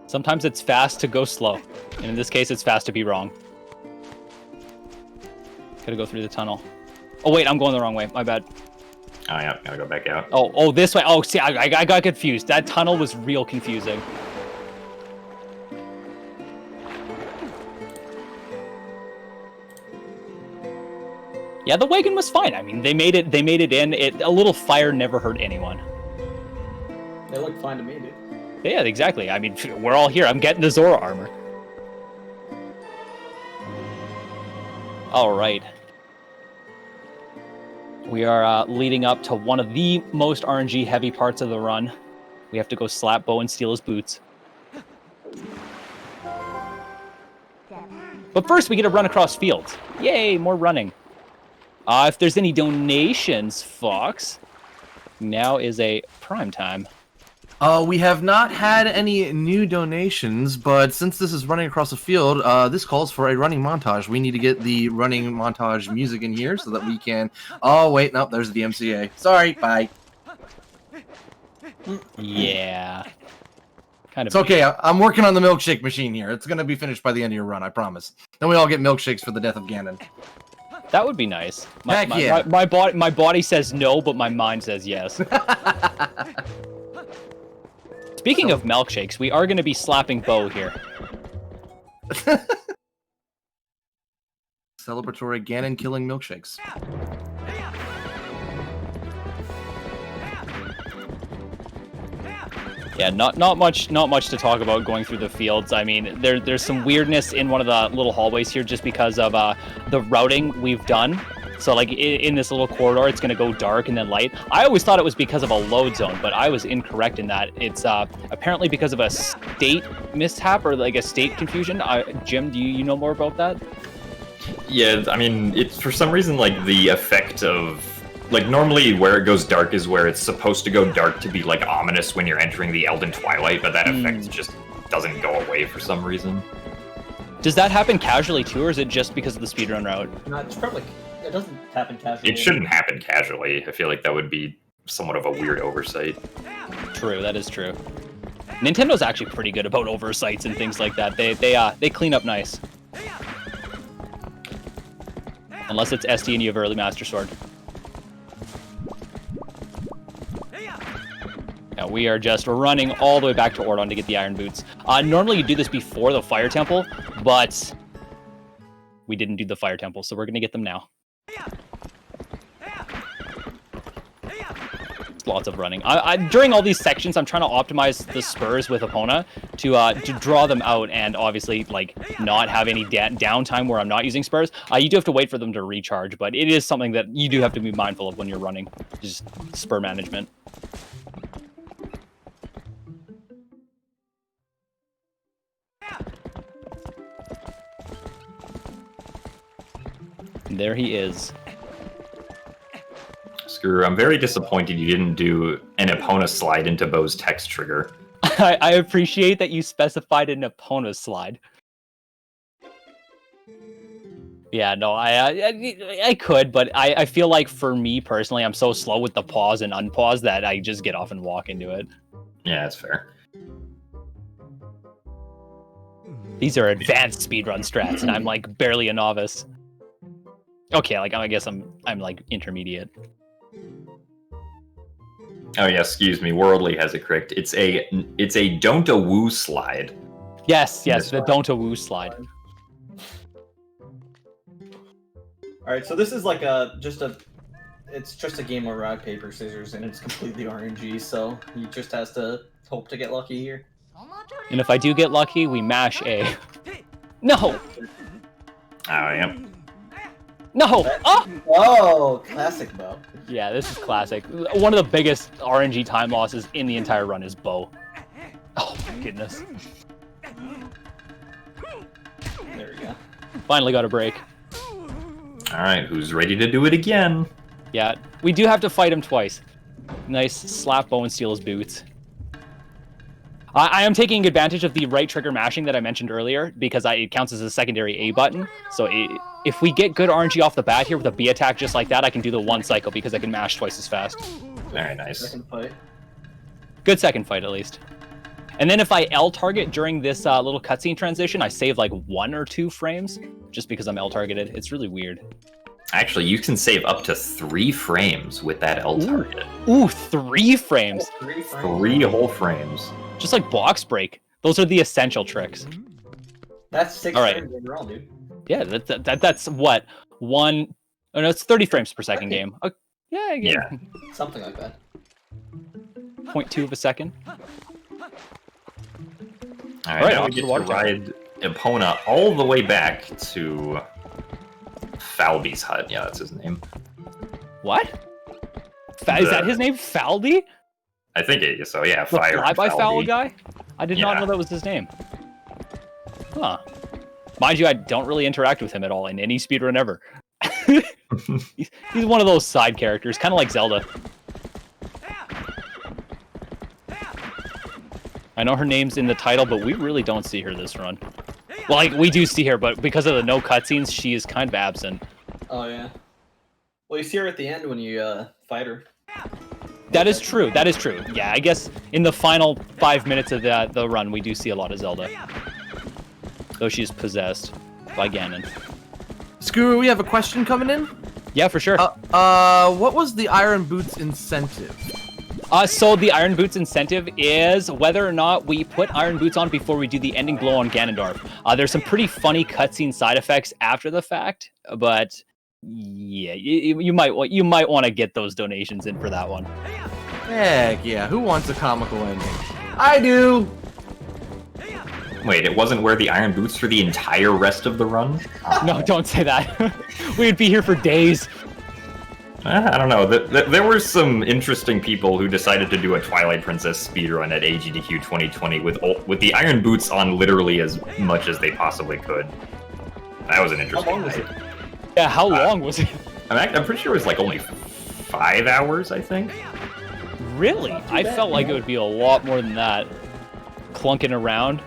Sometimes it's fast to go slow. And in this case, it's fast to be wrong. Gotta go through the tunnel. Oh, wait, I'm going the wrong way. My bad. Oh, yeah, gotta go back out. Oh, this way. Oh, see, I got confused. That tunnel was real confusing. Yeah, the wagon was fine. I mean, they made it in. A little fire never hurt anyone. They look fine to me, dude. Yeah, exactly. I mean, we're all here. I'm getting the Zora armor. All right. We are leading up to one of the most RNG heavy parts of the run. We have to go slap Bo and steal his boots. But first, we get to run across fields. Yay, more running. If there's any donations, Fox, now is a prime time. We have not had any new donations, but since this is running across the field, this calls for a running montage. We need to get the running montage music in here so that we can... Oh, wait, no, there's the MCA. Sorry, bye. Yeah. Kind of. It's okay, I'm working on the milkshake machine here. It's going to be finished by the end of your run, I promise. Then we all get milkshakes for the death of Ganon. That would be nice. Heck yeah. My body says no, but my mind says yes. Speaking of milkshakes, we are going to be slapping Bo here. Celebratory Ganon killing milkshakes. Yeah, not much to talk about going through the fields. I mean, there's some weirdness in one of the little hallways here just because of the routing we've done. So like in this little corridor, it's going to go dark and then light. I always thought it was because of a load zone, but I was incorrect in that. It's apparently because of a state mishap or like a state confusion. Jim, do you know more about that? Yeah, I mean, it's for some reason like the effect of like normally where it goes dark is where it's supposed to go dark to be like ominous when you're entering the Elden Twilight, but that effect just doesn't go away for some reason. Does that happen casually too, or is it just because of the speedrun route? No, it's probably it doesn't happen casually. It shouldn't happen casually. I feel like that would be somewhat of a weird oversight. True, that is true. Nintendo's actually pretty good about oversights and things like that. They clean up nice. Unless it's SD and you have early Master Sword. Yeah, we are just running all the way back to Ordon to get the Iron Boots. Normally you do this before the Fire Temple, but we didn't do the Fire Temple, so we're going to get them now. Lots of running. During all these sections, I'm trying to optimize the spurs with Epona to draw them out and obviously like not have any downtime where I'm not using spurs. You do have to wait for them to recharge, but it is something that you do have to be mindful of when you're running. Just spur management. And there he is. Skuru, I'm very disappointed you didn't do an Epona slide into Bo's text trigger. I appreciate that you specified an Epona slide. Yeah, no, I could, but I feel like for me personally, I'm so slow with the pause and unpause that I just get off and walk into it. Yeah, that's fair. These are advanced speedrun strats, and I'm like barely a novice. Okay, like I guess I'm like intermediate. Oh yeah, excuse me. Worldly has it correct. It's a don't a woo slide. Yes, the don't a woo slide. All right, so this is like it's just a game of rock paper scissors, and it's completely RNG. So he just has to hope to get lucky here. And if I do get lucky, we mash A. No. Oh yeah. No! Oh! Oh, classic Bo. Yeah, this is classic. One of the biggest RNG time losses in the entire run is Bo. Oh my goodness. There we go. Finally got a break. Alright, who's ready to do it again? Yeah, we do have to fight him twice. Nice slap Bo and steal his boots. I am taking advantage of the right trigger mashing that I mentioned earlier because it counts as a secondary A button. So if we get good RNG off the bat here with a B attack just like that, I can do the one cycle because I can mash twice as fast. Very nice. Second fight. Good second fight, at least. And then if I L target during this little cutscene transition, I save like 1 or 2 frames just because I'm L targeted. It's really weird. Actually, you can save up to 3 frames with that L target. Ooh, 3 frames. 3 frames. 3 whole frames. Just like box break. Those are the essential tricks. That's 6 All right. frames overall, dude. Yeah, that's what? Oh no, it's 30 frames per second game. Yeah. Something like that. 0.2 of a second. Alright, now off we to get the to water tower. ride Epona all the way back to Falby's hut. Yeah, that's his name. What? Is that his name? Faldy? I think it is. So yeah, The Fire fly-by-fowl Falby. guy? I did not Yeah. know that was his name. Huh. Mind you, I don't really interact with him at all in any speedrun ever. He's one of those side characters, kind of like Zelda. I know her name's in the title, but we really don't see her this run. Well, like, we do see her, but because of the no cutscenes, she is kind of absent. Oh yeah. Well, you see her at the end when you fight her. That is true. That is true. Yeah, I guess in the final 5 minutes of the run, we do see a lot of Zelda. Though she's possessed by Ganon. Skuru, we have a question coming in. Yeah, for sure. What was the Iron Boots incentive? So the Iron Boots incentive is whether or not we put Iron Boots on before we do the ending blow on Ganondorf. There's some pretty funny cutscene side effects after the fact, but yeah, you might want to get those donations in for that one. Heck yeah, who wants a comical ending? I do. Wait, it wasn't wear the iron boots for the entire rest of the run? No, don't say that. We'd be here for days. I don't know. There were some interesting people who decided to do a Twilight Princess speedrun at AGDQ 2020 with the iron boots on literally as much as they possibly could. That was an interesting long was night. Yeah, how long was it? I'm pretty sure it was like only 5 hours, I think. Really? I felt like it would be a lot more than that. Clunking around.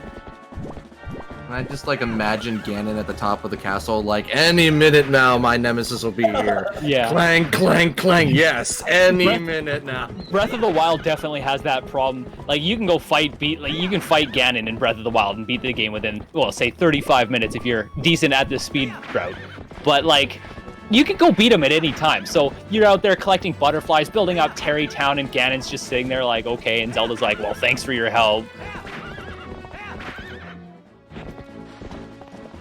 I just like imagine Ganon at the top of the castle, like any minute now, my nemesis will be here. Yeah. Clang, clang, clang. Yes, any minute now. Breath of the Wild definitely has that problem. Like you can go you can fight Ganon in Breath of the Wild and beat the game within, well, say 35 minutes if you're decent at the speed route. But like, you can go beat him at any time. So you're out there collecting butterflies, building up Terry Town, and Ganon's just sitting there like, okay, and Zelda's like, well, thanks for your help.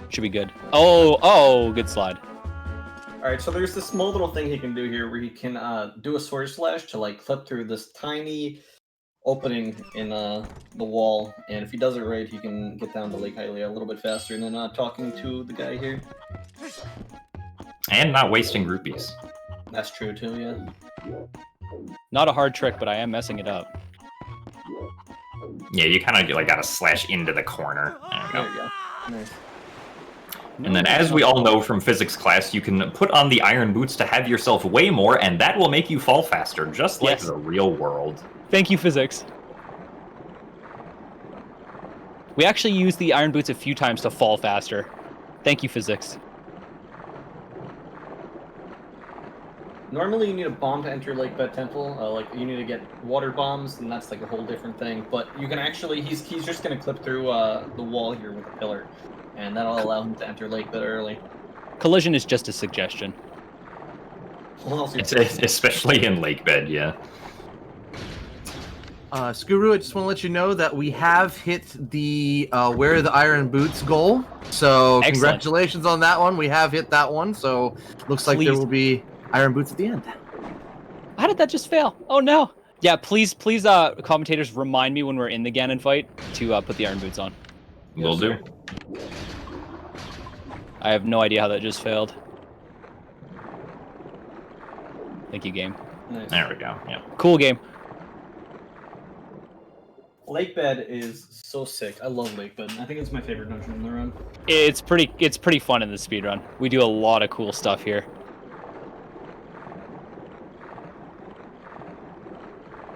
Should be good. Oh, good slide. Alright, so there's this small little thing he can do here where he can do a sword slash to like clip through this tiny opening in the wall, and if he does it right, he can get down to Lake Hylia a little bit faster than talking to the guy here. And not wasting rupees. That's true too, yeah. Not a hard trick, but I am messing it up. Yeah, you kind of like gotta slash into the corner. There There you go. Nice. And then, as we all know from physics class, you can put on the iron boots to have yourself weigh more, and that will make you fall faster, just like Yes. the real world. Thank you, physics. We actually used the iron boots a few times to fall faster. Thank you, physics. Normally you need a bomb to enter Lake Bed Temple, like you need to get water bombs, and that's like a whole different thing. But you can actually, he's just gonna clip through the wall here with a pillar, and that'll allow him to enter Lake Bed early. Collision is just a suggestion. Well, It's especially in lake bed, yeah. Skuru, I just want to let you know that we have hit the wear the iron boots goal. So Excellent. congratulations on that one. We have hit that one. So looks like there Please. will be iron boots at the end. How did that just fail? Oh no. Yeah, please, commentators, remind me when we're in the Ganon fight to put the iron boots on. Will do. I have no idea how that just failed. Thank you, game. nice. There we go, yeah. Cool game. Lake Bed is so sick. I love Lake Bed. I think it's my favorite dungeon in the run. It's pretty fun in the speedrun. We do a lot of cool stuff here.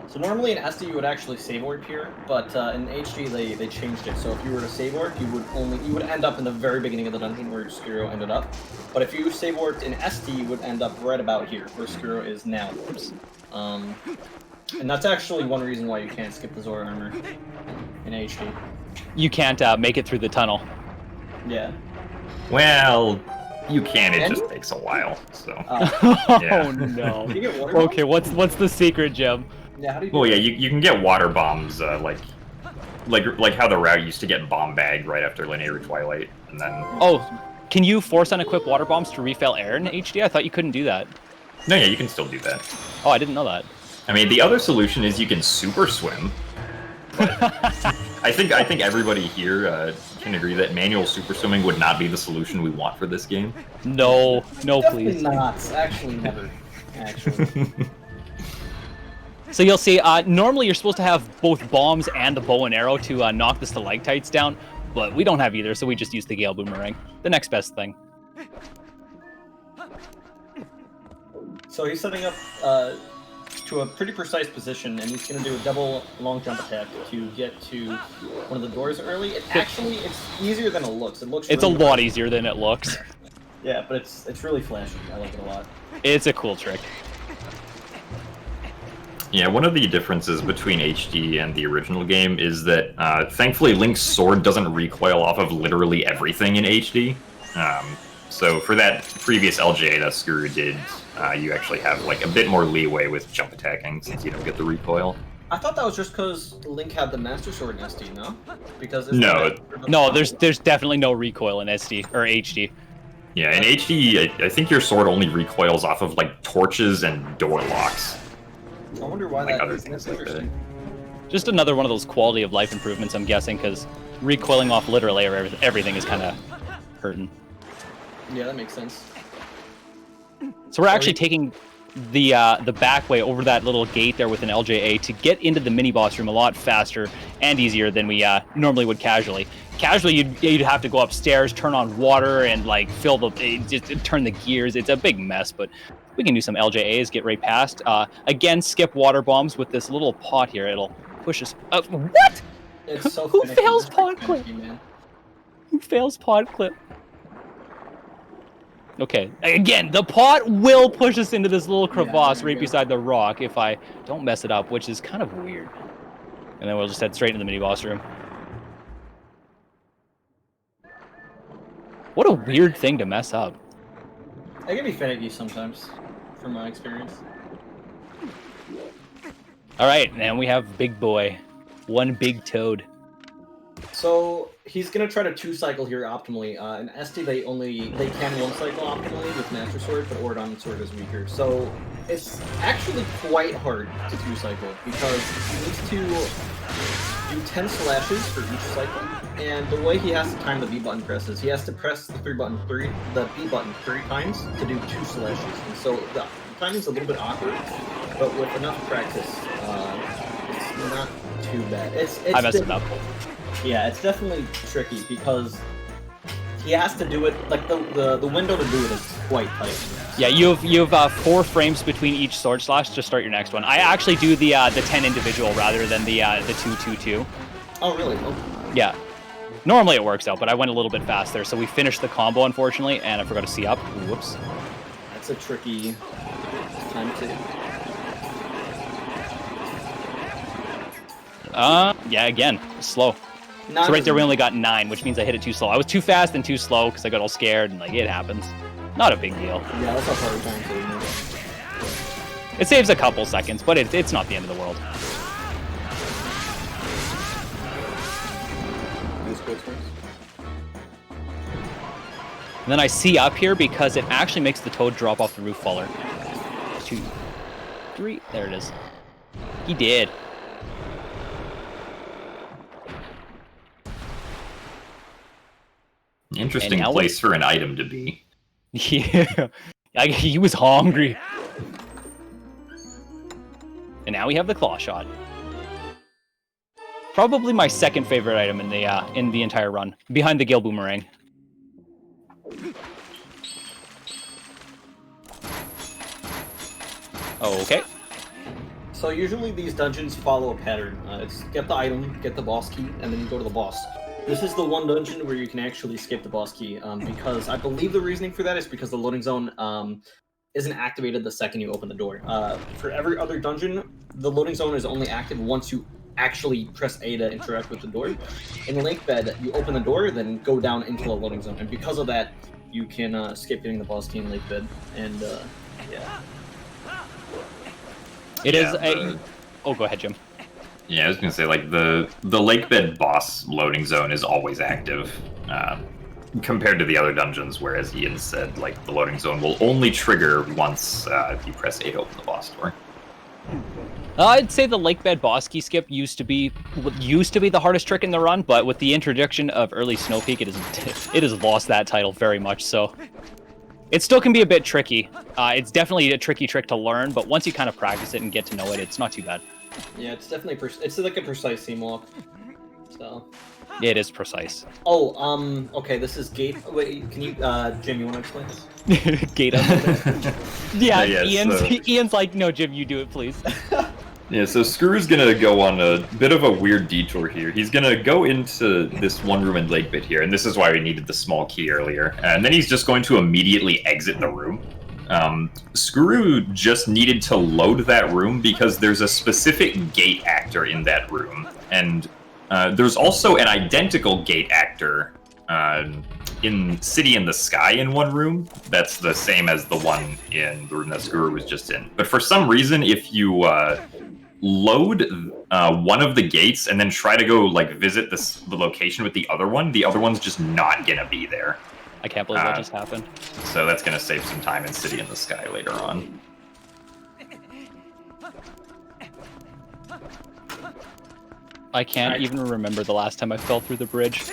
So normally in SD you would actually save warp here, but in HD they changed it. So if you were to save warp, you would end up in the very beginning of the dungeon where Skuro ended up. But if you save warped in SD, you would end up right about here where Skuro is now. And that's actually one reason why you can't skip the Zora armor in HD. You can't make it through the tunnel. Yeah. Well, you can, it Can just you? takes a while, so. Oh Yeah. no. Can you get water Okay, what's the secret, Jim? Yeah, how do you do Well, yeah, that? you can get water bombs, like how the route used to get bomb bagged right after Linear Twilight, and then... Oh, can you force unequip water bombs to refill air in HD? I thought you couldn't do that. No, yeah, you can still do that. Oh, I didn't know that. I mean, the other solution is you can super swim. I think everybody here can agree that manual super swimming would not be the solution we want for this game. No, Definitely please. not. Actually, never. Actually. So you'll see, normally you're supposed to have both bombs and a bow and arrow to knock the stalactites down, but we don't have either, so we just use the Gale Boomerang. The next best thing. So he's setting up to a pretty precise position, and he's going to do a double long jump attack to get to one of the doors early. It's easier than it looks. It's a lot easier than it looks. Yeah, but it's really flashy. I like it a lot. It's a cool trick. Yeah, one of the differences between HD and the original game is that, thankfully, Link's sword doesn't recoil off of literally everything in HD. So for that previous LJ that Skuru did, you actually have like a bit more leeway with jump attacking since you don't get the recoil. I thought that was just because Link had the Master Sword in SD, no? Because No, there's definitely no recoil in SD or HD. Yeah, in HD, I think your sword only recoils off of like torches and door locks. I wonder why Like that other is. things That's like that. interesting. Just another one of those quality of life improvements, I'm guessing, because recoiling off literally everything is kind of hurting. Yeah, that makes sense. So we're actually taking the back way over that little gate there with an LJA to get into the mini boss room a lot faster and easier than we normally would casually. Casually, you'd have to go upstairs, turn on water, and like fill turn the gears. It's a big mess, but we can do some LJAs, get right past. Again, skip water bombs with this little pot here. It'll push us up. What? It's so Who finicky. fails It's pod finicky, clip? man. Who fails pod clip? Okay, again, the pot will push us into this little crevasse right beside the rock if I don't mess it up, which is kind of weird. And then we'll just head straight into the mini boss room. What a weird thing to mess up. It can be finicky sometimes, from my experience. All right, and we have Big Boy. One big toad. So he's gonna try to 2-cycle here optimally. In SD they can 1-cycle optimally with Master Sword, but Ordon Sword is weaker. So it's actually quite hard to 2-cycle because he needs to do 10 slashes for each cycle, and the way he has to time the B button presses, he has to press the B button 3 times to do 2 slashes. And so the timing's a little bit awkward, but with enough practice, it's not too bad. I messed it up. Yeah, it's definitely tricky because he has to do it, like the window to do it is quite tight. Yeah, you have 4 frames between each sword slash to start your next one. I actually do the 10 individual rather than the 2-2-2. Oh, really? Oh. Yeah. Normally it works out, but I went a little bit fast there, so we finished the combo, unfortunately, and I forgot to see up. Whoops. That's a tricky time to... Yeah, again, slow. So right there we only got 9, which means I hit it too slow. I was too fast and too slow because I got all scared, and like, it happens. Not a big deal. Yeah, that's not part of time to... It saves a couple seconds, but it's not the end of the world. And then I see up here because it actually makes the toad drop off the roof faller. 2, 3, there it is. He did. Interesting place for an item to be. Yeah, he was hungry. And now we have the claw shot. Probably my second favorite item in the entire run, behind the Gale Boomerang. Okay. So usually these dungeons follow a pattern. It's get the item, get the boss key, and then you go to the boss. This is the one dungeon where you can actually skip the boss key, because I believe the reasoning for that is because the loading zone isn't activated the second you open the door. For every other dungeon, the loading zone is only active once you actually press A to interact with the door. In Lake Bed, you open the door, then go down into the loading zone, and because of that, you can skip getting the boss key in Lake Bed, and yeah. It is a... Oh, go ahead, Jim. Yeah, I was gonna say, like, the Lake Bed boss loading zone is always active, compared to the other dungeons, whereas Ian said, like, the loading zone will only trigger once you press A to open the boss door. I'd say the Lake Bed boss key skip used to be the hardest trick in the run, but with the introduction of early Snow Peak, it has lost that title very much, so... It still can be a bit tricky. It's definitely a tricky trick to learn, but once you kind of practice it and get to know it, it's not too bad. Yeah, it's definitely it's like a precise seam walk. So. It is precise. Oh, okay. This is gate. Wait, can you, Jim? You want to explain this? Gate up. Yeah, yeah, Ian's like, no, Jim, you do it, ple's. Yeah, so Skuru's gonna go on a bit of a weird detour here. He's gonna go into this one room in Lake Bed here, and this is why we needed the small key earlier. And then he's just going to immediately exit the room. Skuru just needed to load that room because there's a specific gate actor in that room. And there's also an identical gate actor in City in the Sky in one room. That's the same as the one in the room that Skuru was just in. But for some reason, if you load one of the gates and then try to go like visit the location with the other one's just not gonna be there. I can't believe what just happened. So that's gonna save some time in City in the Sky later on. I can't even remember the last time I fell through the bridge.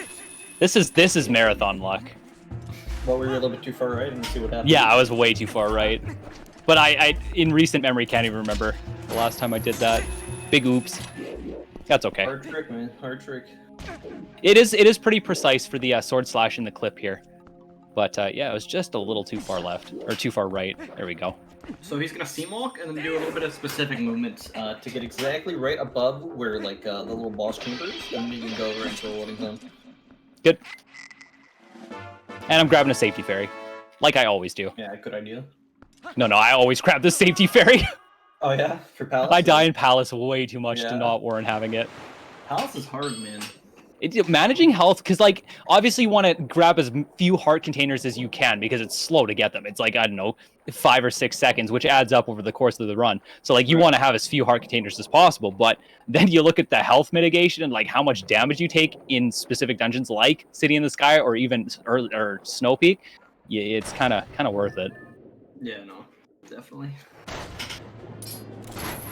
This is marathon luck. Well, we were a little bit too far right and see what happened. Yeah, I was way too far right. But I in recent memory can't even remember the last time I did that. Big oops. That's okay. Hard trick, man. Hard trick. It is pretty precise for the sword slash in the clip here. But yeah, it was just a little too far left, or too far right. There we go. So he's gonna seam walk and then do a little bit of specific movements to get exactly right above where like the little boss chamber is, and then you can go over into the loading zone. Good. And I'm grabbing a safety fairy, like I always do. Yeah, good idea. No, I always grab the safety fairy. Oh yeah, for Palace. I die in Palace way too much to Yeah. not warrant having it. Palace is hard, man. Managing health, because like obviously you want to grab as few heart containers as you can because it's slow to get them. It's like, I don't know, 5 or 6 seconds, which adds up over the course of the run. So like you want to have as few heart containers as possible, but then you look at the health mitigation and like how much damage you take in specific dungeons like City in the Sky or even or Snow Peak. Yeah, it's kind of worth it. Yeah, no, definitely.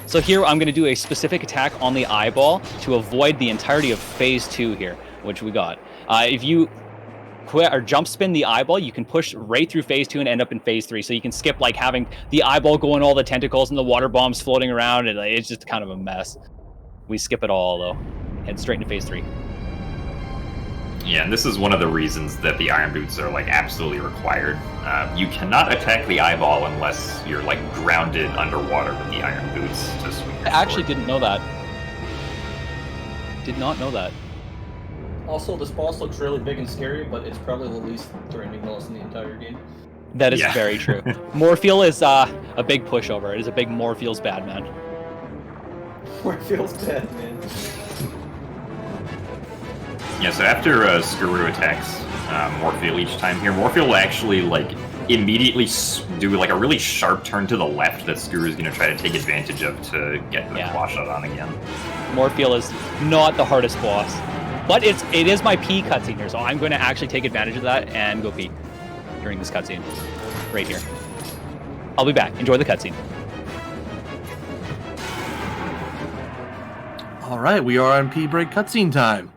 So here I'm going to do a specific attack on the eyeball to avoid the entirety of phase 2 here, which we got. If you quit or jump spin the eyeball, you can push right through phase 2 and end up in phase 3. So you can skip like having the eyeball going all the tentacles and the water bombs floating around, and it's just kind of a mess. We skip it all though. Head straight into phase 3. Yeah, and this is one of the reasons that the iron boots are like absolutely required. You cannot attack the eyeball unless you're like grounded underwater with the iron boots to swing. I actually didn't know that. Did not know that. Also, this boss looks really big and scary, but it's probably the least threatening boss in the entire game. That is Yeah. very true. Morpheal is a big pushover. It is a big Morpheal's bad man. Where it feels dead, man. Yeah, so after Skuru attacks Morpheal each time here, Morpheal will actually like immediately do like a really sharp turn to the left that Skuru is going to try to take advantage of to get the claw shot on again. Morpheal is not the hardest boss, but it is my P cutscene here, so I'm going to actually take advantage of that and go P during this cutscene right here. I'll be back. Enjoy the cutscene. All right, we are on P break cutscene time.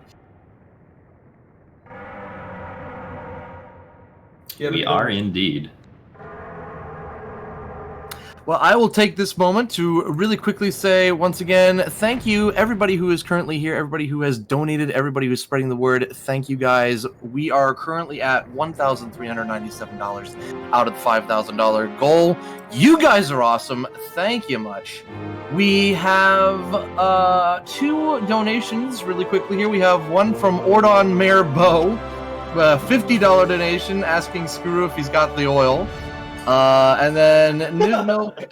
We are indeed. Well, I will take this moment to really quickly say once again, thank you, everybody who is currently here, everybody who has donated, everybody who is spreading the word. Thank you, guys. We are currently at $1,397 out of the $5,000 goal. You guys are awesome. Thank you much. We have 2 donations really quickly here. We have one from Ordon Mayor Bo, $50 donation asking Skuru if he's got the oil. And then New Milk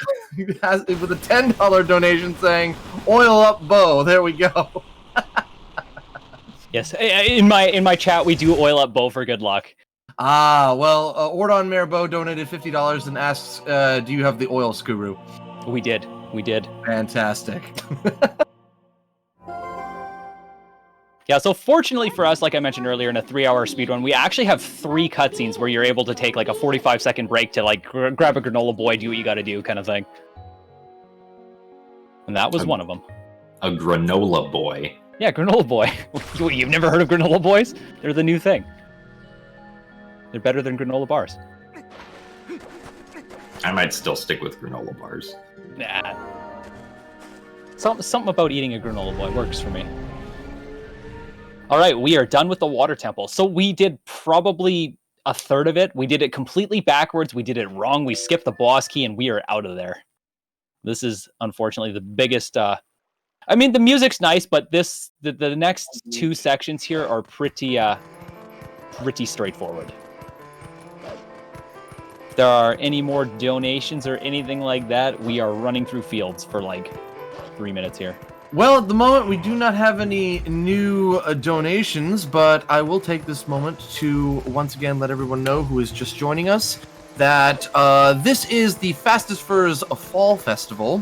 has with a $10 donation saying, "Oil up, Bo." There we go. Yes, in my chat we do oil up Bo for good luck. Well, Ordon Mayor Bo donated $50 and asks, "Do you have the oil, Skuru?" We did. Fantastic. Yeah, so fortunately for us, like I mentioned earlier, in a 3-hour speedrun, we actually have 3 cutscenes where you're able to take like a 45-second break to like grab a granola boy, do what you gotta do kind of thing. And that was one of them. A granola boy. Yeah, granola boy. You've never heard of granola boys? They're the new thing. They're better than granola bars. I might still stick with granola bars. Nah. Something about eating a granola boy works for me. All right, we are done with the water temple. So we did probably a third of it. We did it completely backwards. We did it wrong. We skipped the boss key, and we are out of there. This is unfortunately the biggest. I mean, the music's nice, but the next 2 sections here are pretty straightforward. If there are any more donations or anything like that, we are running through fields for like 3 minutes here. Well, at the moment, we do not have any new donations, but I will take this moment to once again let everyone know who is just joining us that this is the Fastest Furs Fall Festival.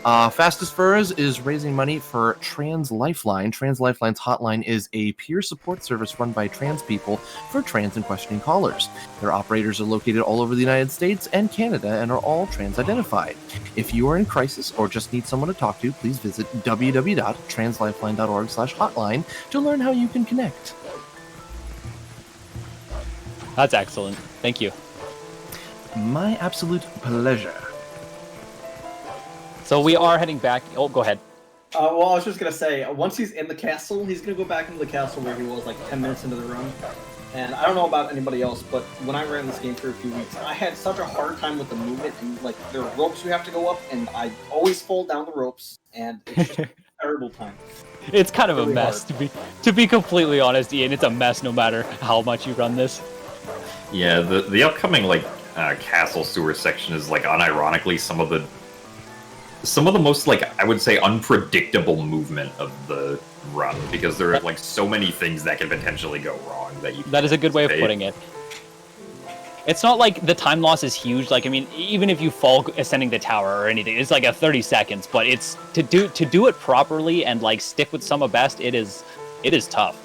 Fastest Furs is raising money for Trans Lifeline. Trans Lifeline's hotline is a peer support service run by trans people for trans and questioning callers. Their operators are located all over the United States and Canada and are all trans identified. If you are in crisis or just need someone to talk to, please visit www.translifeline.org/hotline to learn how you can connect. That's excellent. Thank you. My absolute pleasure. So we are heading back. Oh, go ahead. Well, I was just gonna say, once he's in the castle, he's gonna go back into the castle where he was like 10 minutes into the run. And I don't know about anybody else, but when I ran this game for a few weeks, I had such a hard time with the movement, and like there are ropes you have to go up, and I always fall down the ropes, and it's just a terrible time. It's kind of Really a mess, hard. to be completely honest, Ian. It's a mess no matter how much you run this. Yeah, the upcoming like castle sewer section is like unironically some of the most like I would say unpredictable movement of the run because there are like so many things that can potentially go wrong that you. That is a good way of anticipate. putting it. It's not like the time loss is huge. Like I mean, even if you fall ascending the tower or anything, it's like a 30 seconds. But it's to do it properly and like stick with some of best. It is tough.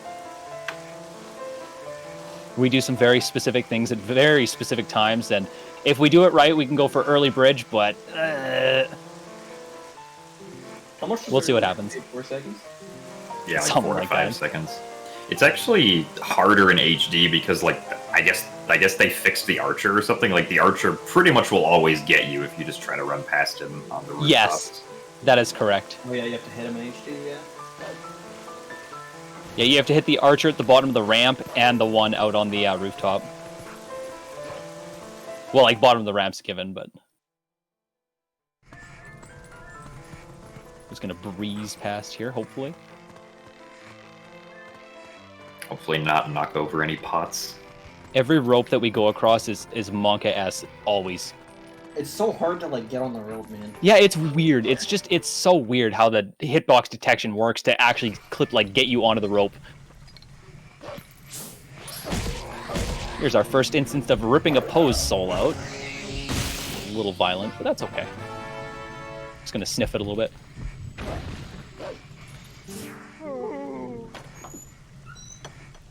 We do some very specific things at very specific times, and if we do it right, we can go for early bridge. But How much does We'll it see what take? happens. 4 seconds? Yeah, like Something 4 or like 5 that. seconds. It's actually harder in HD because like I guess they fixed the archer or something. Like the archer pretty much will always get you if you just try to run past him on the rooftop. Yes, that is correct. Oh yeah, you have to hit him in HD, yeah. Yeah, you have to hit the archer at the bottom of the ramp and the one out on the rooftop. Well, like bottom of the ramp's given, but just gonna breeze past here, hopefully. Hopefully not knock over any pots. Every rope that we go across is Monka-esque, always. It's so hard to like get on the road, man. Yeah, it's weird. It's so weird how the hitbox detection works to actually get you onto the rope. Here's our first instance of ripping a pose soul out. A little violent, but that's okay. Just gonna sniff it a little bit.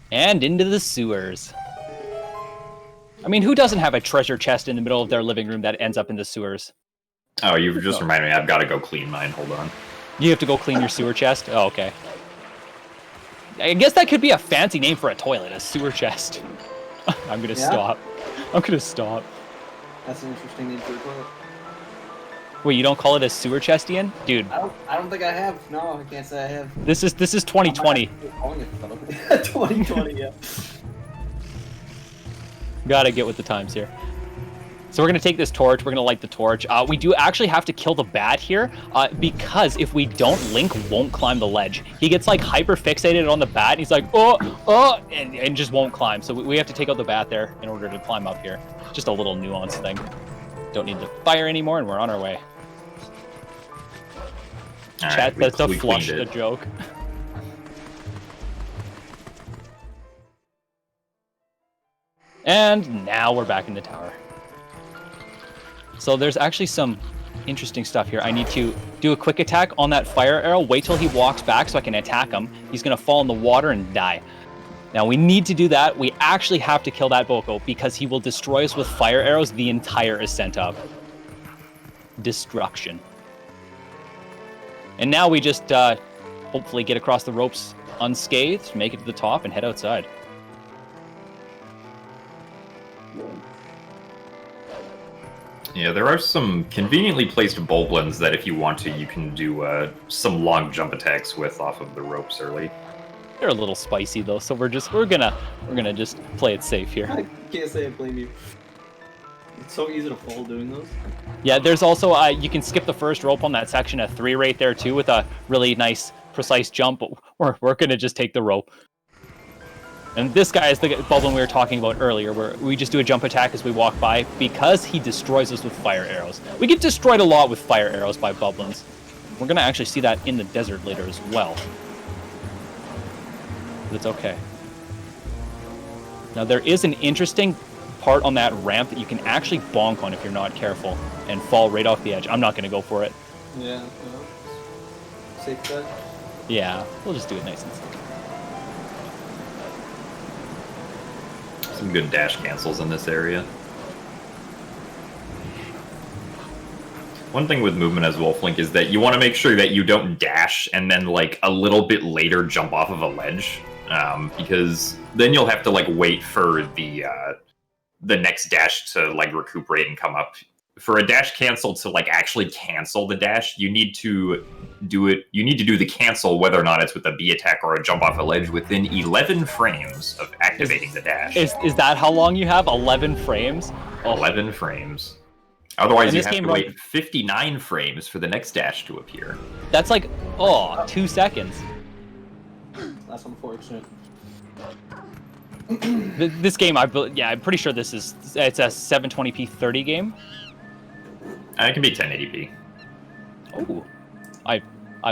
And into the sewers. I mean, who doesn't have a treasure chest in the middle of their living room that ends up in the sewers? Oh, you just reminded me. I've got to go clean mine. Hold on. You have to go clean your sewer chest? Oh, okay. I guess that could be a fancy name for a toilet, a sewer chest. I'm gonna stop. I'm gonna stop. That's an interesting name for a toilet. Wait, you don't call it a sewer chest, Ian? Dude, I don't think I have. No, I can't say I have. this is 2020. 2020, yeah. Gotta get with the times here. So we're gonna take this torch, we're gonna light the torch. We do actually have to kill the bat here, because if we don't, Link won't climb the ledge. He gets like hyper fixated on the bat, and he's like, and just won't climb. So we have to take out the bat there in order to climb up here. Just a little nuance thing. Don't need the fire anymore, and we're on our way. All Chat, right, that's a we flush cleaned the it. joke. And now we're back in the tower. So there's actually some interesting stuff here. I need to do a quick attack on that fire arrow, wait till he walks back so I can attack him. He's gonna fall in the water and die. Now we need to do that. We actually have to kill that Boko because he will destroy us with fire arrows the entire ascent up. Destruction. And now we just hopefully get across the ropes unscathed, make it to the top, and head outside. Yeah, there are some conveniently placed bulblins that if you want to, you can do some long jump attacks with off of the ropes early. They're a little spicy though, so we're gonna just play it safe here. I can't say I blame you. It's so easy to fall doing those. Yeah, there's also you can skip the first rope on that section of 3 right there too with a really nice precise jump. But we're gonna just take the rope. And this guy is the Bublin we were talking about earlier, where we just do a jump attack as we walk by because he destroys us with fire arrows. We get destroyed a lot with fire arrows by Bublins. We're gonna actually see that in the desert later as well. But it's okay. Now there is an interesting part on that ramp that you can actually bonk on if you're not careful and fall right off the edge. I'm not gonna go for it. Yeah. Safe bet. Yeah, we'll just do it nice and slow. Some good dash cancels in this area. One thing with movement as Wolf Link is that you want to make sure that you don't dash and then like a little bit later jump off of a ledge, because then you'll have to like wait for the next dash to like recuperate and come up. For a dash cancel to like actually cancel the dash, you need to do it. You need to do the cancel whether or not it's with a B attack or a jump off a ledge within 11 frames of activating the dash. Is that how long you have? 11 frames? Oh. 11 frames. Otherwise, And you this have to game wait 59 frames for the next dash to appear. That's like 2 seconds. That's unfortunate. This game, I'm pretty sure it's a 720p 30 game. It can be 1080p. Oh, I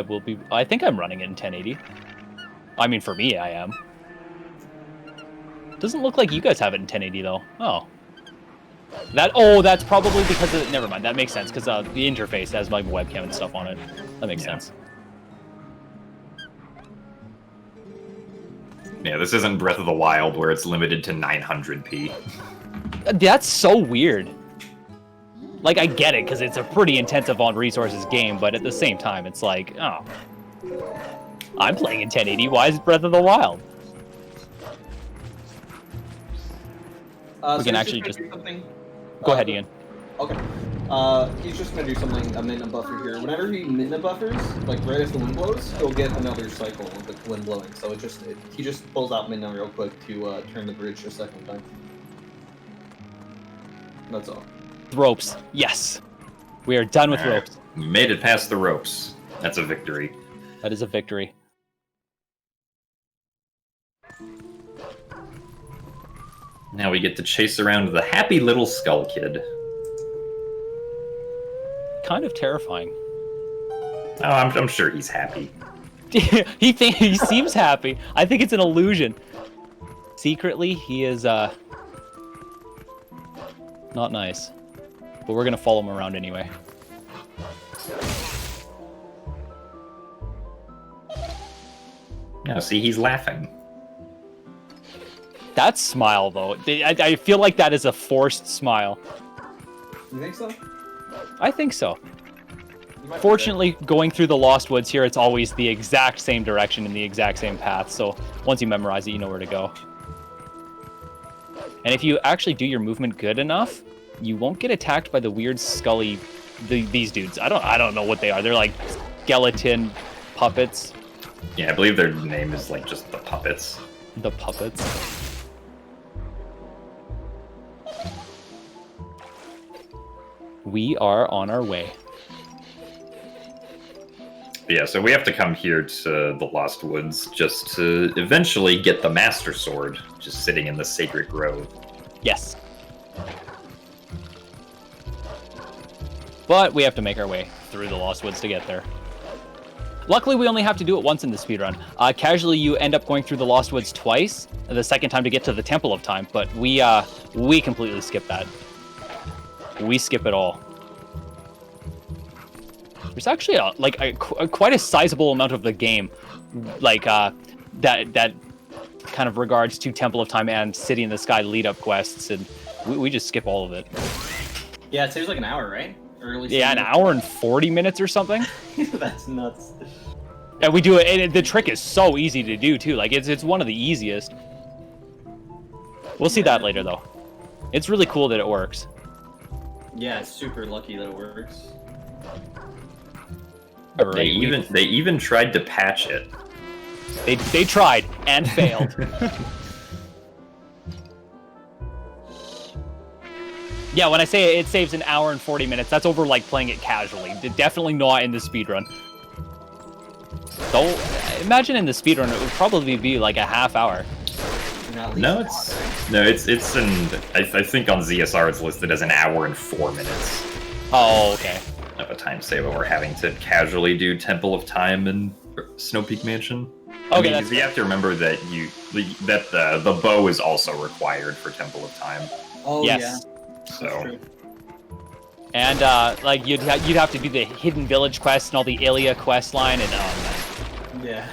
will be. I think I'm running it in 1080. I mean, for me, I am. Doesn't look like you guys have it in 1080 though. Oh, that's probably because of. Never mind. That makes sense because the interface has like webcam and stuff on it. That makes sense. Yeah, this isn't Breath of the Wild where it's limited to 900p. That's so weird. Like, I get it, because it's a pretty intensive on resources game, but at the same time, it's like, oh, I'm playing in 1080, why is Breath of the Wild? We can actually just... Go ahead, Ian. Okay. He's just gonna do something, a minute buffer here. Whenever he minute buffers, like right as the wind blows, he'll get another cycle of the wind blowing. So he just pulls out minute real quick to turn the bridge a second time. That's all. Ropes. Yes. We are done with ropes. We made it past the ropes. That's a victory. That is a victory. Now we get to chase around the happy little skull kid. Kind of terrifying. Oh, I'm sure he's happy. He seems happy. I think it's an illusion. Secretly, he is not nice. But we're gonna follow him around anyway. Now, see, he's laughing. That smile, though, I feel like that is a forced smile. You think so? I think so. Fortunately, going through the Lost Woods here, it's always the exact same direction and the exact same path, so once you memorize it, you know where to go. And if you actually do your movement good enough, you won't get attacked by the weird scully these dudes. I don't know what they are. They're like skeleton puppets. Yeah, I believe their name is like just the puppets. The puppets. We are on our way. Yeah, so we have to come here to the Lost Woods just to eventually get the Master Sword, just sitting in the Sacred Grove. Yes. But we have to make our way through the Lost Woods to get there. Luckily, we only have to do it once in the speedrun. Casually, you end up going through the Lost Woods twice, the second time to get to the Temple of Time, but we completely skip that. We skip it all. There's actually quite a sizable amount of the game, that kind of regards to Temple of Time and City in the Sky lead-up quests, and we just skip all of it. Yeah, it saves like an hour, right? Or at least an hour and 40 minutes or something. That's nuts. And we do it, and the trick is so easy to do too. Like it's one of the easiest. We'll see that later though. It's really cool that it works. Yeah, it's super lucky that it works. They even tried to patch it. They tried and failed. Yeah, when I say it saves an hour and 40 minutes, that's over like playing it casually. Definitely not in the speedrun. So imagine in the speedrun it would probably be like a half hour. No, it's I think on ZSR it's listed as an hour and 4 minutes. Oh, okay. Of a time save when we're having to casually do Temple of Time and Snow Peak Mansion. Okay, I mean, you have to remember that the bow is also required for Temple of Time. Oh yes. Yeah. So, And like you'd have to do the hidden village quest and all the Ilia quest line and Yeah.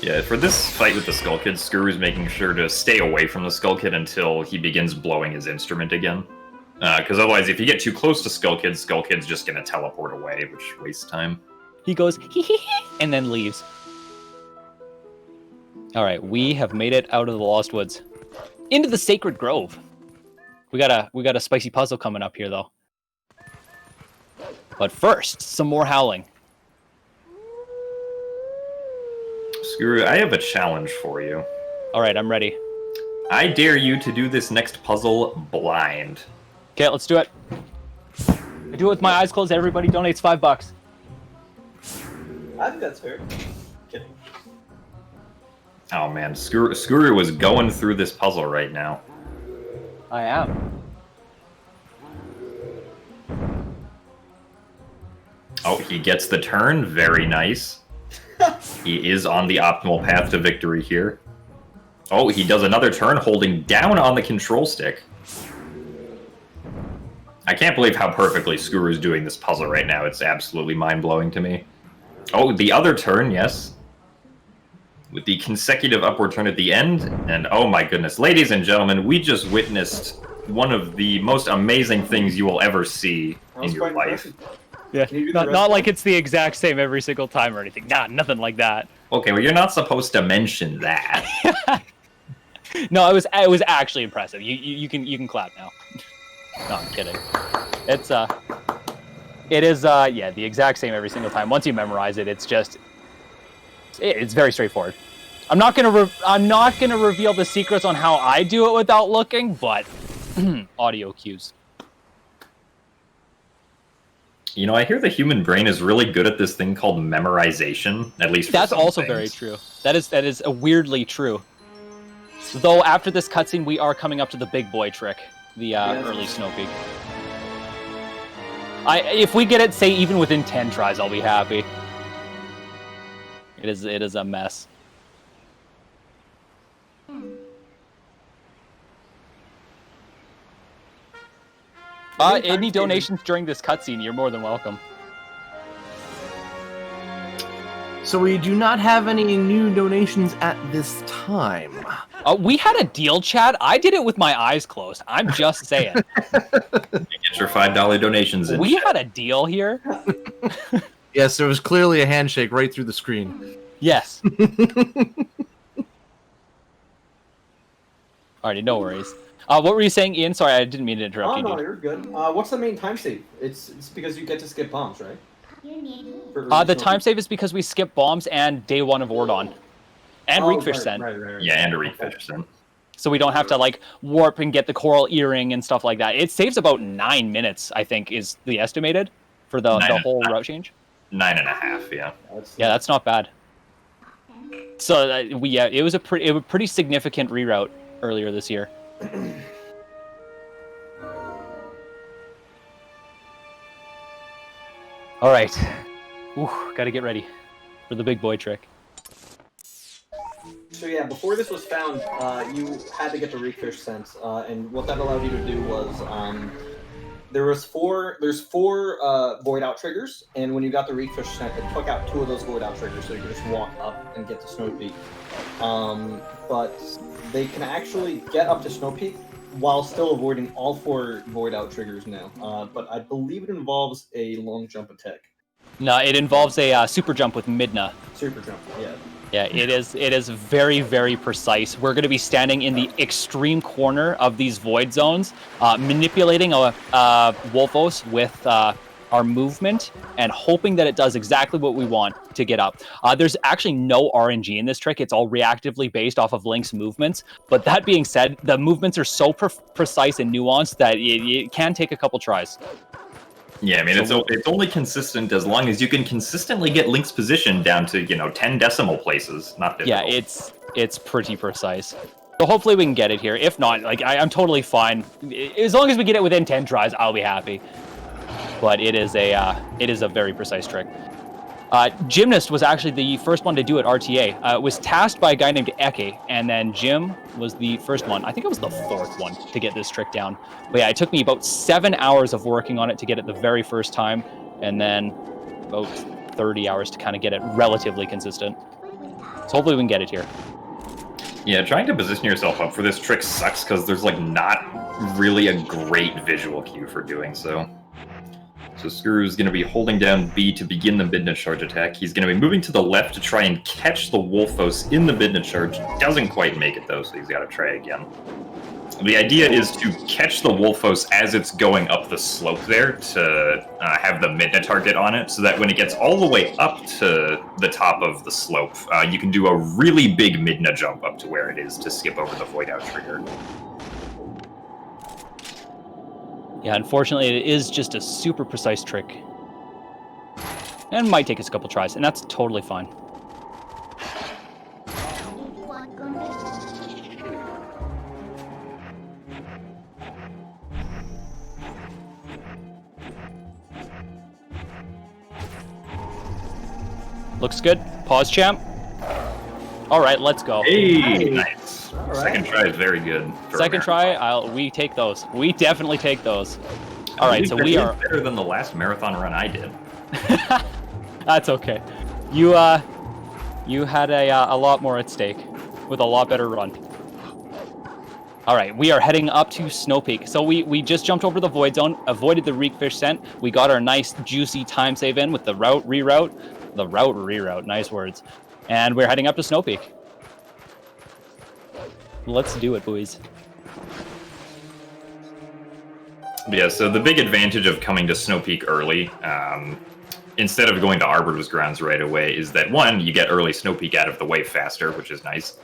Yeah, for this fight with the Skull Kid, Skuru's making sure to stay away from the Skull Kid until he begins blowing his instrument again. Because otherwise, if you get too close to Skullkid's just gonna teleport away, which wastes time. he goes hee hee hee and then leaves. All right, we have made it out of the Lost Woods into the Sacred Grove. We got a spicy puzzle coming up here though. But first, some more howling. Skuru, I have a challenge for you. All right, I'm ready. I dare you to do this next puzzle blind. Okay, let's do it. I do it with my eyes closed. Everybody donates $5. I think that's fair. Kidding. Oh man, Skuru was going through this puzzle right now. I am. Oh, he gets the turn. Very nice. He is on the optimal path to victory here. Oh, he does another turn holding down on the control stick. I can't believe how perfectly Skuru's doing this puzzle right now. It's absolutely mind-blowing to me. Oh, the other turn, yes. With the consecutive upward turn at the end. And oh my goodness, ladies and gentlemen, we just witnessed one of the most amazing things you will ever see in your life. Yeah, Can you do the rest not of like it? it's the exact same every single time or anything. Nah, nothing like that. Okay, well, you're not supposed to mention that. No, it was actually impressive. You can clap now. No, I'm kidding. It is yeah, the exact same every single time. Once you memorize it, it's very straightforward. I'm not gonna reveal the secrets on how I do it without looking, but audio cues. You know, I hear the human brain is really good at this thing called memorization, at least for That's some also things. very true. That is weirdly true. Though after this cutscene, we are coming up to the big boy trick, the early Snow Peak. If we get it, say even within 10 tries, I'll be happy. It is a mess. Any donations during this cutscene, you're more than welcome. So we do not have any new donations at this time. We had a deal, Chad. I did it with my eyes closed. I'm just saying. Get your $5 donations in. We had a deal here. Yes, there was clearly a handshake right through the screen. Yes. Alrighty, no worries. What were you saying, Ian? Sorry, I didn't mean to interrupt you. No, Dude. you're good. What's the main time save? It's because you get to skip bombs, right? The time save is because we skip bombs and day 1 of Ordon. And Reekfish Sen. Right. Yeah, and a Reekfish. So we don't have to like warp and get the coral earring and stuff like that. It saves about 9 minutes, I think, is the estimated for the whole route change. 9.5, yeah. Yeah, that's not bad. So it was a pretty significant reroute earlier this year. All right, gotta get ready for the big boy trick. So yeah, before this was found, you had to get the Reekfish sense, and what that allowed you to do was there's four void out triggers, and when you got the Reekfish scent, it took out 2 of those void out triggers, so you could just walk up and get to Snow Peak. But they can actually get up to Snow Peak while still avoiding all 4 void out triggers now. But I believe it involves a long jump attack. No, it involves a super jump with Midna. Super jump, yeah. Yeah, it is very, very precise. We're going to be standing in the extreme corner of these void zones, manipulating a Wolfos with our movement and hoping that it does exactly what we want to get up. There's actually no RNG in this trick. It's all reactively based off of Link's movements. But that being said, the movements are so precise and nuanced that it can take a couple tries. Yeah, I mean, it's only consistent as long as you can consistently get Link's position down to, 10 decimal places. Not difficult. Yeah, it's pretty precise. So hopefully we can get it here. If not, like I'm totally fine. As long as we get it within 10 tries, I'll be happy. But it is a very precise trick. Gymnast was actually the first one to do it RTA. It was tasked by a guy named Eke, and then Jim was the first one. I think it was the fourth one to get this trick down. But yeah, it took me about 7 hours of working on it to get it the very first time, and then about 30 hours to kind of get it relatively consistent. So hopefully we can get it here. Yeah, trying to position yourself up for this trick sucks because there's like not really a great visual cue for doing so. So Skuru's going to be holding down B to begin the midna charge attack. He's going to be moving to the left to try and catch the Wolfos in the midna charge. Doesn't quite make it though, so he's got to try again. The idea is to catch the Wolfos as it's going up the slope there to have the midna target on it, so that when it gets all the way up to the top of the slope, you can do a really big midna jump up to where it is to skip over the void out trigger. Yeah, unfortunately, it is just a super precise trick. And might take us a couple tries, and that's totally fine. Looks good. Pause, champ. All right, let's go. Hey, nice. All Second right. try is very good. Second try, we take those. We definitely take those. All right, so we are better than the last marathon run I did. That's okay. You had a lot more at stake with a lot better run. All right, we are heading up to Snow Peak. So we just jumped over the void zone, avoided the reekfish scent. We got our nice juicy time save in with the reroute. Nice words. And we're heading up to Snow Peak. Let's do it, boys. Yeah, so the big advantage of coming to Snow Peak early, instead of going to Arbiter's Grounds right away, is that one, you get early Snow Peak out of the way faster, which is nice.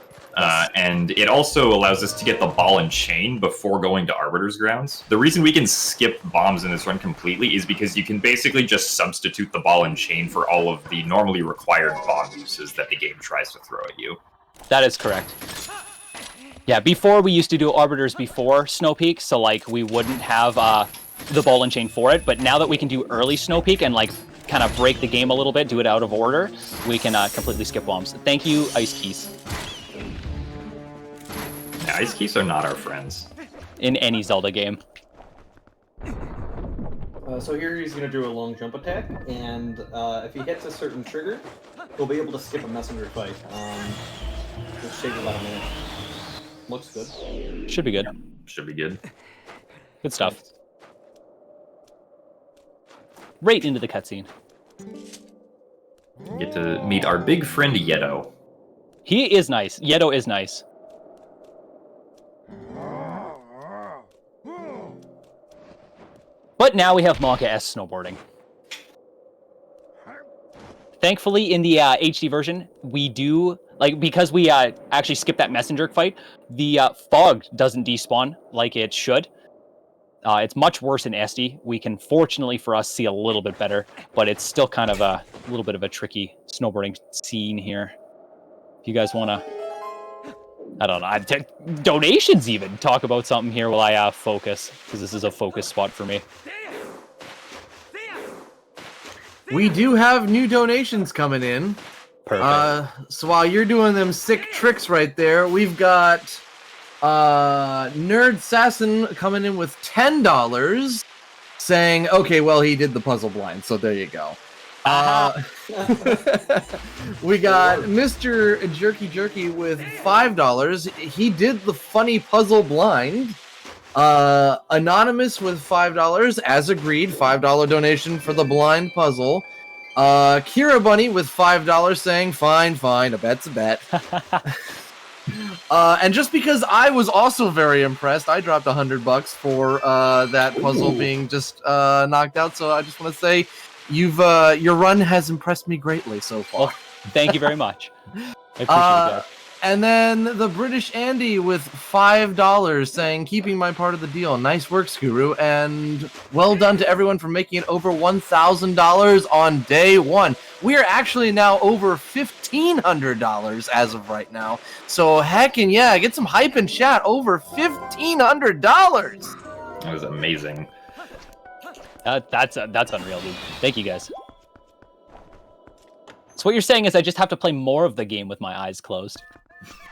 And it also allows us to get the ball and chain before going to Arbiter's Grounds. The reason we can skip bombs in this run completely is because you can basically just substitute the ball and chain for all of the normally required bomb uses that the game tries to throw at you. That is correct. Yeah, before we used to do Arbiters before Snow Peak, so like we wouldn't have the ball and chain for it, but now that we can do early Snow Peak and like kind of break the game a little bit, do it out of order, we can completely skip bombs. Thank you, Ice Keys. Yeah, Ice Keys are not our friends. In any Zelda game. So here he's going to do a long jump attack, and if he hits a certain trigger, he'll be able to skip a messenger fight, which saves about a minute. Looks good. Should be good. Should be good. Good stuff. Right into the cutscene. Get to meet our big friend Yedo. He is nice. Yedo is nice. But now we have Monka S snowboarding. Thankfully, in the HD version, we do, like, because we actually skipped that messenger fight, the fog doesn't despawn like it should. It's much worse in SD. We can, fortunately for us, see a little bit better, but it's still kind of a little bit of a tricky snowboarding scene here. If you guys want to, I don't know, donations even, talk about something here while I focus, because this is a focus spot for me. We do have new donations coming in. Perfect. So while you're doing them sick tricks right there, we've got Nerd Sassin coming in with $10, saying, okay, well, he did the puzzle blind, so there you go. We got Mr. Jerky Jerky with $5. He did the funny puzzle blind. Anonymous with $5, as agreed, $5 donation for the blind puzzle. Kira Bunny with $5 saying, fine, a bet's a bet. And just because I was also very impressed, I dropped $100 for that puzzle being just knocked out. So I just want to say, your run has impressed me greatly so far. Well, thank you very much. I appreciate that. And then the British Andy with $5 saying, keeping my part of the deal. Nice work, Skuru. And well done to everyone for making it over $1,000 on day one. We are actually now over $1,500 as of right now. So heckin' yeah, get some hype in chat. Over $1,500. That was amazing. That's unreal, dude. Thank you, guys. what you're saying is I just have to play more of the game with my eyes closed.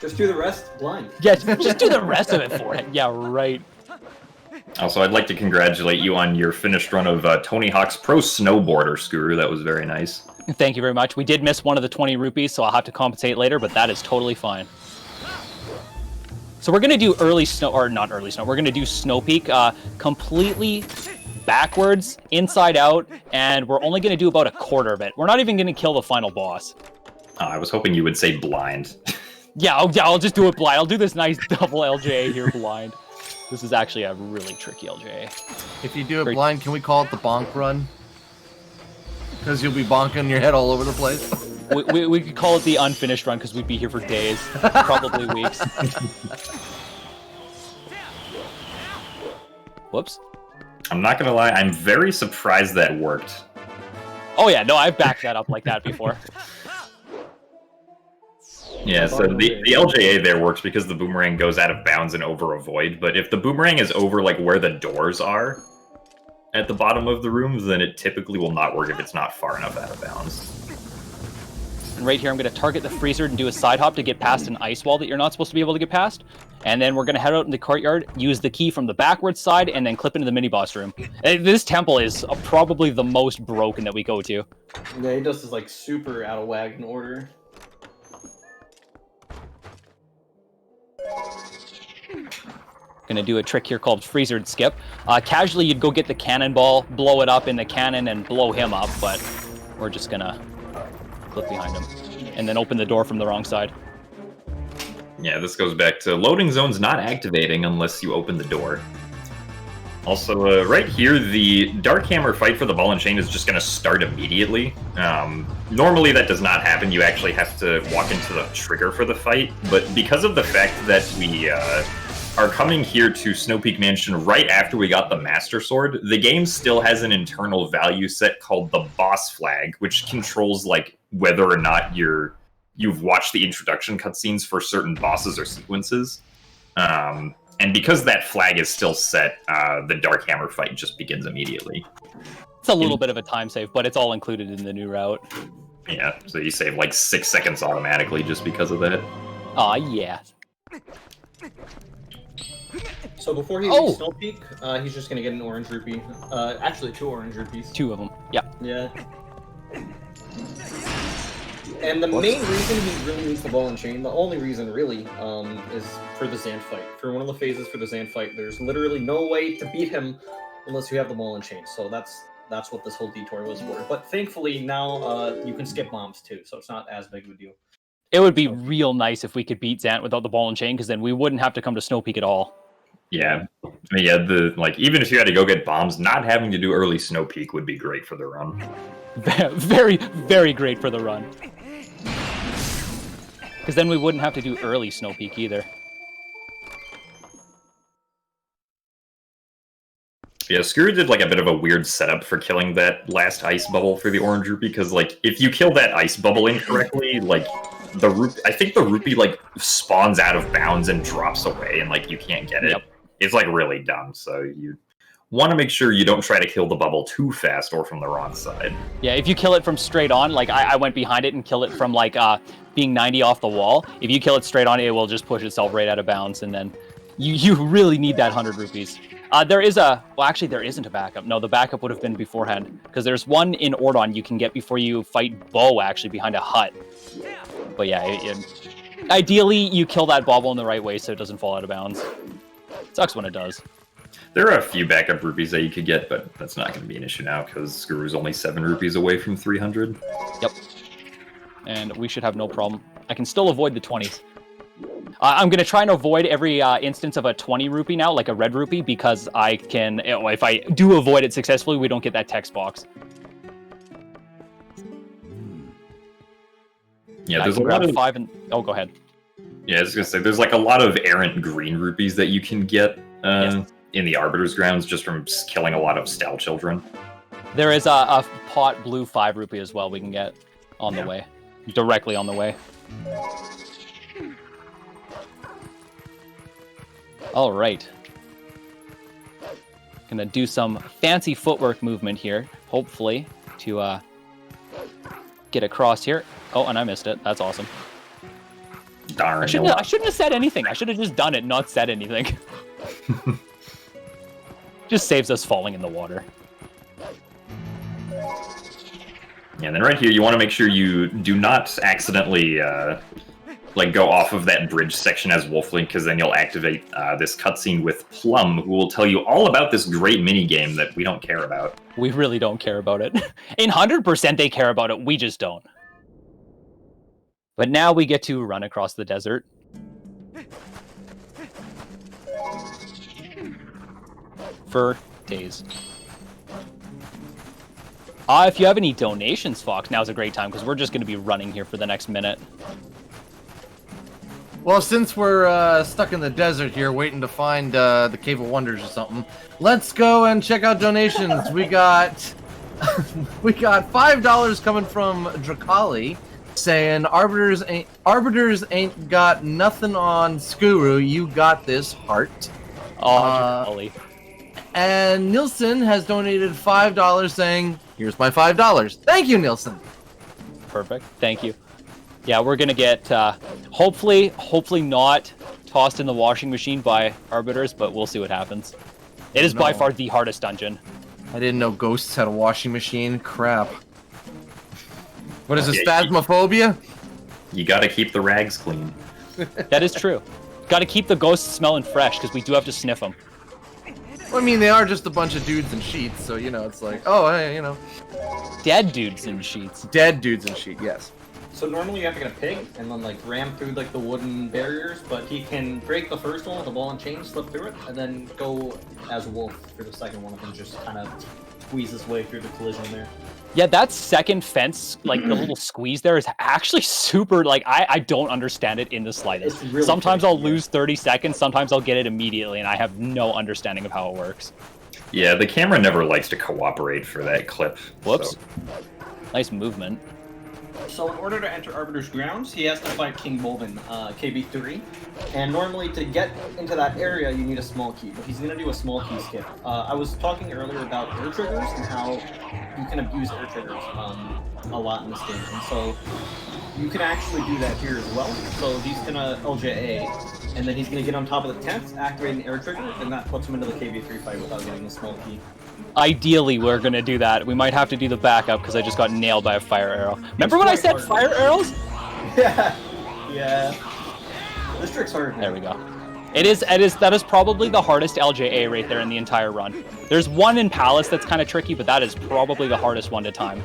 Just do the rest blind. Yeah, just do the rest of it for it. Yeah, right. Also, I'd like to congratulate you on your finished run of Tony Hawk's Pro Snowboarder, Skuru. That was very nice. Thank you very much. We did miss one of the 20 rupees, so I'll have to compensate later, but that is totally fine. So we're going to do early snow, or not early snow, we're going to do Snow Peak completely backwards, inside out, and we're only going to do about a quarter of it. We're not even going to kill the final boss. I was hoping you would say blind. Yeah, I'll just do it blind. I'll do this nice double LJA here blind. This is actually a really tricky LJA. If you do it blind, can we call it the bonk run? Because you'll be bonking your head all over the place. we could call it the unfinished run because we'd be here for days, probably weeks. Whoops. I'm not gonna lie, I'm very surprised that worked. Oh yeah, no, I've backed that up like that before. Yeah, so the LJA there works because the boomerang goes out of bounds and over a void, but if the boomerang is over like where the doors are at the bottom of the rooms, then it typically will not work if it's not far enough out of bounds. And right here, I'm going to target the freezer and do a side hop to get past an ice wall that you're not supposed to be able to get past. And then we're going to head out in the courtyard, use the key from the backwards side, and then clip into the mini-boss room. This temple is probably the most broken that we go to. Yeah, it just is like super out of whack in order. Gonna do a trick here called freezered skip. Casually, you'd go get the cannonball, blow it up in the cannon, and blow him up, but we're just gonna clip behind him and then open the door from the wrong side. Yeah, this goes back to loading zones not activating unless you open the door. Also, right here, the Dark Hammer fight for the ball and chain is just going to start immediately. Normally that does not happen. You actually have to walk into the trigger for the fight, but because of the fact that we are coming here to Snow Peak Mansion right after we got the Master Sword, the game still has an internal value set called the Boss Flag, which controls like whether or not you've watched the introduction cutscenes for certain bosses or sequences. And because that flag is still set, the Dark Hammer fight just begins immediately. It's a little bit of a time save, but it's all included in the new route. Yeah, so you save like 6 seconds automatically just because of that. Aw, yeah. So before he leaves Snow Peak, he's just gonna get an orange rupee. Actually, 2 orange rupees. 2 of them, yeah. Yeah. And the main reason he really needs the ball and chain, the only reason really, is for the Zan fight. For one of the phases for the Zan fight, there's literally no way to beat him unless you have the ball and chain. So that's what this whole detour was for. But thankfully now you can skip bombs too, so it's not as big of a deal. It would be real nice if we could beat Zant without the ball and chain, because then we wouldn't have to come to Snow Peak at all. Yeah, I mean, yeah. Even if you had to go get bombs, not having to do early Snow Peak would be great for the run. Very, very great for the run. Because then we wouldn't have to do early Snow Peak either. Yeah, Skuru did like a bit of a weird setup for killing that last ice bubble for the orange rupee, because like if you kill that ice bubble incorrectly, like I think the rupee like spawns out of bounds and drops away, and like you can't get it. Yep. It's like really dumb. So you want to make sure you don't try to kill the bubble too fast or from the wrong side. Yeah, if you kill it from straight on, like I went behind it and killed it from like being 90 off the wall. If you kill it straight on, it will just push itself right out of bounds, and then you really need that 100 rupees. There isn't a backup. No, the backup would have been beforehand, because there's one in Ordon you can get before you fight Bo, actually, behind a hut. But yeah, ideally, you kill that bauble in the right way so it doesn't fall out of bounds. It sucks when it does. There are a few backup rupees that you could get, but that's not going to be an issue now, because Skuru's only 7 rupees away from 300. Yep. And we should have no problem. I can still avoid the 20s. I'm going to try and avoid every instance of a 20 rupee now, like a red rupee, because I can, if I do avoid it successfully, we don't get that text box. Yeah, there's a lot of 5 and go ahead. Yeah, I was gonna say there's like a lot of errant green rupees that you can get in the Arbiter's Grounds just from killing a lot of Stal children. There is a pot blue 5 rupee as well we can get on the way, directly on the way. All right. Gonna do some fancy footwork movement here, hopefully, to get across here. Oh, and I missed it. That's awesome. Darn. I shouldn't have said anything. I should have just done it, not said anything. Just saves us falling in the water. Yeah, and then right here, you want to make sure you do not accidentally like go off of that bridge section as Wolflink, because then you'll activate this cutscene with Plum, who will tell you all about this great mini game that we don't care about. We really don't care about it. In 100% they care about it, we just don't. But now we get to run across the desert. For days. If you have any donations, Fox, now's a great time, because we're just going to be running here for the next minute. Well, since we're stuck in the desert here, waiting to find the Cave of Wonders or something, let's go and check out donations. We got we got $5 coming from Drakali, saying Arbiters ain't got nothing on Skuru. You got this, heart. Oh, Drakali. And Nielsen has donated $5, saying, "Here's my $5." Thank you, Nielsen. Perfect. Thank you. Yeah, we're gonna get hopefully not tossed in the washing machine by Arbiters, but we'll see what happens. It is by far the hardest dungeon. I didn't know ghosts had a washing machine. Crap. What is this, Yeah, phasmophobia? You gotta keep the rags clean. That is true. Got to keep the ghosts smelling fresh, because we do have to sniff them. Well, I mean, they are just a bunch of dudes in sheets, so, you know, it's like, oh, hey, you know. Dead dudes in sheets. Dead dudes in sheet, yes. So normally you have to get a pig and then like ram through like the wooden barriers, but he can break the first one with a ball and chain, slip through it, and then go as Wolf for the second one and just kind of squeeze his way through the collision there. Yeah, that second fence, like the little squeeze there, is actually super, like, I don't understand it in the slightest. It's really sometimes tricky, I'll lose 30 seconds, sometimes I'll get it immediately, and I have no understanding of how it works. Yeah, the camera never likes to cooperate for that clip. Whoops. So. Nice movement. So in order to enter Arbiter's grounds, he has to fight King Bolvin, KB3. And normally to get into that area, you need a small key, but he's going to do a small key skip. I was talking earlier about air triggers and how you can abuse air triggers a lot in this game. And so you can actually do that here as well. So he's going to LJA, and then he's going to get on top of the tent, activate an air trigger, and that puts him into the KB3 fight without getting a small key. Ideally, we're going to do that. We might have to do the backup because I just got nailed by a fire arrow. Remember when I said fire arrows? Yeah. Yeah. This trick's hard. There we go. That is probably the hardest LJA right there in the entire run. There's one in Palace that's kind of tricky, but that is probably the hardest one to time.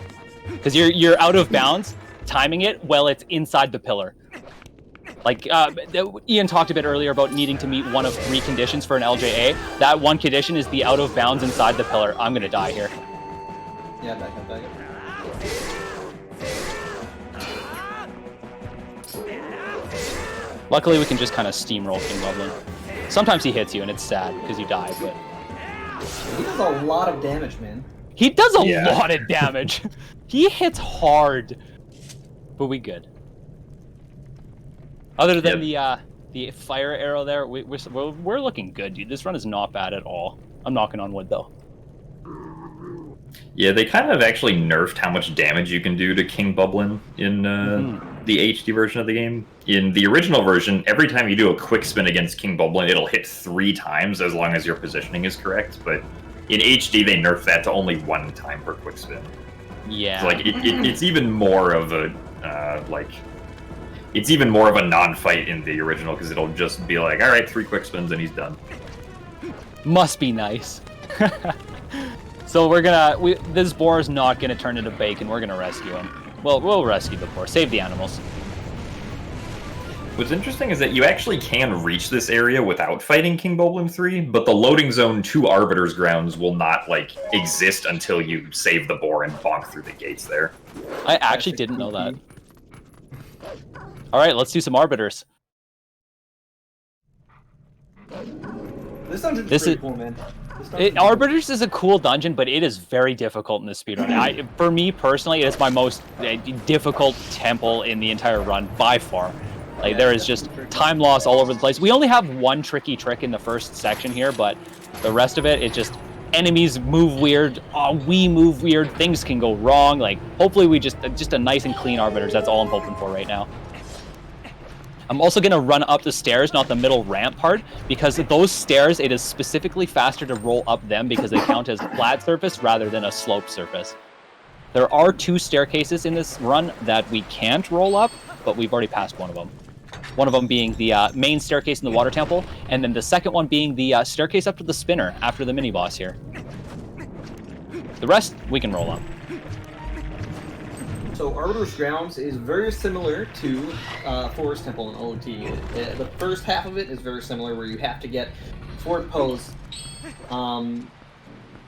Because you're out of bounds, timing it while it's inside the pillar. Like, Ian talked a bit earlier about needing to meet one of 3 conditions for an LJA. That one condition is the out of bounds inside the pillar. I'm gonna die here. Yeah, back up. Luckily, we can just kind of steamroll King Goblin. Sometimes he hits you, and it's sad because you die, but... He does a lot of damage, man. He does a lot of damage. He hits hard. But we good. Other than the fire arrow there, we're looking good, dude. This run is not bad at all. I'm knocking on wood, though. Yeah, they kind of actually nerfed how much damage you can do to King Bublin in the HD version of the game. In the original version, every time you do a quick spin against King Bublin, it'll hit 3 times as long as your positioning is correct. But in HD, they nerfed that to only 1 time per quick spin. Yeah. So, like, it's even more of a it's even more of a non-fight in the original because it'll just be like, all right, 3 quick spins and he's done. Must be nice. So this boar is not gonna turn into bacon. We're gonna rescue him. Well, we'll rescue the boar. Save the animals. What's interesting is that you actually can reach this area without fighting King Boblin 3, but the loading zone to Arbiter's Grounds will not, like, exist until you save the boar and bonk through the gates there. I actually didn't know that. Alright, let's do some Arbiters. This dungeon's pretty cool, man. Arbiters is a cool dungeon, but it is very difficult in this speedrun. For me personally, it is my most difficult temple in the entire run by far. Like, there is just time loss all over the place. We only have one tricky trick in the first section here, but the rest of it, enemies move weird, we move weird, things can go wrong. Like, hopefully we just a nice and clean Arbiters. That's all I'm hoping for right now. I'm also going to run up the stairs, not the middle ramp part, because those stairs, it is specifically faster to roll up them because they count as flat surface rather than a slope surface. There are 2 staircases in this run that we can't roll up, but we've already passed one of them. One of them being the main staircase in the water temple, and then the second one being the staircase up to the spinner after the mini-boss here. The rest, we can roll up. So Arbiter's Grounds is very similar to Forest Temple in OT. The first half of it is very similar, where you have to get 4 pose.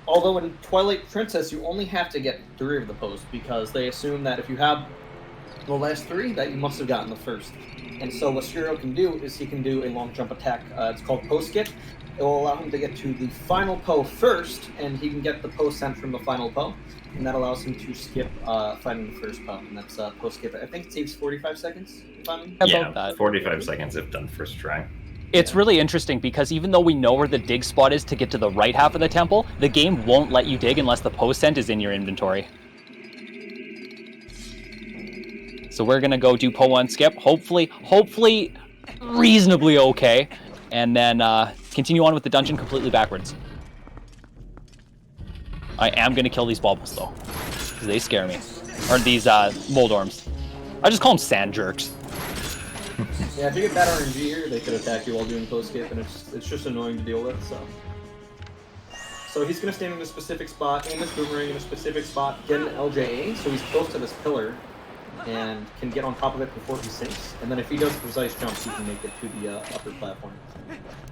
Although in Twilight Princess, you only have to get 3 of the pose, because they assume that if you have the last 3, that you must have gotten the first. And so what Skuro can do is he can do a long jump attack. It's called Post Skip. It will allow him to get to the final Poe first, and he can get the Poe sent from the final Poe. And that allows him to skip fighting the first Poe, and that's Post Skip. I think it takes 45 seconds, if I'm... Yeah, 45 seconds if done first try. It's really interesting because even though we know where the dig spot is to get to the right half of the temple, the game won't let you dig unless the Poe sent is in your inventory. So we're gonna go do Poe 1 skip, hopefully reasonably okay, and then continue on with the dungeon completely backwards. I am gonna kill these baubles though, because they scare me. Or these Moldorms. I just call them sand jerks. Yeah, if you get bad RNG here, they could attack you while doing post skip, and it's just annoying to deal with. So he's gonna stand in a specific spot, aim his boomerang in a specific spot, get an LJA, so he's close to this pillar, and can get on top of it before he sinks. And then if he does precise jumps, he can make it to the upper platform.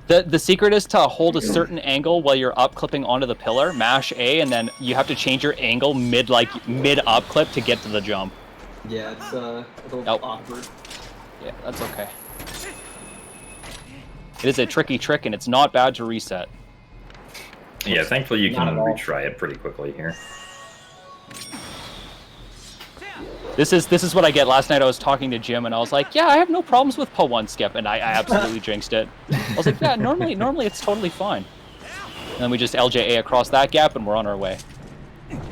The secret is to hold a certain angle while you're up clipping onto the pillar, mash A, and then you have to change your angle mid up clip to get to the jump. Yeah, it's a little awkward. Yeah, that's okay. It is a tricky trick, and it's not bad to reset. Yeah, thankfully you can retry it pretty quickly here. This is what I get. Last night I was talking to Jim, and I was like, yeah, I have no problems with Poe 1 skip, and I absolutely jinxed it. I was like, yeah, normally it's totally fine. And then we just LJA across that gap, and we're on our way.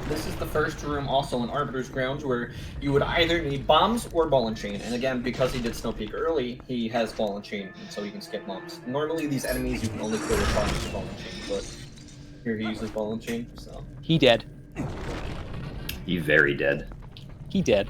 This is the first room also in Arbiter's Grounds where you would either need bombs or ball and chain. And again, because he did Snow Peak early, he has ball and chain, and so he can skip bombs. Normally these enemies you can only kill with bombs or ball and chain, but here he uses ball and chain, so... He dead. He very dead. He did.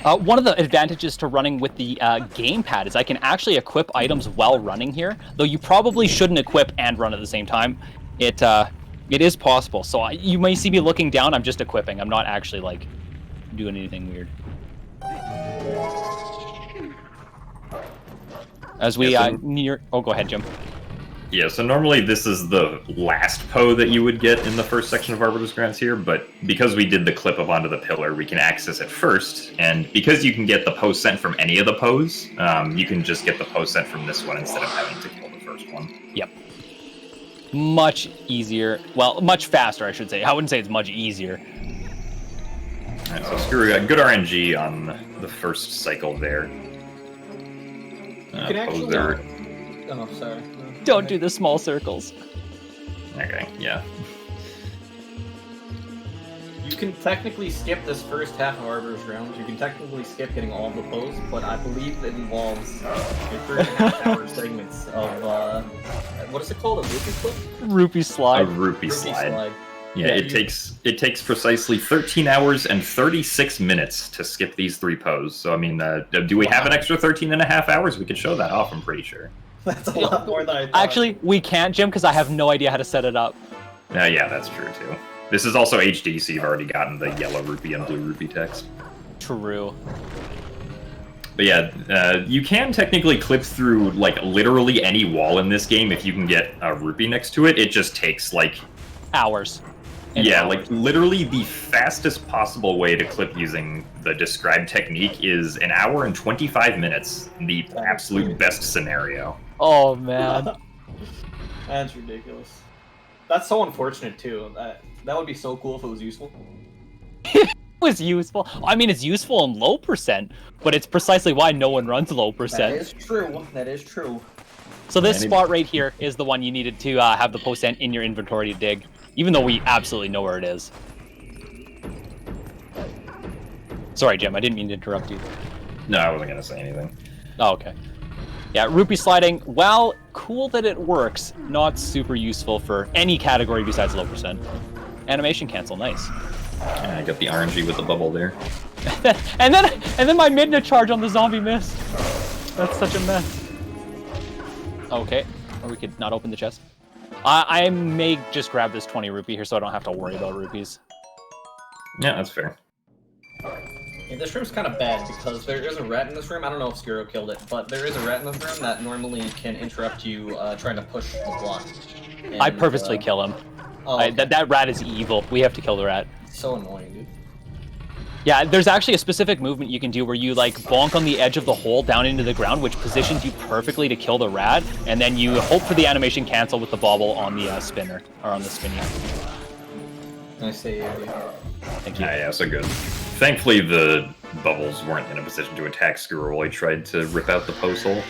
One of the advantages to running with the gamepad is I can actually equip items while running here, though you probably shouldn't equip and run at the same time. It is possible. So you may see me looking down, I'm just equipping. I'm not actually, like, doing anything weird. As we near... Oh, go ahead, Jim. Yeah, so normally this is the last Poe that you would get in the first section of Arbiter's Grounds here, but because we did the clip up onto the pillar, we can access it first, and because you can get the Poe sent from any of the Poes, you can just get the Poe sent from this one instead of having to kill the first one. Yep. Much easier. Well, much faster, I should say. I wouldn't say it's much easier. Alright, so Skuru got good RNG on the first cycle there. You can actually... Oh, sorry. Don't do the small circles. Okay, yeah. You can technically skip this first half of Arbiter's Grounds. You can technically skip getting all of the pose, but I believe it involves 3.5 hour segments of, what is it called? A rupee clip? Rupee slide. A rupee slide. Yeah, it takes precisely 13 hours and 36 minutes to skip these 3 poses. So, I mean, do we have an extra 13 and a half hours? We could show that off, I'm pretty sure. That's a lot more than I thought. Actually, we can't, Jim, because I have no idea how to set it up. Yeah, that's true, too. This is also HD, so you've already gotten the yellow rupee and blue rupee text. True. But yeah, you can technically clip through, like, literally any wall in this game if you can get a rupee next to it. It just takes, like... Hours. Yeah, like, literally the fastest possible way to clip using the described technique is 1 hour and 25 minutes. The absolute best scenario. Oh, man. That's ridiculous. That's so unfortunate, too. That would be so cool if it was useful. It was useful. I mean, it's useful in low percent, but it's precisely why no one runs low percent. That is true. That is true. So this spot right here is the one you needed to have the post in your inventory to dig, even though we absolutely know where it is. Sorry, Jim, I didn't mean to interrupt you. No, I wasn't gonna say anything. Oh, okay. Yeah, rupee sliding, while cool that it works, not super useful for any category besides low percent. Animation cancel, nice. Yeah, I got the RNG with the bubble there. and then my midna charge on the zombie missed. That's such a mess. Okay, or we could not open the chest. I may just grab this 20 rupee here so I don't have to worry about rupees. Yeah, that's fair. Yeah, this room's kind of bad because there is a rat in this room. I don't know if Skuro killed it, but there is a rat in this room that normally can interrupt you trying to push the block. And, I purposely kill him. Oh, okay. That rat is evil. We have to kill the rat. It's so annoying, dude. Yeah, there's actually a specific movement you can do where you like bonk on the edge of the hole down into the ground, which positions you perfectly to kill the rat, and then you hope for the animation cancel with the bobble on the spinner, or on the spinny. Nice save. Thank you. Yeah, so good. Thankfully, the bubbles weren't in a position to attack Skuro while he tried to rip out the post hole.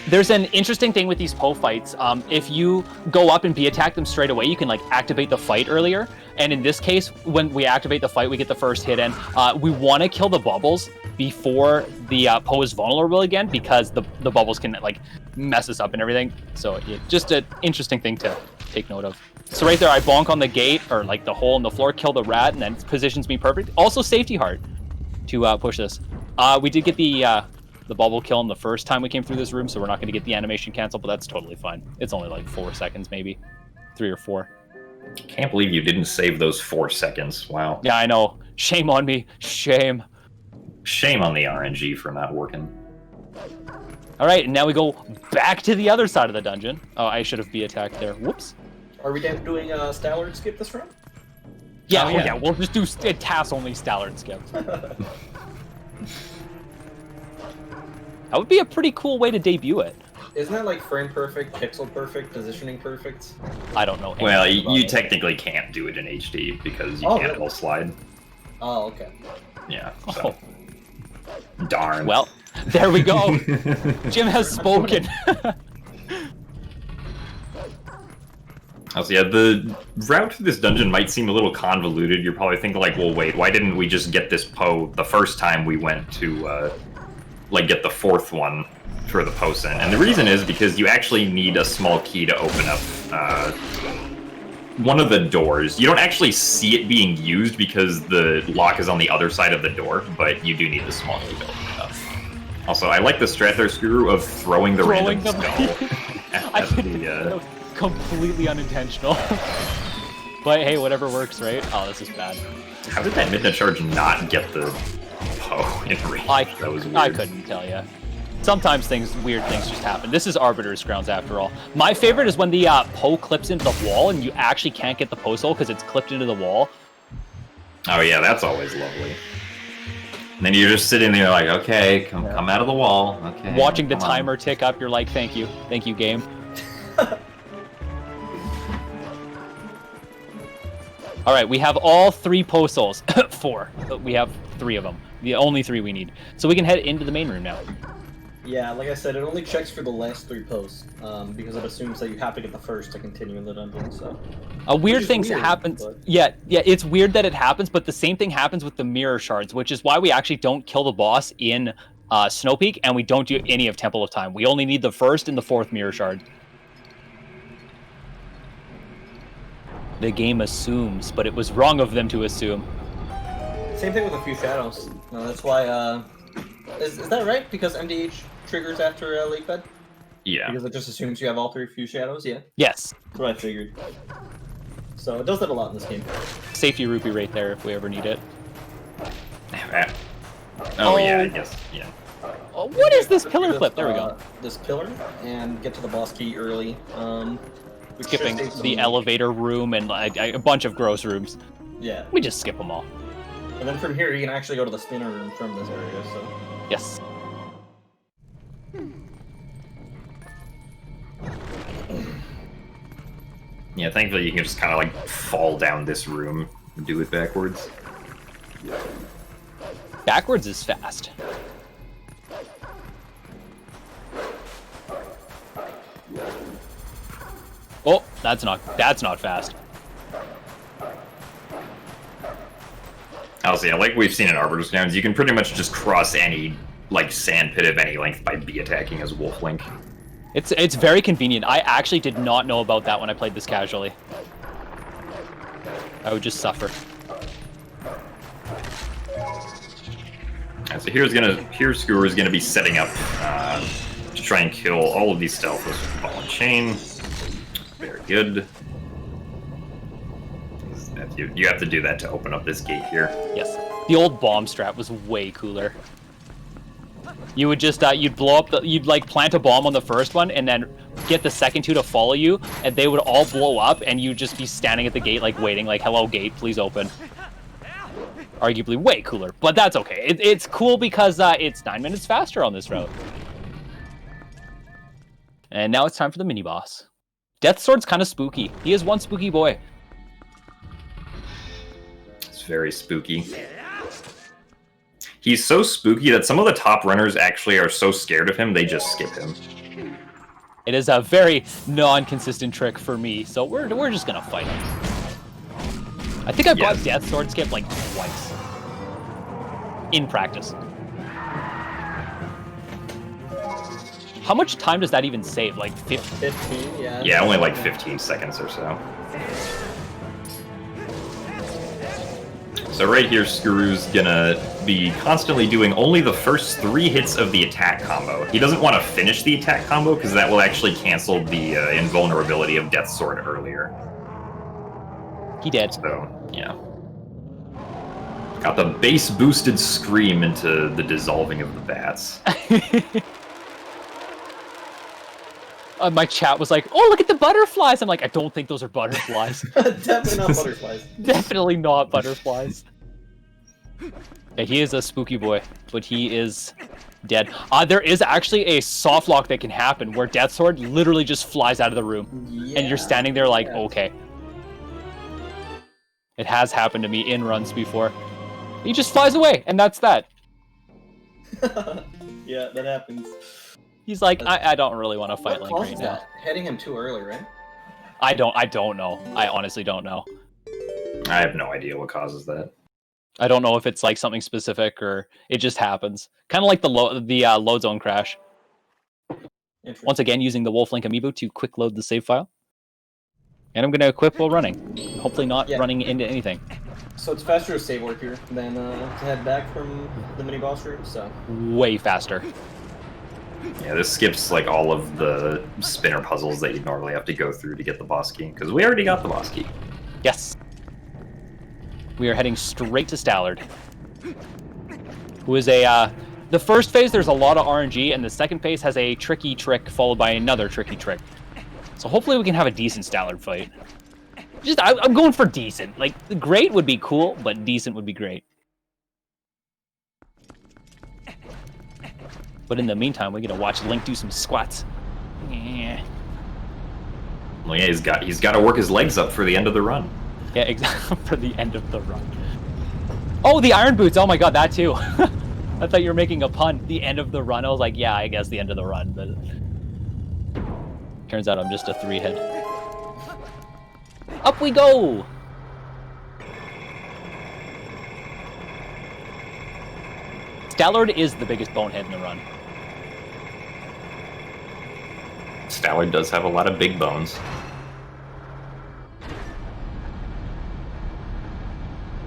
There's an interesting thing with these Poe fights. If you go up and B-attack them straight away, you can like activate the fight earlier. And in this case, when we activate the fight, we get the first hit in. We want to kill the bubbles before the Poe is vulnerable again, because the bubbles can like mess us up and everything. So yeah, just an interesting thing to take note of. So right there, I bonk on the gate, or like the hole in the floor, kill the rat, and then it positions me perfect. Also safety heart to push this. We did get the bubble kill in the first time we came through this room, so we're not going to get the animation cancel, but that's totally fine. It's only like 4 seconds, maybe 3 or 4. Can't believe you didn't save those 4 seconds. Wow. Yeah, I know. Shame on me. Shame. Shame on the RNG for not working. All right, and now we go back to the other side of the dungeon. Oh, I should have B-attacked there. Whoops. Are we doing Stallard skip this round? Yeah, Oh, yeah. we'll just do TAS-only Stallard skip. That would be a pretty cool way to debut it. Isn't that like frame perfect, pixel perfect, positioning perfect? I don't know. Well, anything you about it. technically can't do it in HD because you Oh, can't really? all slide. Oh, okay. Yeah. So. Oh. Darn. Well, there we go. Jim has spoken. So yeah, the route to this dungeon might seem a little convoluted. You're probably thinking like, well, wait, why didn't we just get this Poe the first time we went to, like, get the 4th one for the post in? And the reason is because you actually need a small key to open up one of the doors. You don't actually see it being used because the lock is on the other side of the door, but you do need the small key to open it up. Also, I like the strat there, Skuru, of throwing the random them. skull I at couldn't. the... That was completely unintentional. But hey, whatever works, right? Oh, this is bad. How did that midnight charge not get the Poe in range? That was weird. I couldn't tell you. Sometimes weird things just happen. This is Arbiter's Grounds after all. My favorite is when the Poe clips into the wall and you actually can't get the post hole because it's clipped into the wall. Oh yeah, that's always lovely. And then you're just sitting there like, okay, come out of the wall. Okay. Watching the come on. timer tick up, you're like, thank you, game. All right, we have all 3 post holes. 4. But we have 3 of them. The only 3 we need. So we can head into the main room now. Yeah, like I said, it only checks for the last 3 posts, because it assumes that you have to get the first to continue in the dungeon, so... Weird is things weird, happens. but- Yeah, it's weird that it happens, but the same thing happens with the mirror shards, which is why we actually don't kill the boss in Snow Peak, and we don't do any of Temple of Time. We only need the 1st and the 4th mirror shard. The game assumes, but it was wrong of them to assume. Same thing with a few shadows. That's why, is that right? Because MDH triggers after Lake Bed? Yeah. Because it just assumes you have all 3 few shadows, yeah? Yes. That's what I figured. So it does that a lot in this game. Safety rupee right there if we ever need it. Oh yeah, I guess, yeah. Oh, what is this pillar flip? There we go. This pillar, and get to the boss key early. Which should Skipping save some- the elevator room and a bunch of gross rooms. Yeah. We just skip them all. And then from here, you can actually go to the spinner room from this area, so... Yes. Yeah, thankfully you can just kind of like fall down this room and do it backwards. Backwards is fast. Oh, that's not fast. Also, yeah, like we've seen in Arbiter's Downs, you can pretty much just cross any like sand pit of any length by B attacking as Wolf Link. It's very convenient. I actually did not know about that when I played this casually. I would just suffer. Alright, so here's Skuru is gonna be setting up to try and kill all of these stealth with ball and chain. Very good. You have to do that to open up this gate here. Yes. The old bomb strat was way cooler. You would just you'd blow up you'd like plant a bomb on the first one and then get the second two to follow you, and they would all blow up, and you'd just be standing at the gate like waiting, like, hello gate, please open. Arguably way cooler, but that's okay. It's cool because it's 9 minutes faster on this route. And now it's time for the mini boss. Death Sword's kind of spooky. He is one spooky boy. It's very spooky. He's so spooky that some of the top runners actually are so scared of him, they just skip him. It is a very non-consistent trick for me, so we're just gonna fight him. I think I've got Death Sword skip like twice. In practice. How much time does that even save? Like 15? 15, yeah. Yeah, only like 15 seconds or so. So right here, Skuru's gonna be constantly doing only the first 3 hits of the attack combo. He doesn't want to finish the attack combo because that will actually cancel the invulnerability of Death Sword earlier. He did. So, yeah. Got the base boosted scream into the dissolving of the bats. My chat was like, oh, look at the butterflies. I'm like, I don't think those are butterflies. Definitely not butterflies. Definitely not butterflies. Yeah, he is a spooky boy, but he is dead. There is actually a soft lock that can happen where Death Sword literally just flies out of the room. Yeah, And you're standing there like, okay. It has happened to me in runs before. He just flies away, and that's that. Yeah, that happens. He's like, I don't really want to fight What Link right causes now. that? Hitting him too early, right? I don't know. I honestly don't know. I have no idea what causes that. I don't know if it's like something specific or it just happens. Kind of like the load zone crash. Once again, using the Wolf Link amiibo to quick load the save file. And I'm going to equip while running. Hopefully not running into anything. So it's faster to save work here than to head back from the mini boss room, so. Way faster. Yeah, this skips like all of the spinner puzzles that you'd normally have to go through to get the boss key, because we already got the boss key. Yes. We are heading straight to Stallard. Who is a, the first phase there's a lot of RNG, and the second phase has a tricky trick followed by another tricky trick. So hopefully we can have a decent Stallard fight. I'm going for decent. Like, great would be cool, but decent would be great. But in the meantime, we're gonna watch Link do some squats. Yeah. Well, yeah, he's got to work his legs up for the end of the run. Yeah, exactly. For the end of the run. Oh, the iron boots! Oh my god, that too. I thought you were making a pun. The end of the run. I was like, yeah, I guess the end of the run, but turns out I'm just a 3-head. Up we go! Stallard is the biggest bonehead in the run. Stallard does have a lot of big bones.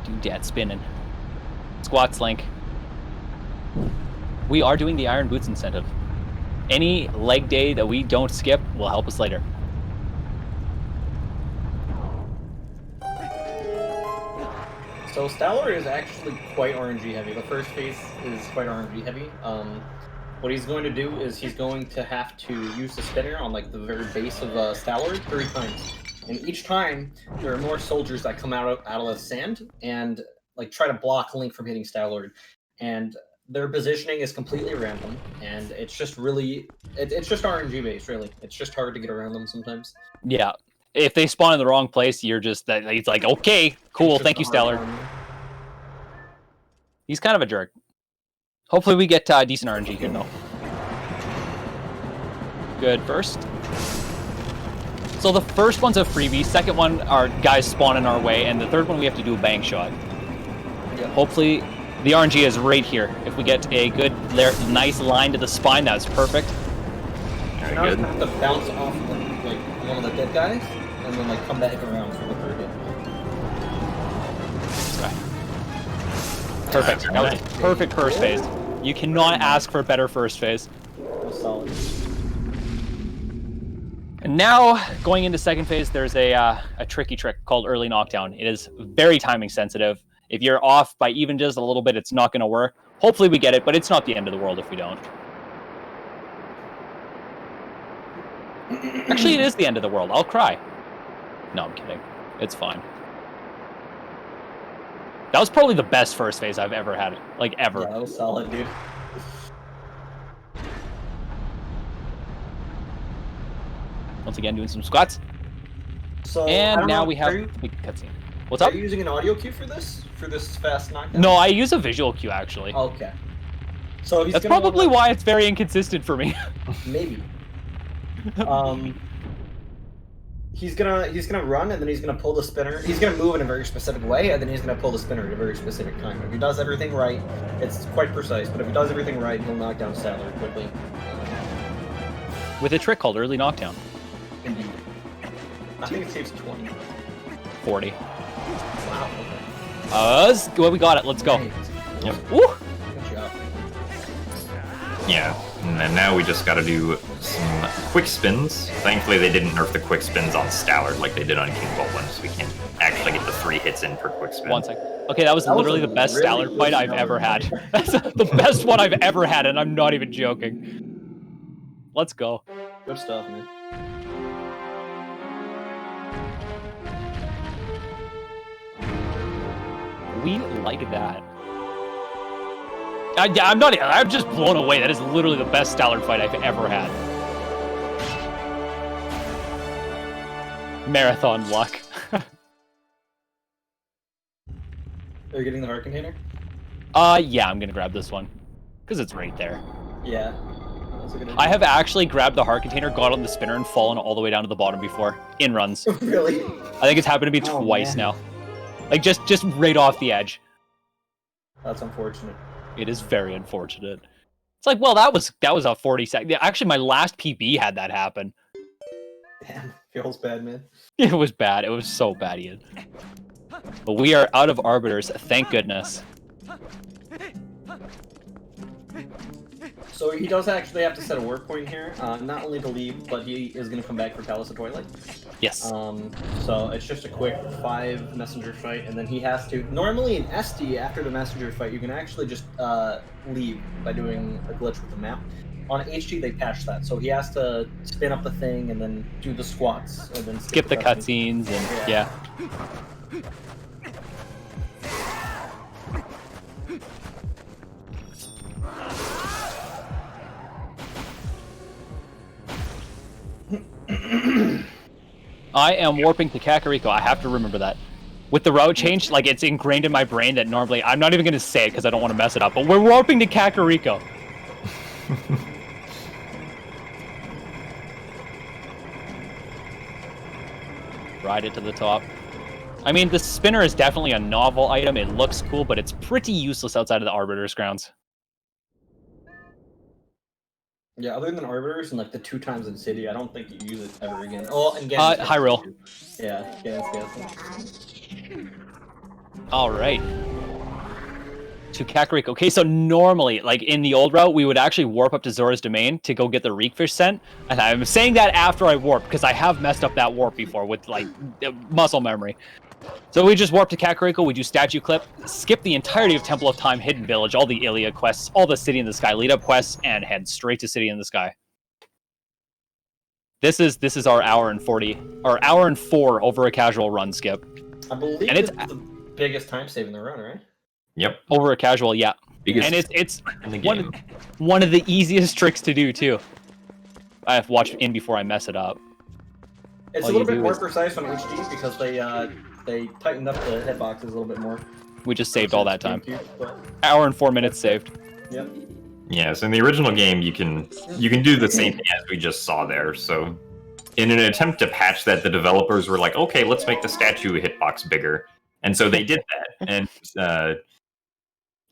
Doodad spinning. Squats, Link. We are doing the Iron Boots incentive. Any leg day that we don't skip will help us later. So Stallard is actually quite RNG heavy. The first phase is quite RNG heavy. What he's going to do is he's going to have to use the spinner on like the very base of Stallard 3 times. And each time there are more soldiers that come out of the sand and like try to block Link from hitting Stallard. And their positioning is completely random, and it's just really it's just RNG based, really. It's just hard to get around them sometimes. Yeah. If they spawn in the wrong place, you're just he's like, okay, cool, thank you, Stallard. He's kind of a jerk. Hopefully we get decent RNG here, though. Good burst. So the first one's a freebie, second one our guys spawn in our way, and the third one we have to do a bank shot. Yeah. Hopefully the RNG is right here. If we get a good, nice line to the spine, that's perfect. Very Now I good. have to bounce off like one of the dead guys, and then like come back around for the third hit. Perfect. That was a perfect first phase. You cannot ask for a better first phase. That was solid. And now, going into second phase, there's a tricky trick called early knockdown. It is very timing sensitive. If you're off by even just a little bit, it's not going to work. Hopefully we get it, but it's not the end of the world if we don't. Actually, it is the end of the world. I'll cry. No, I'm kidding. It's fine. That was probably the best first phase I've ever had. Like, ever. Yeah, that was solid, dude. Once again, doing some squats. So, I And don't now know, we have are you, the big cutscene. What's are up? you using an audio cue for this? For this fast knockdown? No, I use a visual cue, actually. Okay. So he's That's gonna probably wanna- why it's very inconsistent for me. Maybe. He's gonna run and then he's gonna pull the spinner. He's gonna move in a very specific way and then he's gonna pull the spinner at a very specific time. If he does everything right, it's quite precise. But if he does everything right, he'll knock down Statler quickly. With a trick called early knockdown. Indeed. I think it saves 20. 40. Wow. Okay. Well, we got it. Let's go. Hey, Yep. Woo! good job. Yeah, and then now we just gotta do some quick spins. Thankfully, they didn't nerf the quick spins on Stallard like they did on King Baldwin, so we can actually get the 3 hits in per quick spin. 1 second. Okay, that was That was literally a the best really Stallard good fight I've Stallard ever had. fight. That's the best one I've ever had, and I'm not even joking. Let's go. Good stuff, man. We like that. I'm just blown away. That is literally the best Stallard fight I've ever had. Marathon luck. Are you getting the heart container? Yeah, I'm gonna grab this one. Because it's right there. Yeah. That's a good I have actually grabbed the heart container, got on the spinner, and fallen all the way down to the bottom before. In runs. Really? I think it's happened to me Oh, twice man. now. Like, just right off the edge. That's unfortunate. It is very unfortunate. It's like, well, that was a 40-second. Actually, my last PB had that happen. Damn, feels bad, man. It was bad. It was so bad, Ian. But we are out of arbiters, thank goodness. So he does actually have to set a warp point here, not only to leave, but he is going to come back for Palace of Twilight. Yes. So it's just a quick 5 messenger fight, and then he has to. Normally in SD, after the messenger fight, you can actually just leave by doing a glitch with the map. On HG, they patched that, so he has to spin up the thing and then do the squats, and then Skip the cutscenes and yeah. I am warping to Kakariko. I have to remember that. With the route change, like, it's ingrained in my brain that normally I'm not even going to say it because I don't want to mess it up. But we're warping to Kakariko. Ride it to the top. I mean, the spinner is definitely a novel item. It looks cool, but it's pretty useless outside of the Arbiter's grounds. Yeah, other than Arbiters and like the 2 times in City, I don't think you use it ever again. Oh, and Gans. Hyrule. Yeah, Gans. All right. To Kakariko. Okay, so normally, like in the old route, we would actually warp up to Zora's Domain to go get the Reekfish scent. And I'm saying that after I warp, because I have messed up that warp before with, like, muscle memory. So we just warp to Kakariko, we do statue clip, skip the entirety of Temple of Time, Hidden Village, all the Ilia quests, all the City in the Sky lead-up quests, and head straight to City in the Sky. This is our hour and 4 over a casual run skip. I believe And it's the biggest time save in the run, right? Yep. Over a casual, yeah. Biggest And it's in the game. one of the easiest tricks to do too. I have to watch in before I mess it up. It's All a little you bit do more is- precise on HD because they tightened up the hitboxes a little bit more. We just saved all that time. But, Hour and 4 minutes saved. yep. Yeah, so in the original game, you can do the same thing as we just saw there. So in an attempt to patch that, the developers were like, okay, let's make the statue hitbox bigger. And so they did that. And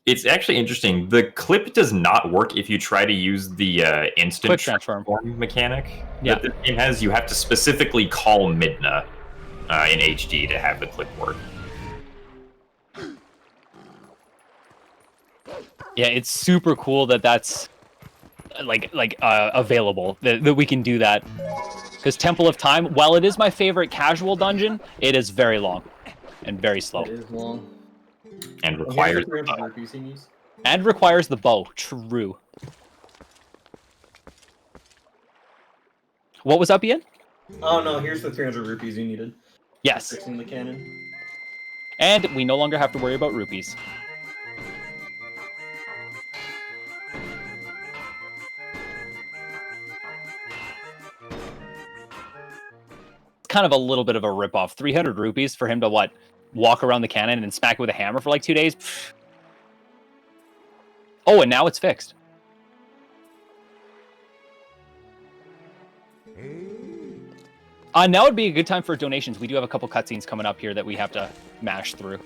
it's actually interesting. The clip does not work if you try to use the instant Quick transform mechanic Yeah. that the game has. You have to specifically call Midna in HD to have the clip work. Yeah, it's super cool that that's available, that we can do that. Because Temple of Time, while it is my favorite casual dungeon, it is very long and very slow. It is long. And requires And requires the bow. True. What was up, Ian? Oh no, here's the 300 rupees you needed. Yes. Fixing the cannon. And we no longer have to worry about rupees. It's kind of a little bit of a ripoff. 300 rupees for him to, what, walk around the cannon and smack it with a hammer for like 2 days? Pfft. Oh, and now it's fixed. Now would be a good time for donations. We do have a couple cutscenes coming up here that we have to mash through.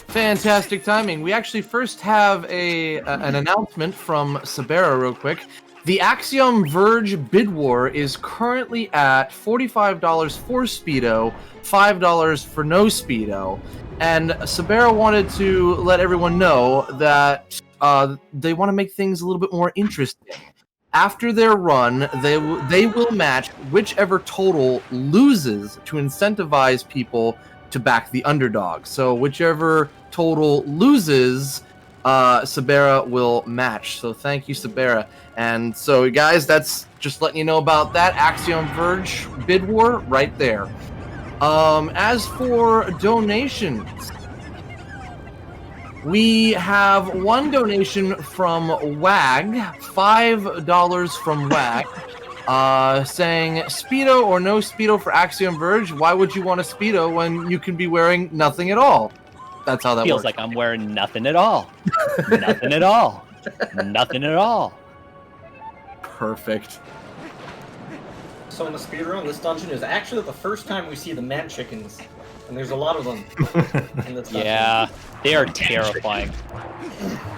Fantastic timing. We actually first have an announcement from Sabera real quick. The Axiom Verge bid war is currently at $45 for Speedo, $5 for no Speedo. And Sabera wanted to let everyone know that they want to make things a little bit more interesting. After their run, they will match whichever total loses to incentivize people to back the underdog. So whichever total loses, Sabera will match. So thank you, Sabera. And so, guys, that's just letting you know about that Axiom Verge bid war right there. As for donations, we have one donation from WAG, $5 from WAG, saying, Speedo or no Speedo for Axiom Verge? Why would you want a Speedo when you can be wearing nothing at all? That's how that Feels works. like I'm wearing nothing at all. Nothing at all. Nothing at all. Perfect. So in the speedrun, this dungeon is actually the first time we see the man chickens. And there's a lot of them in this dungeon. Yeah, they are terrifying.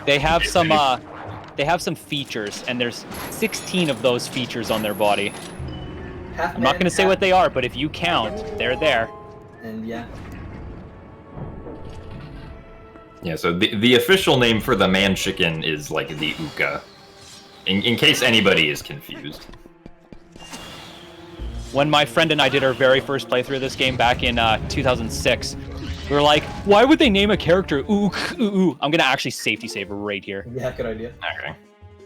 They have some features, and there's 16 of those features on their body. I'm not going to say what they are, but if you count, they're there. And yeah. Yeah, so the official name for the man chicken is like the Uka. In case anybody is confused. When my friend and I did our very first playthrough of this game back in 2006, we were like, why would they name a character Ook? I'm going to actually safety save right here. Yeah, good idea. Okay.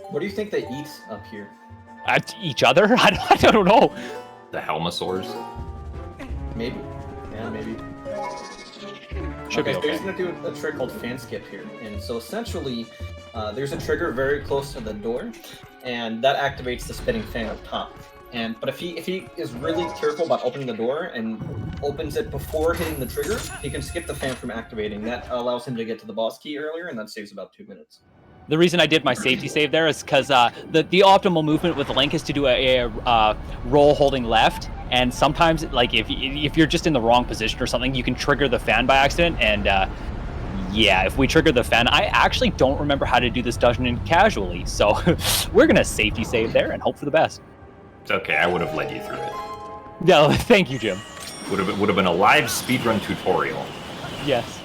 What do you think they eat up here? At each other? I don't know. The Helmosaurs? Maybe. Yeah, maybe. Should be So okay. he's going to do a trick called fan skip here. And so essentially, there's a trigger very close to the door, and that activates the spinning fan up top. But if he is really careful about opening the door and opens it before hitting the trigger, he can skip the fan from activating. That allows him to get to the boss key earlier, and that saves about 2 minutes. The reason I did my safety save there is because the optimal movement with Link is to do a roll holding left, and sometimes, like, if you're just in the wrong position or something, you can trigger the fan by accident, and yeah, if we trigger the fan, I actually don't remember how to do this dungeon casually, so we're going to safety save there and hope for the best. It's okay, I would have led you through it. No, thank you, Jim. Would have been a live speedrun tutorial. Yes.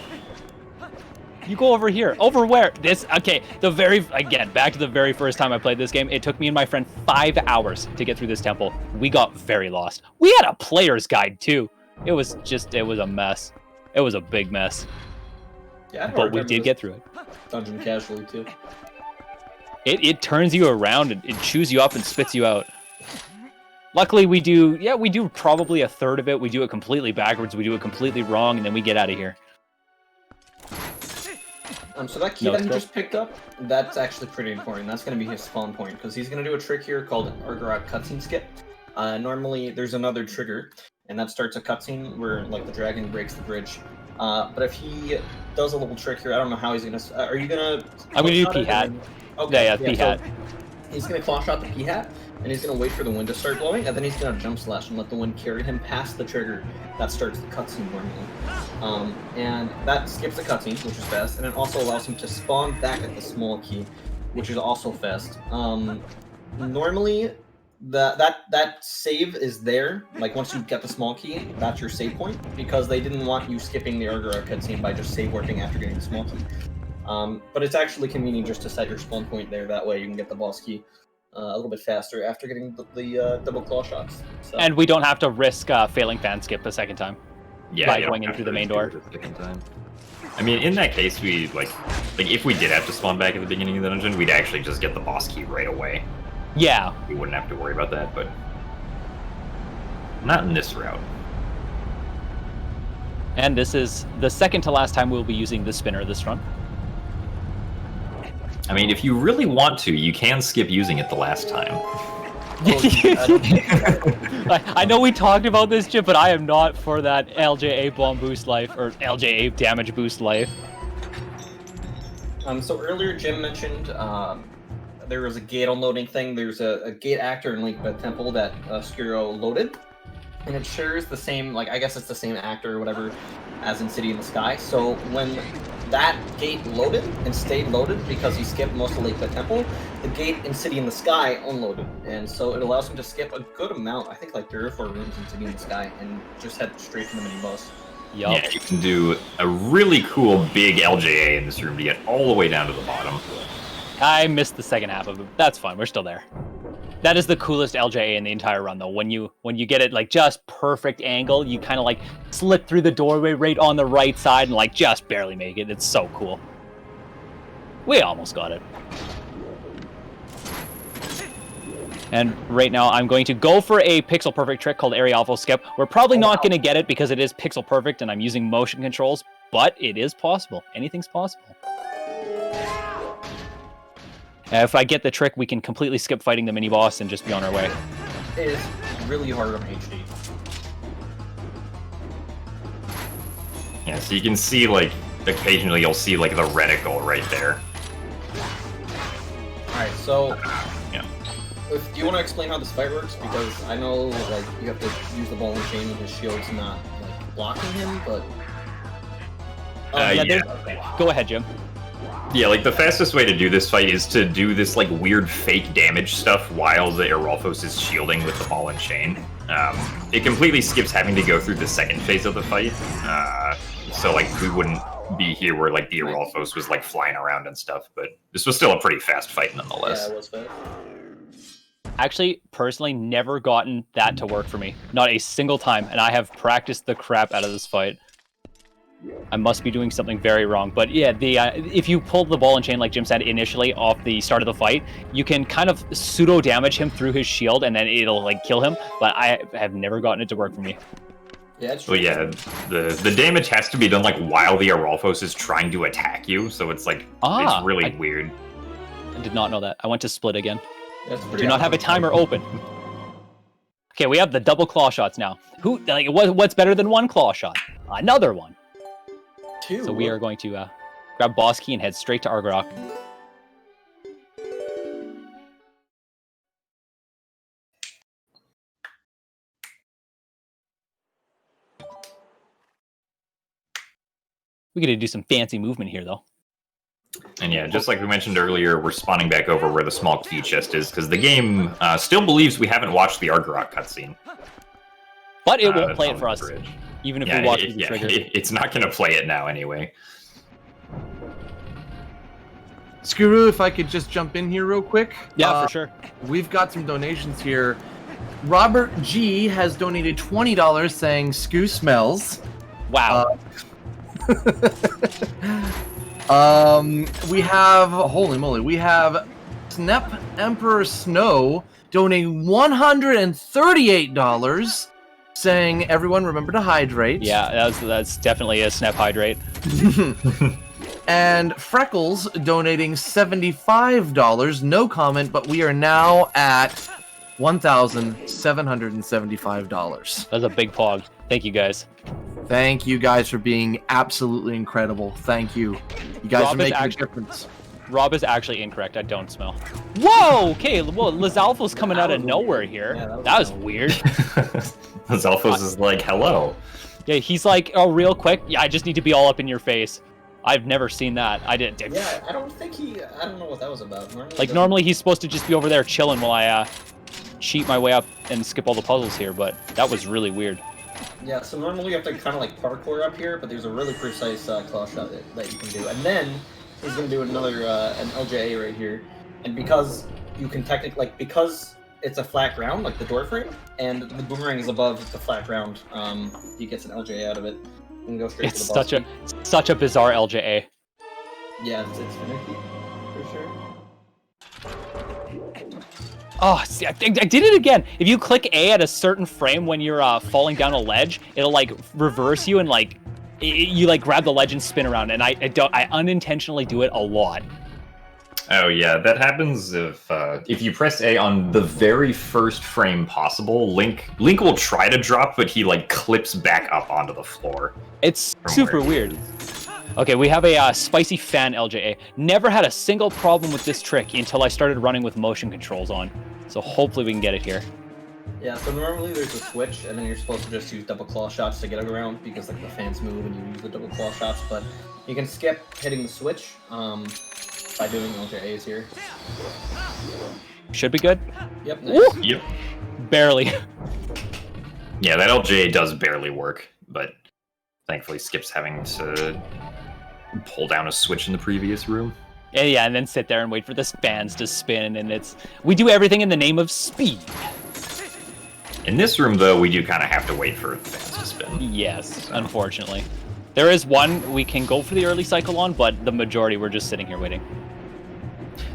You go over here. Over where? Okay, back to the very first time I played this game, it took me and my friend 5 hours to get through this temple. We got very lost. We had a player's guide, too. It was a mess. It was a big mess. Yeah, But we did get through it. Dungeon casually, too. It turns you around and it chews you up and spits you out. Luckily, we do probably a third of it. We do it completely backwards. We do it completely wrong, and then we get out of here. So that key that he just picked up, that's actually pretty important. That's going to be his spawn point, because he's going to do a trick here called Argarat cutscene skip. Normally, there's another trigger, and that starts a cutscene where, like, the dragon breaks the bridge. But if he does a little trick here, I don't know how he's going to... Are you going to... I'm going to do P-Hat. Okay, Yeah, P-Hat. He's going to claw shot the P-hat, and he's going to wait for the wind to start blowing, and then he's going to jump slash and let the wind carry him past the trigger that starts the cutscene normally. And that skips the cutscene, which is fast, and it also allows him to spawn back at the small key, which is also fast. Normally, that save is there. Like once you get the small key, that's your save point, because they didn't want you skipping the Argara cutscene by just save warping after getting the small key. But it's actually convenient just to set your spawn point there. That way you can get the boss key a little bit faster after getting the double claw shots. So. And we don't have to risk failing fan skip a second time. Yeah, by going in through the main door. I mean, in that case, we like if we did have to spawn back at the beginning of the dungeon, we'd actually just get the boss key right away. Yeah. We wouldn't have to worry about that, but not in this route. And this is the second to last time we'll be using the spinner this run. I mean, if you really want to, you can skip using it the last time. I know we talked about this, Jim, but I am not for that LJA bomb boost life, or LJA damage boost life. So earlier Jim mentioned there was a gate unloading thing. There's a gate actor in Link Bed Temple that Skuro loaded. And it shares the same, like, I guess it's the same actor or whatever as in City in the Sky. So when that gate loaded and stayed loaded because he skipped most of Lake Bed Temple, the gate in City in the Sky unloaded. And so it allows him to skip a good amount, I think like 3 or 4 rooms in City in the Sky, and just head straight to the mini boss. Yup. Yeah, you can do a really cool big LJA in this room to get all the way down to the bottom. I missed the second half of it. That's fine, we're still there. That is the coolest LJA in the entire run, though. When you get it like just perfect angle, you kind of like slip through the doorway right on the right side and like just barely make it. It's so cool. We almost got it. And right now, I'm going to go for a pixel perfect trick called Arialfo Skip. We're probably not going to get it because it is pixel perfect and I'm using motion controls, but it is possible. Anything's possible. If I get the trick, we can completely skip fighting the mini-boss and just be on our way. It is really hard on HD. Yeah, so you can see, like, occasionally you'll see, like, the reticle right there. Alright, so... Yeah. Do you want to explain how this fight works? Because I know, like, you have to use the ball and chain and his shield's not, like, blocking him, but... Go ahead, Jim. Yeah, like, the fastest way to do this fight is to do this, like, weird fake damage stuff while the Arialfos is shielding with the ball and chain. It completely skips having to go through the second phase of the fight. So, like, we wouldn't be here where, like, the Arialfos was, like, flying around and stuff, but this was still a pretty fast fight nonetheless. Yeah, it was fast. Actually, personally, never gotten that to work for me. Not a single time, and I have practiced the crap out of this fight. I must be doing something very wrong. But yeah, if you pull the ball and chain, like Jim said initially, off the start of the fight, you can kind of pseudo-damage him through his shield, and then it'll, like, kill him. But I have never gotten it to work for me. Yeah, it's true. Well, yeah, the damage has to be done, like, while the Arialfos is trying to attack you, so it's, like, it's really weird. I did not know that. I went to split again. I Do not have a timer open. Okay, we have the double claw shots now. What's better than one claw shot? Another one. 2. So we are going to grab boss key and head straight to Argarok. We got to do some fancy movement here, though. And yeah, just like we mentioned earlier, we're spawning back over where the small key chest is, because the game still believes we haven't watched the Argarok cutscene. But it won't play it for us, even if we watch the trigger. It's not going to play it now anyway. Skuru, if I could just jump in here real quick. Yeah, for sure. We've got some donations here. Robert G has donated $20 saying Skoo smells. Wow. We have, holy moly, we have Snep Emperor Snow donating $138 saying everyone remember to hydrate. Yeah, that's definitely a Snep hydrate. And Freckles donating $75, no comment, but we are now at $1,775. That's a big pog. Thank you, guys. Thank you guys for being absolutely incredible. Thank you. You guys are making a difference. Rob is actually incorrect. I don't smell. Whoa! Okay, well, Lizalfo's coming out of nowhere here. Yeah, that was weird. Zalphos is like, hello. Yeah, he's like, oh, real quick. Yeah, I just need to be all up in your face. I've never seen that. I didn't. Yeah, I don't know what that was about. Normally he's supposed to just be over there chilling while I cheat my way up and skip all the puzzles here, but that was really weird. Yeah, so normally you have to kind of like parkour up here, but there's a really precise claw shot that you can do. And then he's going to do another, an LJA right here. And because you can technically, like, because it's a flat ground, like the door frame, and the boomerang is above the flat ground, he gets an LJA out of it. And go straight to the boss. It's such a bizarre LJA. Yeah, it's finicky, for sure. Oh, see, I did it again. If you click A at a certain frame when you're falling down a ledge, it'll like reverse you and like you like grab the ledge and spin around. And I unintentionally do it a lot. Oh yeah, that happens if you press A on the very first frame possible. Link will try to drop, but he like clips back up onto the floor. It's super weird. Okay, we have a spicy fan LJA. Never had a single problem with this trick until I started running with motion controls on. So hopefully we can get it here. Yeah, so normally there's a switch, and then you're supposed to just use double claw shots to get it around, because like the fans move and you use the double claw shots, but you can skip hitting the switch by doing LJAs here. Should be good. Yep, nice. Yep. Barely. Yeah, that LJ does barely work, but thankfully Skip's having to pull down a switch in the previous room. Yeah, and then sit there and wait for the fans to spin, and we do everything in the name of speed. In this room, though, we do kind of have to wait for the fans to spin. Yes, unfortunately. There is one we can go for the early cycle on, but the majority we're just sitting here waiting.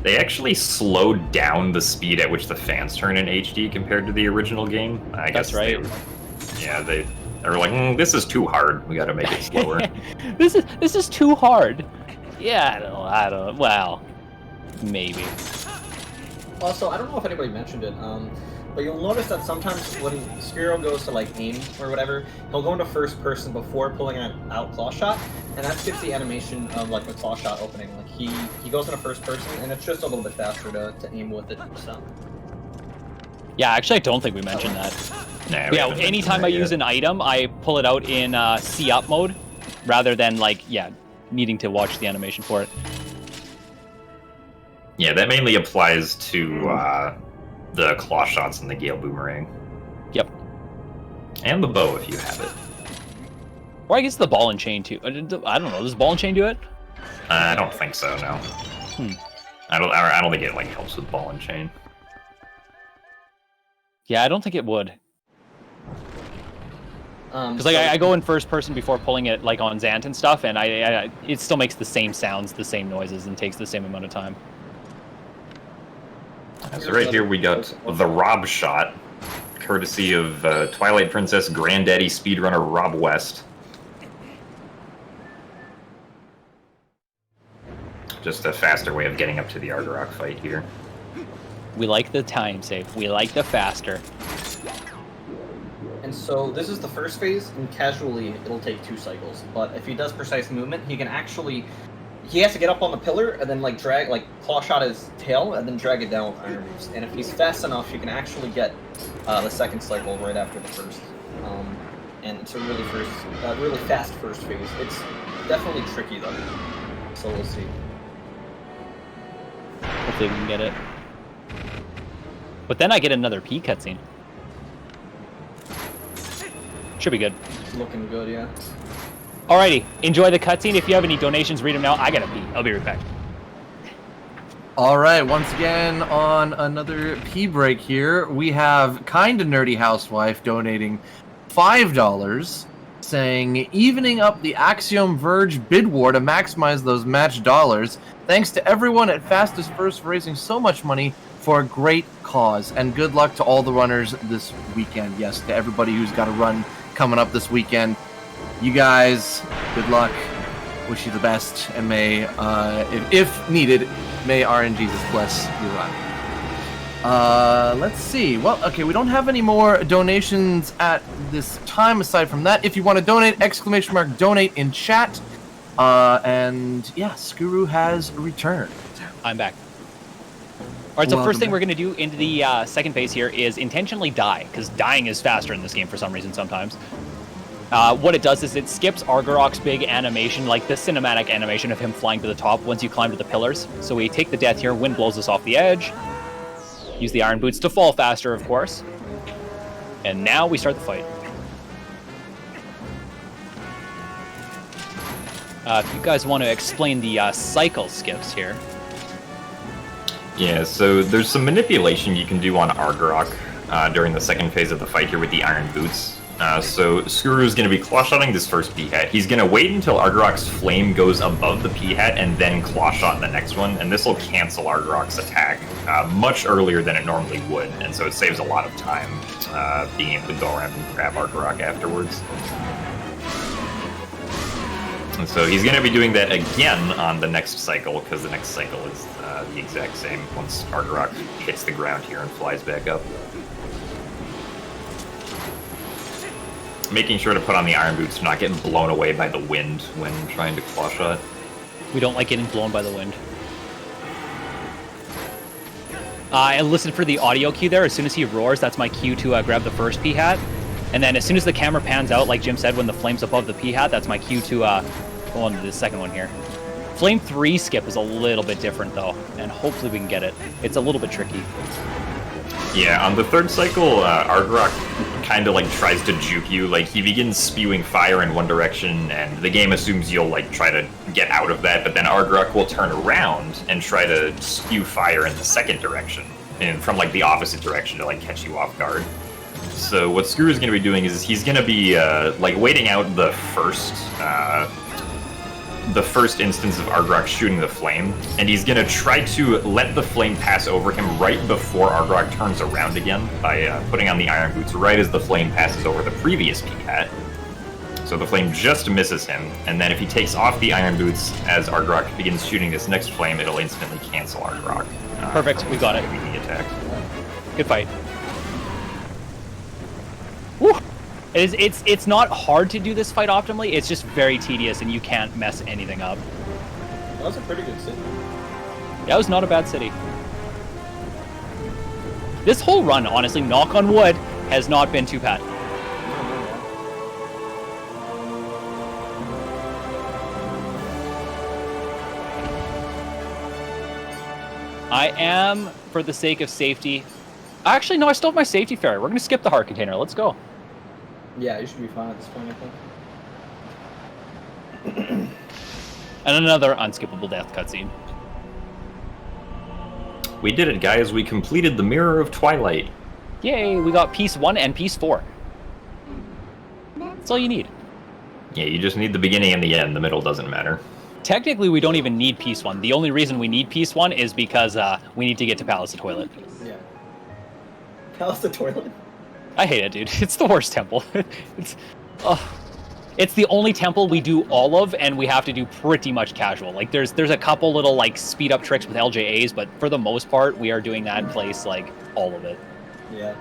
They actually slowed down the speed at which the fans turn in HD compared to the original game. I guess That's right. They were like, this is too hard. We got to make it slower. This is too hard. Yeah, I don't know. Well, maybe. Also, I don't know if anybody mentioned it, but you'll notice that sometimes when Skuro goes to like aim or whatever, he'll go into first person before pulling out claw shot, and that skips the animation of like the claw shot opening. Like he goes into first person, and it's just a little bit faster to aim with it. So. Yeah, actually, I don't think we mentioned that. Nah, Yeah, anytime I use an item, I pull it out in C up mode, rather than like needing to watch the animation for it. Yeah, that mainly applies to the claw shots and the Gale Boomerang. Yep. And the bow, if you have it. Or I guess the ball and chain too. I don't know. Does ball and chain do it? I don't think so. No. I don't think it like helps with ball and chain. Yeah, I don't think it would. Because like I go in first person before pulling it like on Zant and stuff, and it still makes the same sounds, the same noises, and takes the same amount of time. So right here we got the Rob shot, courtesy of Twilight Princess Granddaddy speedrunner Rob West. Just a faster way of getting up to the Argarok fight here. We like the time save. We like the faster. And so this is the first phase, and casually it'll take 2 cycles. But if he does precise movement, he can actually... He has to get up on the pillar and then like drag, like claw shot his tail and then drag it down with iron moves. And if he's fast enough, you can actually get the second cycle right after the first. And it's a really fast first phase. It's definitely tricky though. So we'll see. Hopefully we can get it. But then I get another P cutscene. Should be good. It's looking good, yeah. Alrighty, enjoy the cutscene. If you have any donations, read them now. I gotta pee. I'll be right back. All right, once again on another pee break here, we have Kinda Nerdy Housewife donating $5, saying, evening up the Axiom Verge bid war to maximize those match dollars. Thanks to everyone at Fastest First for raising so much money for a great cause, and good luck to all the runners this weekend. Yes, to everybody who's got a run coming up this weekend. You guys, good luck. Wish you the best, and may, if needed, may RNGesus bless your run. Let's see. Well, okay, we don't have any more donations at this time. Aside from that, if you want to donate, !donate in chat. And yeah, Skuru has returned. I'm back. All right, so Welcome first thing back. we're going to do into the second phase here is intentionally die, because dying is faster in this game for some reason sometimes. What it does is it skips Argarok's big animation, like the cinematic animation of him flying to the top once you climb to the pillars. So we take the death here, wind blows us off the edge, use the iron boots to fall faster, of course. And now we start the fight. If you guys want to explain the cycle skips here. Yeah, so there's some manipulation you can do on Argarok during the second phase of the fight here with the iron boots. So Skuru is going to be claw-shotting this first P-Hat. He's going to wait until Argarok's flame goes above the P-Hat and then claw-shot the next one, and this will cancel Argarok's attack much earlier than it normally would, and so it saves a lot of time being able to go around and grab Argarok afterwards. And so he's going to be doing that again on the next cycle, because the next cycle is the exact same once Argarok hits the ground here and flies back up. Making sure to put on the iron boots to not get blown away by the wind when trying to claw shot. We don't like getting blown by the wind. I listened for the audio cue there. As soon as he roars, that's my cue to grab the first P-Hat. And then as soon as the camera pans out, like Jim said, when the flame's above the P-Hat, that's my cue to go on to the second one here. Flame 3 skip is a little bit different, though, and hopefully we can get it. It's a little bit tricky. Yeah, on the third cycle, Argarok kind of like tries to juke you. Like he begins spewing fire in one direction, and the game assumes you'll like try to get out of that. But then Argarok will turn around and try to spew fire in the second direction, and from like the opposite direction to like catch you off guard. So what Skuru is going to be doing is he's going to be like waiting out the first instance of Argarok shooting the flame, and he's going to try to let the flame pass over him right before Argarok turns around again by putting on the iron boots right as the flame passes over the previous P-Hat. So the flame just misses him, and then if he takes off the iron boots as Argarok begins shooting this next flame, it'll instantly cancel Argarok. Perfect, we got it. The attack. Good fight. Woo! It's not hard to do this fight optimally, it's just very tedious and you can't mess anything up. That was a pretty good city. That was not a bad city. This whole run, honestly, knock on wood, has not been too bad. I am, for the sake of safety... Actually, no, I still have my safety fairy. We're going to skip the heart container. Let's go. Yeah, you should be fine at this point, I think. And another unskippable death cutscene. We did it, guys. We completed the Mirror of Twilight. Yay, we got piece 1 and piece 4. That's all you need. Yeah, you just need the beginning and the end. The middle doesn't matter. Technically, we don't even need piece 1. The only reason we need piece 1 is because we need to get to Palace the Toilet. Yeah. How's the toilet? I hate it, dude. It's the worst temple. It's the only temple we do all of, and we have to do pretty much casual. Like, there's a couple little, like, speed-up tricks with LJAs, but for the most part, we are doing that place, like, all of it. Yeah.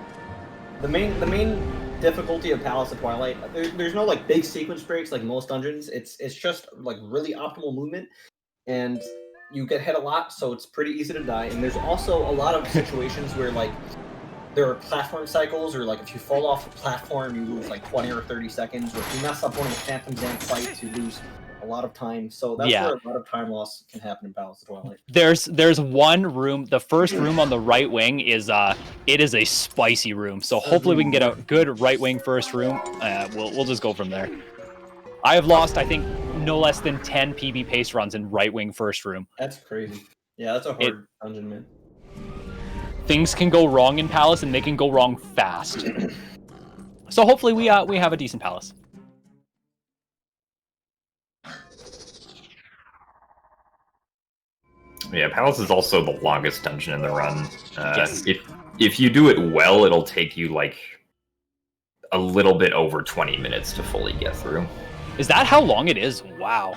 The main difficulty of Palace of Twilight, there's no, like, big sequence breaks like most dungeons. It's just, like, really optimal movement, and you get hit a lot, so it's pretty easy to die. And there's also a lot of situations where, like, there are platform cycles, or like if you fall off the platform, you lose like 20 or 30 seconds, or if you mess up one of the Phantom Zan fights, you lose a lot of time. So that's where a lot of time loss can happen in Palace of Twilight. There's one room, the first room on the right wing is it is a spicy room. So hopefully we can get a good right wing first room. We'll just go from there. I have lost, I think, no less than 10 PB pace runs in right wing first room. That's crazy. Yeah, that's a hard dungeon, man. Things can go wrong in Palace, and they can go wrong fast. So hopefully we have a decent Palace. Yeah, Palace is also the longest dungeon in the run. Yes. If you do it well, it'll take you like a little bit over 20 minutes to fully get through. Is that how long it is? Wow.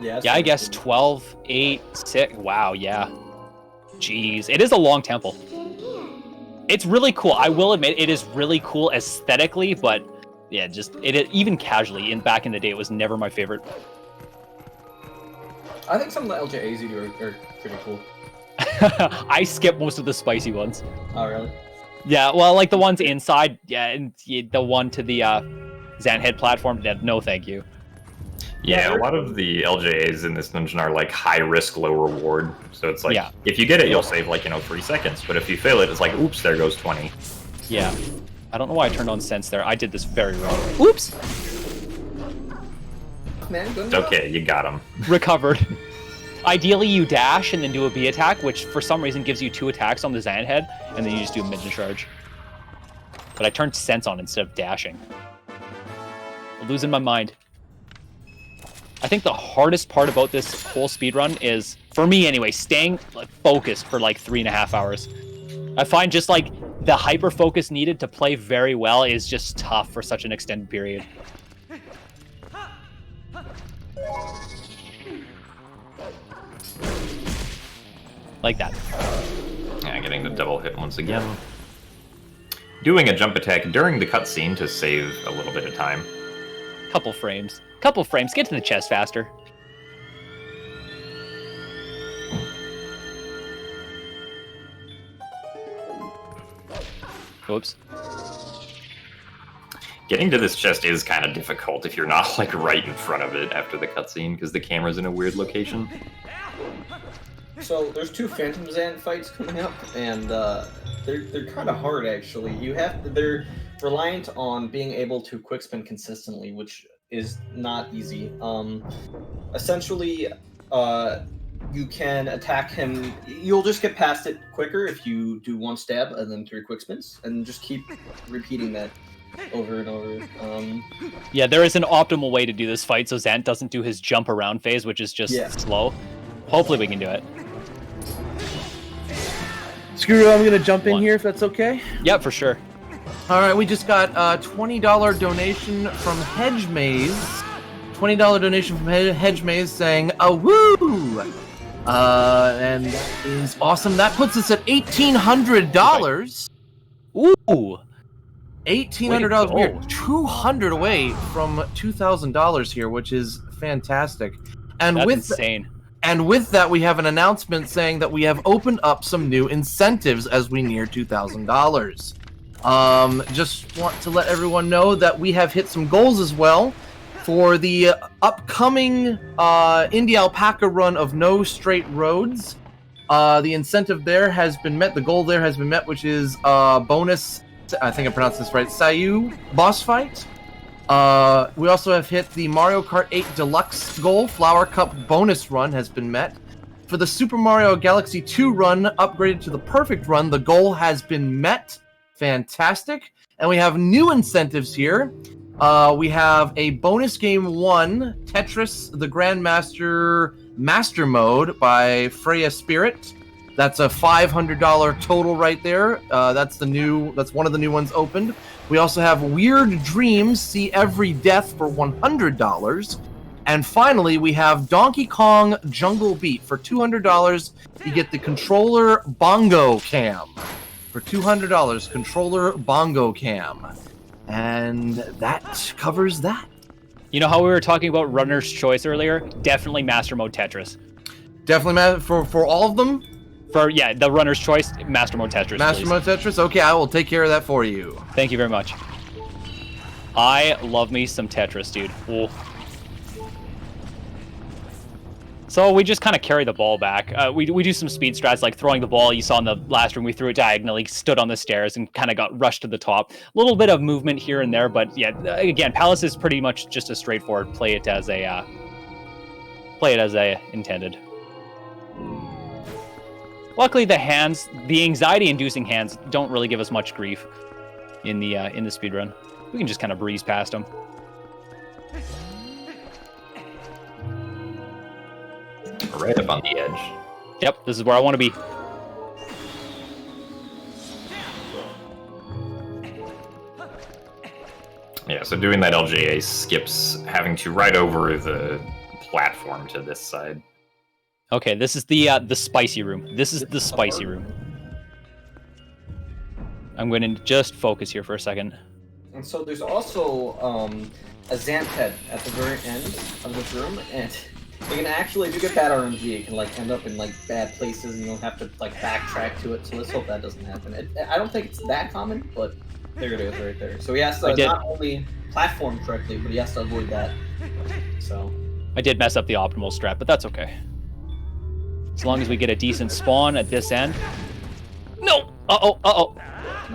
Yeah, I guess 12, 8, 6. Wow, yeah. Jeez, it is a long temple. It's really cool. I will admit it is really cool aesthetically, but yeah, just even casually back in the day, it was never my favorite. I think some of the LJAs you do are pretty cool. I skip most of the spicy ones. Oh, really? Yeah, well, like the ones inside, yeah, and the one to the Xanhead platform, yeah, no thank you. Yeah, a lot of the LJAs in this dungeon are like high risk, low reward. So it's like, Yeah. if you get it, you'll save like, 3 seconds. But if you fail it, it's like, oops, there goes 20. Yeah. I don't know why I turned on sense there. I did this very wrong. Oops! Man, good It's okay, you got him. Recovered. Ideally, you dash and then do a B attack, which for some reason gives you 2 attacks on the Xanhead, and then you just do a mid charge. But I turned sense on instead of dashing. I'm losing my mind. I think the hardest part about this whole speedrun is, for me anyway, staying focused for like 3.5 hours. I find just like the hyper focus needed to play very well is just tough for such an extended period. Like that. Yeah, getting the double hit once again. Doing a jump attack during the cutscene to save a little bit of time. Couple frames. Get to the chest faster. Oops. Getting to this chest is kind of difficult if you're not like right in front of it after the cutscene because the camera's in a weird location. So there's 2 Phantom Zan fights coming up, and they're kind of hard actually. They're reliant on being able to quick spin consistently, which is not easy. Essentially, you can attack him. You'll just get past it quicker if you do 1 stab and then 3 quick spins, and just keep repeating that over and over. Yeah, there is an optimal way to do this fight so Zant doesn't do his jump around phase, which is just slow. Hopefully we can do it. Skuru, I'm gonna jump in here if that's okay. Yeah, for sure. All right, we just got a $20 donation from Hedge Maze. $20 donation from Hedge Maze saying, woo! And that is awesome. That puts us at $1,800. Ooh! $1,800. We are 200 away from $2,000 here, which is fantastic. And That's with insane. And with that, we have an announcement saying that we have opened up some new incentives as we near $2,000. Just want to let everyone know that we have hit some goals as well for the upcoming Indie Alpaca run of No Straight Roads. The incentive there has been met. The goal there has been met, which is bonus, I think I pronounced this right, Sayu boss fight. We also have hit the Mario Kart 8 Deluxe goal. Flower Cup bonus run has been met. For the Super Mario Galaxy 2 run, upgraded to the perfect run, the goal has been met. Fantastic. And we have new incentives here. We have a bonus game 1, Tetris the Grandmaster Master Mode by Freya Spirit. That's a $500 total right there. That's one of the new ones opened. We also have Weird Dreams, See Every Death for $100. And finally, we have Donkey Kong Jungle Beat. For $200, you get the controller bongo cam. For $200, controller bongo cam. And that covers that. You know how we were talking about Runner's Choice earlier? Definitely Master Mode Tetris. Definitely for all of them? The Runner's Choice, Master Mode Tetris. Master Mode Tetris? Okay, I will take care of that for you. Thank you very much. I love me some Tetris, dude. Ooh. So we just kind of carry the ball back. We do some speed strats like throwing the ball. You saw in the last room, we threw it diagonally, stood on the stairs, and kind of got rushed to the top. A little bit of movement here and there, but yeah, again, Palace is pretty much just a straightforward play it as intended. Luckily, the anxiety-inducing hands don't really give us much grief in the speedrun. We can just kind of breeze past them. Right up on the edge. Yep, this is where I want to be. Yeah, so doing that LJA skips having to ride over the platform to this side. Okay, this is the spicy room. This is the spicy room. I'm going to just focus here for a second. And so there's also a Xanth head at the very end of this room, and You can actually, if you get bad RNG, it can like end up in like bad places, and you'll have to like backtrack to it. So let's hope that doesn't happen. I don't think it's that common, but there it is right there. So he has to not only platform correctly, but he has to avoid that. So I did mess up the optimal strat, but that's okay. As long as we get a decent spawn at this end. No! Uh-oh, uh-oh.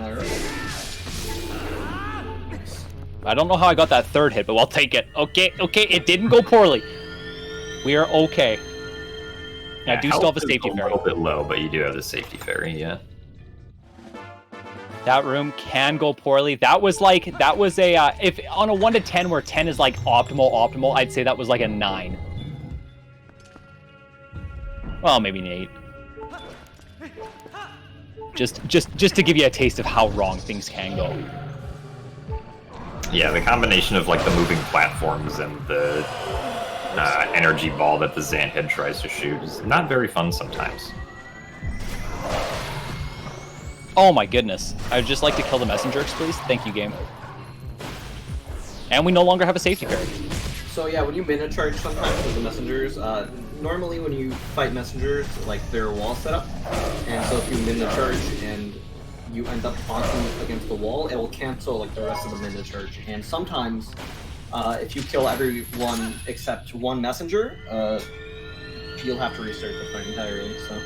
all right. I don't know how I got that third hit, but I'll take it. Okay, it didn't go poorly. We are okay. I do still have a safety fairy. A little bit low, but you do have the safety fairy, yeah. That room can go poorly. That was a, if on a 1 to 10 where 10 is like optimal, I'd say that was like a 9. Well, maybe an 8. Just to give you a taste of how wrong things can go. Yeah, the combination of like the moving platforms and the energy ball that the Xanthead tries to shoot is not very fun sometimes. Oh my goodness. I'd just like to kill the messengers, please. Thank you, game. And we no longer have a safety fairy. So yeah, when you mana charge sometimes with the messengers, normally when you fight messengers, like there are walls set up, and so if you mana charge and you end up bonking against the wall, it will cancel like the rest of the mana charge. And sometimes, if you kill everyone except one messenger, you'll have to restart the fight entirely. So.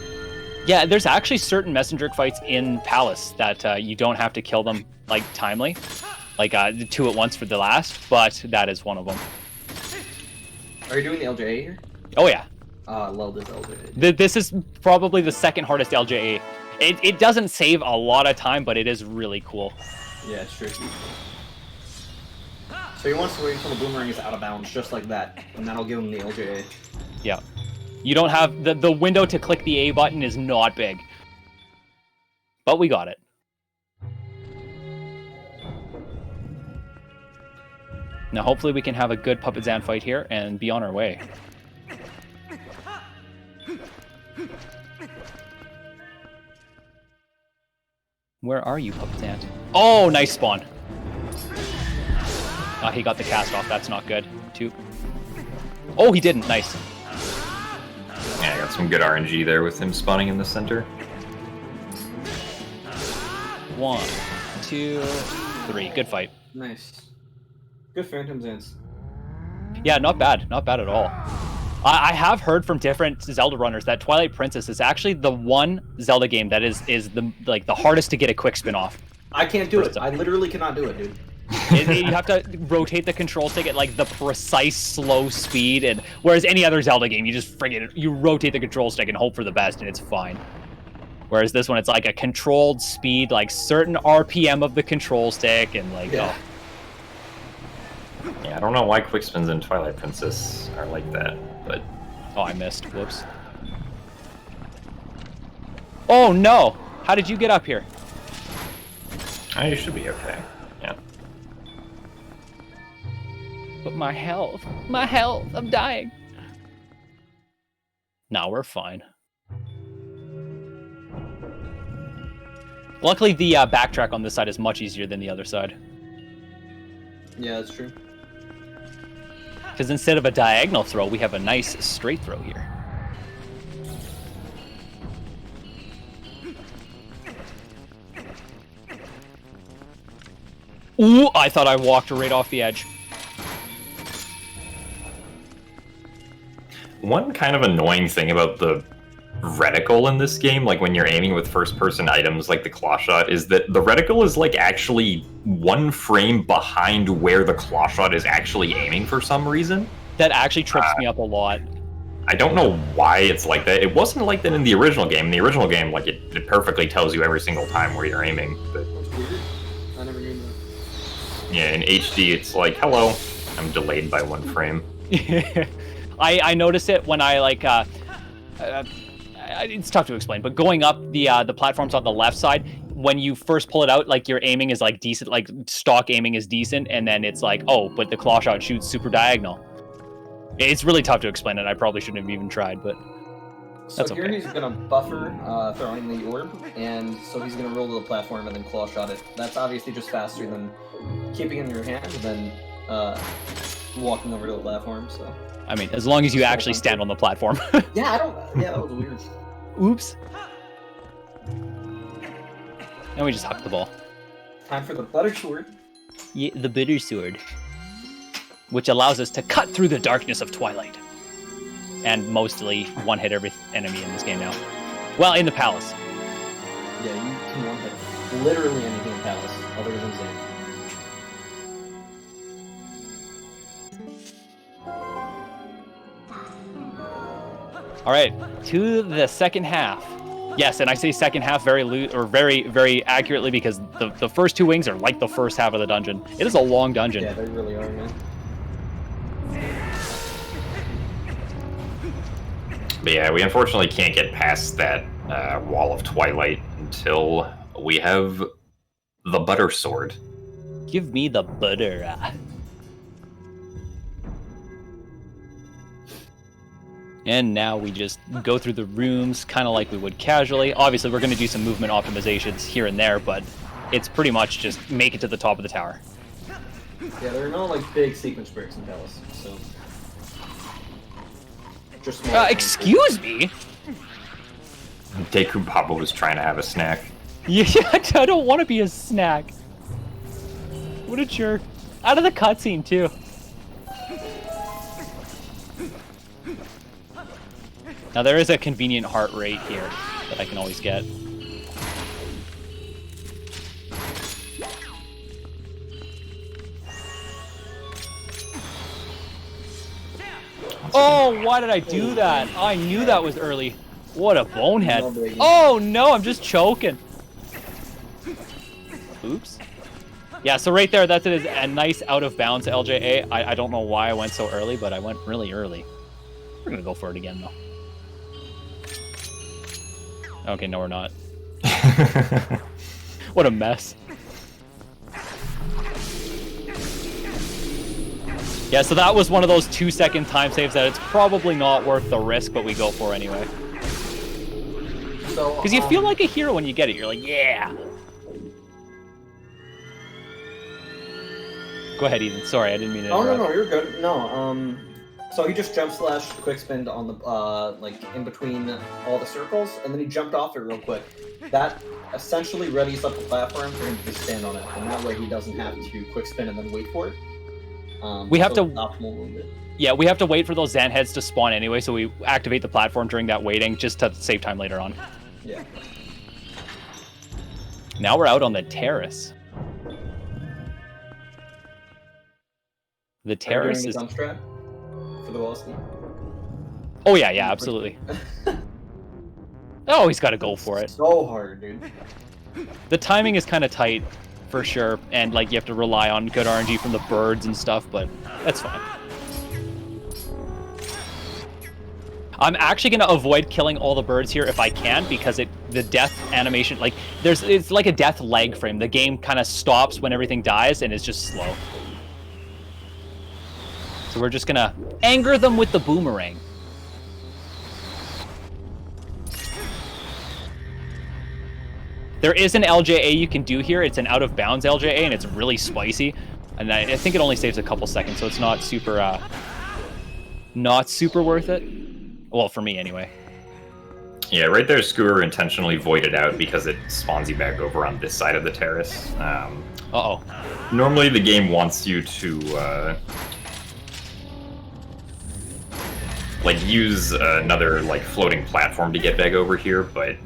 Yeah, there's actually certain messenger fights in Palace that you don't have to kill them like timely, like 2 at once for the last, but that is one of them. Are you doing the LJA here? Oh yeah. Love this LJA. This is probably the second hardest LJA. It doesn't save a lot of time, but it is really cool. Yeah, it's true. So he wants to wait until the boomerang is out of bounds, just like that, and that'll give him the LJA. Yeah. You don't have... The window to click the A button is not big. But we got it. Now hopefully we can have a good Puppet Zan fight here and be on our way. Where are you, Puppet Zan? Oh, nice spawn. Oh, he got the cast off. That's not good. 2. Oh, he didn't. Nice. Yeah, I got some good RNG there with him spawning in the center. 1, 2, 3. Good fight. Nice. Good Phantom Zans. Yeah, not bad. Not bad at all. I have heard from different Zelda runners that Twilight Princess is actually the one Zelda game that is the hardest to get a quick spin off. I can't do it. I literally cannot do it, dude. You have to rotate the control stick at like the precise slow speed, and whereas any other Zelda game, you just you rotate the control stick and hope for the best, and it's fine. Whereas this one, it's like a controlled speed, like certain RPM of the control stick, and like yeah. Yeah, I don't know why quick spins in Twilight Princess are like that, but... Oh, I missed. Whoops. Oh, no! How did you get up here? Oh, you should be okay. Yeah. But my health, I'm dying. No, we're fine. Luckily, the backtrack on this side is much easier than the other side. Yeah, that's true. Because instead of a diagonal throw, we have a nice straight throw here. Ooh, I thought I walked right off the edge. One kind of annoying thing about the reticle in this game, like when you're aiming with first-person items like the claw shot, is that the reticle is like actually 1 frame behind where the claw shot is actually aiming for some reason. That actually trips me up a lot. I don't know why it's like that. It wasn't like that in the original game. In the original game, like it perfectly tells you every single time where you're aiming. But That's weird. I never knew that. yeah, in HD, it's like, hello, I'm delayed by 1 frame. I notice it when I like it's tough to explain, but going up the platforms on the left side, when you first pull it out, like your aiming is like decent, like stock aiming is decent, and then it's like, oh, but the claw shot shoots super diagonal. It's really tough to explain, and I probably shouldn't have even tried, but So that's here okay. he's gonna buffer throwing the orb, and so he's gonna roll to the platform and then claw shot it. That's obviously just faster than keeping it in your hand and then walking over to the platform. So I mean, as long as you actually stand on the platform. Yeah, I don't. Yeah, that was weird. Oops. And we just hucked the ball. Time for the butter sword. Yeah, the bitter sword. Which allows us to cut through the darkness of Twilight. And mostly one-hit every enemy in this game now. Well, in the palace. Yeah, you can one-hit literally anything in Palace, other than Zane. All right, to the second half. Yes, and I say second half very, very accurately because the first 2 wings are like the first half of the dungeon. It is a long dungeon. Yeah, they really are, man. But yeah, we unfortunately can't get past that wall of Twilight until we have the butter sword. Give me the butter. And now we just go through the rooms kind of like we would casually. Obviously, we're going to do some movement optimizations here and there, but it's pretty much just make it to the top of the tower. Yeah, there are no like big sequence breaks in Palace, so just small. Excuse me? Deku Papa was trying to have a snack. Yeah, I don't want to be a snack. What a jerk. Out of the cutscene, too. Now, there is a convenient heart rate here that I can always get. Oh, why did I do that? I knew that was early. What a bonehead. Oh, no, I'm just choking. Oops. Yeah, so right there, that's it. A nice out-of-bounds LJA. I don't know why I went so early, but I went really early. We're going to go for it again, though. Okay, no, we're not. What a mess. Yeah, so that was one of those 2-second time saves that it's probably not worth the risk, but we go for anyway. So, because you feel like a hero when you get it. You're like, yeah. Go ahead, Ethan. Sorry, I didn't mean to interrupt. Oh, no, you're good. No, so he just jump slash quick spin on the, like, in between all the circles, and then he jumped off it real quick. That essentially readies up the platform for him to just stand on it, and that way he doesn't have to quick spin and then wait for it. We have to... Optimal movement. Yeah, we have to wait for those Zan heads to spawn anyway, so we activate the platform during that waiting, just to save time later on. Yeah. Now we're out on the terrace. The terrace is... Dump strat for the wall spin. Oh, yeah, absolutely. Oh, he's got to go for it. So hard, dude. The timing is kind of tight, for sure, and like you have to rely on good RNG from the birds and stuff, but that's fine. I'm actually going to avoid killing all the birds here if I can, because the death animation, like, it's like a death lag frame. The game kind of stops when everything dies, and it's just slow. So we're just going to anger them with the boomerang. There is an LJA you can do here. It's an out-of-bounds LJA, and it's really spicy. And I think it only saves a couple seconds, so it's not super worth it. Well, for me, anyway. Yeah, right there, Skuru intentionally voided out because it spawns you back over on this side of the terrace. Uh-oh. Normally, the game wants you to, like, use another, like, floating platform to get back over here, but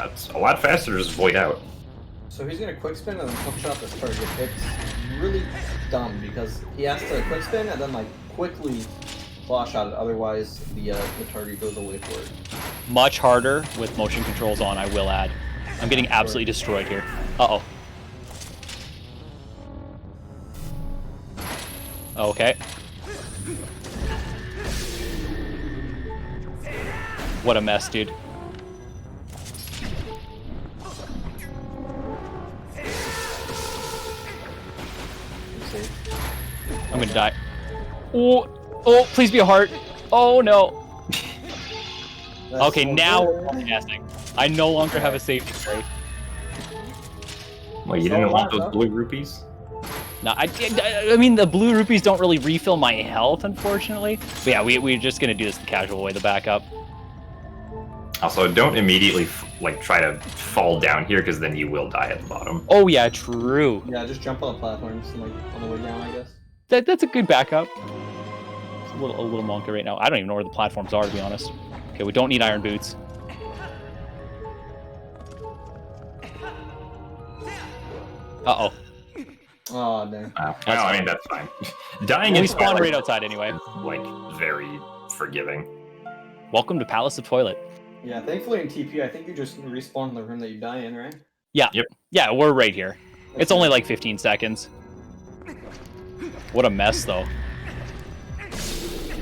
it's a lot faster to just void out. So he's gonna quick spin and then hook shot this target. It's really dumb because he has to quick spin and then like quickly flash shot it. Otherwise, the target goes away for it. Much harder with motion controls on, I will add. I'm getting absolutely destroyed here. Uh-oh. Okay. What a mess, dude. I'm gonna die. Oh, please be a heart. Oh no. Okay, so now we're guessing. I no longer have a safety trait. Well, you didn't want those blue rupees? No, I mean, the blue rupees don't really refill my health, unfortunately. But yeah, we're just going to do this the casual way, the backup. Also, don't immediately like try to fall down here, because then you will die at the bottom. Oh yeah, true. Yeah, just jump on the platforms and, like, on the way down, I guess. That's a good backup. It's a little monkey right now. I don't even know where the platforms are, to be honest. Okay, we don't need iron boots. Uh-oh. Oh, dang. Well, I mean, that's fine. Dying We in spawn Twilight right outside anyway. is, like, very forgiving. Welcome to Palace of Toilet. Yeah, thankfully in TP, I think you just respawn in the room that you die in, right? Yeah. Yep. Yeah, we're right here. It's only like 15 seconds. What a mess, though. It's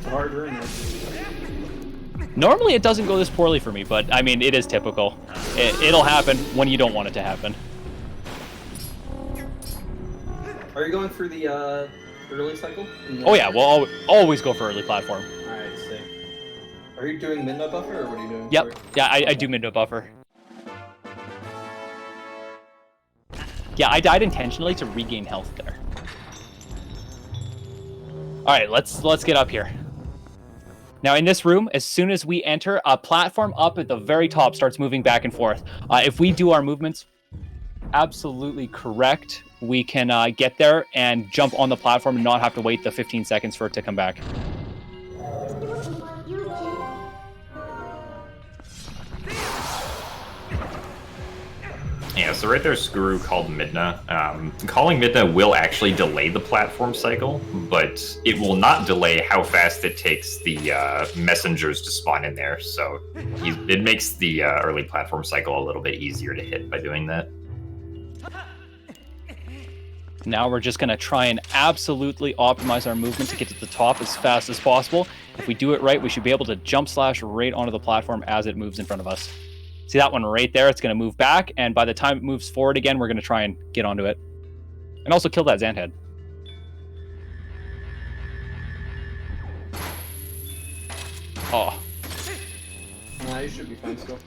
a hard room, though. Normally it doesn't go this poorly for me, but I mean, it is typical. It'll happen when you don't want it to happen. Are you going for the early cycle? Oh yeah, we'll always go for early platform. Alright, sick. Are you doing midnight buffer, or what are you doing? Yep. Yeah, I do mid buffer. Yeah, I died intentionally to regain health there. Alright, let's get up here. Now in this room, as soon as we enter, a platform up at the very top starts moving back and forth. If we do our movements absolutely correct, we can get there and jump on the platform and not have to wait the 15 seconds for it to come back. Yeah, so right there's Skuru called Midna. Calling Midna will actually delay the platform cycle, but it will not delay how fast it takes the messengers to spawn in there. So it makes the early platform cycle a little bit easier to hit by doing that. Now we're just going to try and absolutely optimize our movement to get to the top as fast as possible. If we do it right, we should be able to jump slash right onto the platform as it moves in front of us. See that one right there? It's going to move back, and by the time it moves forward again, we're going to try and get onto it. And also kill that Xanthead. Oh. Nah, you should be fine still.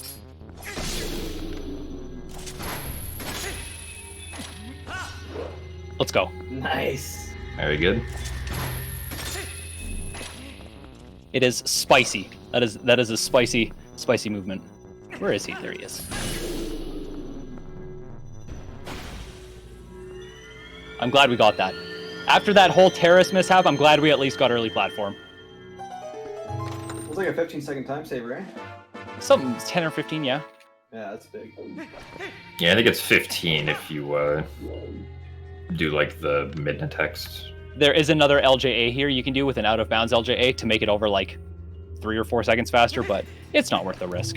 Let's go. Nice. Very good. It is spicy. That is a spicy movement. Where is he? There he is. I'm glad we got that. After that whole terrace mishap, I'm glad we at least got early platform. It was like a 15-second time saver, right? Something 10 or 15, yeah. Yeah, that's big. Yeah, I think it's 15 if you do like the Midna text. There is another LJA here you can do with an out of bounds LJA to make it over like 3 or 4 seconds faster, but it's not worth the risk.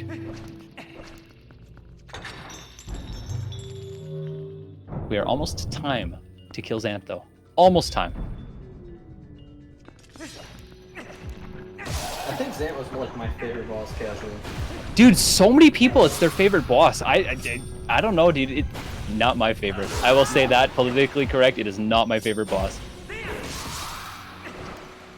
We are almost time to kill Xanth, though. Almost time. I think Xant was like my favorite boss casually. Dude, so many people, it's their favorite boss. I don't know, dude. Not my favorite. I will say that, politically correct, it is not my favorite boss.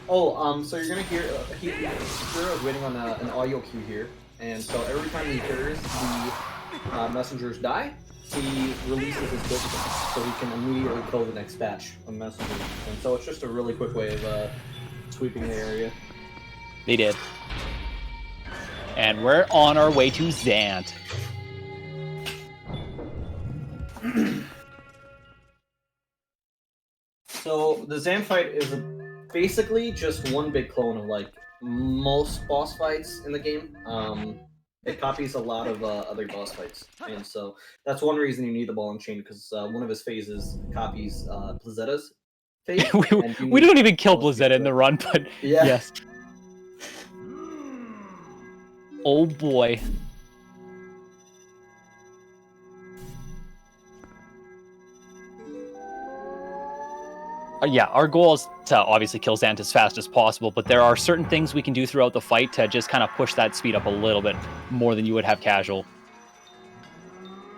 Oh, so you're gonna hear, Skuru is waiting on an audio cue here, and so every time he hears the messengers die, he releases his wisdom, so he can immediately kill the next batch of messengers. And so it's just a really quick way of sweeping the area. They did. And we're on our way to Xanth. So the Xanth fight is basically just one big clone of like most boss fights in the game. It copies a lot of other boss fights, and so that's one reason you need the ball and chain, because one of his phases copies Blizetta's phase. we don't even kill Blizetta in the run, but yeah. Yes. Oh boy. Yeah, our goal is to obviously kill Xanth as fast as possible, but there are certain things we can do throughout the fight to just kind of push that speed up a little bit more than you would have casual.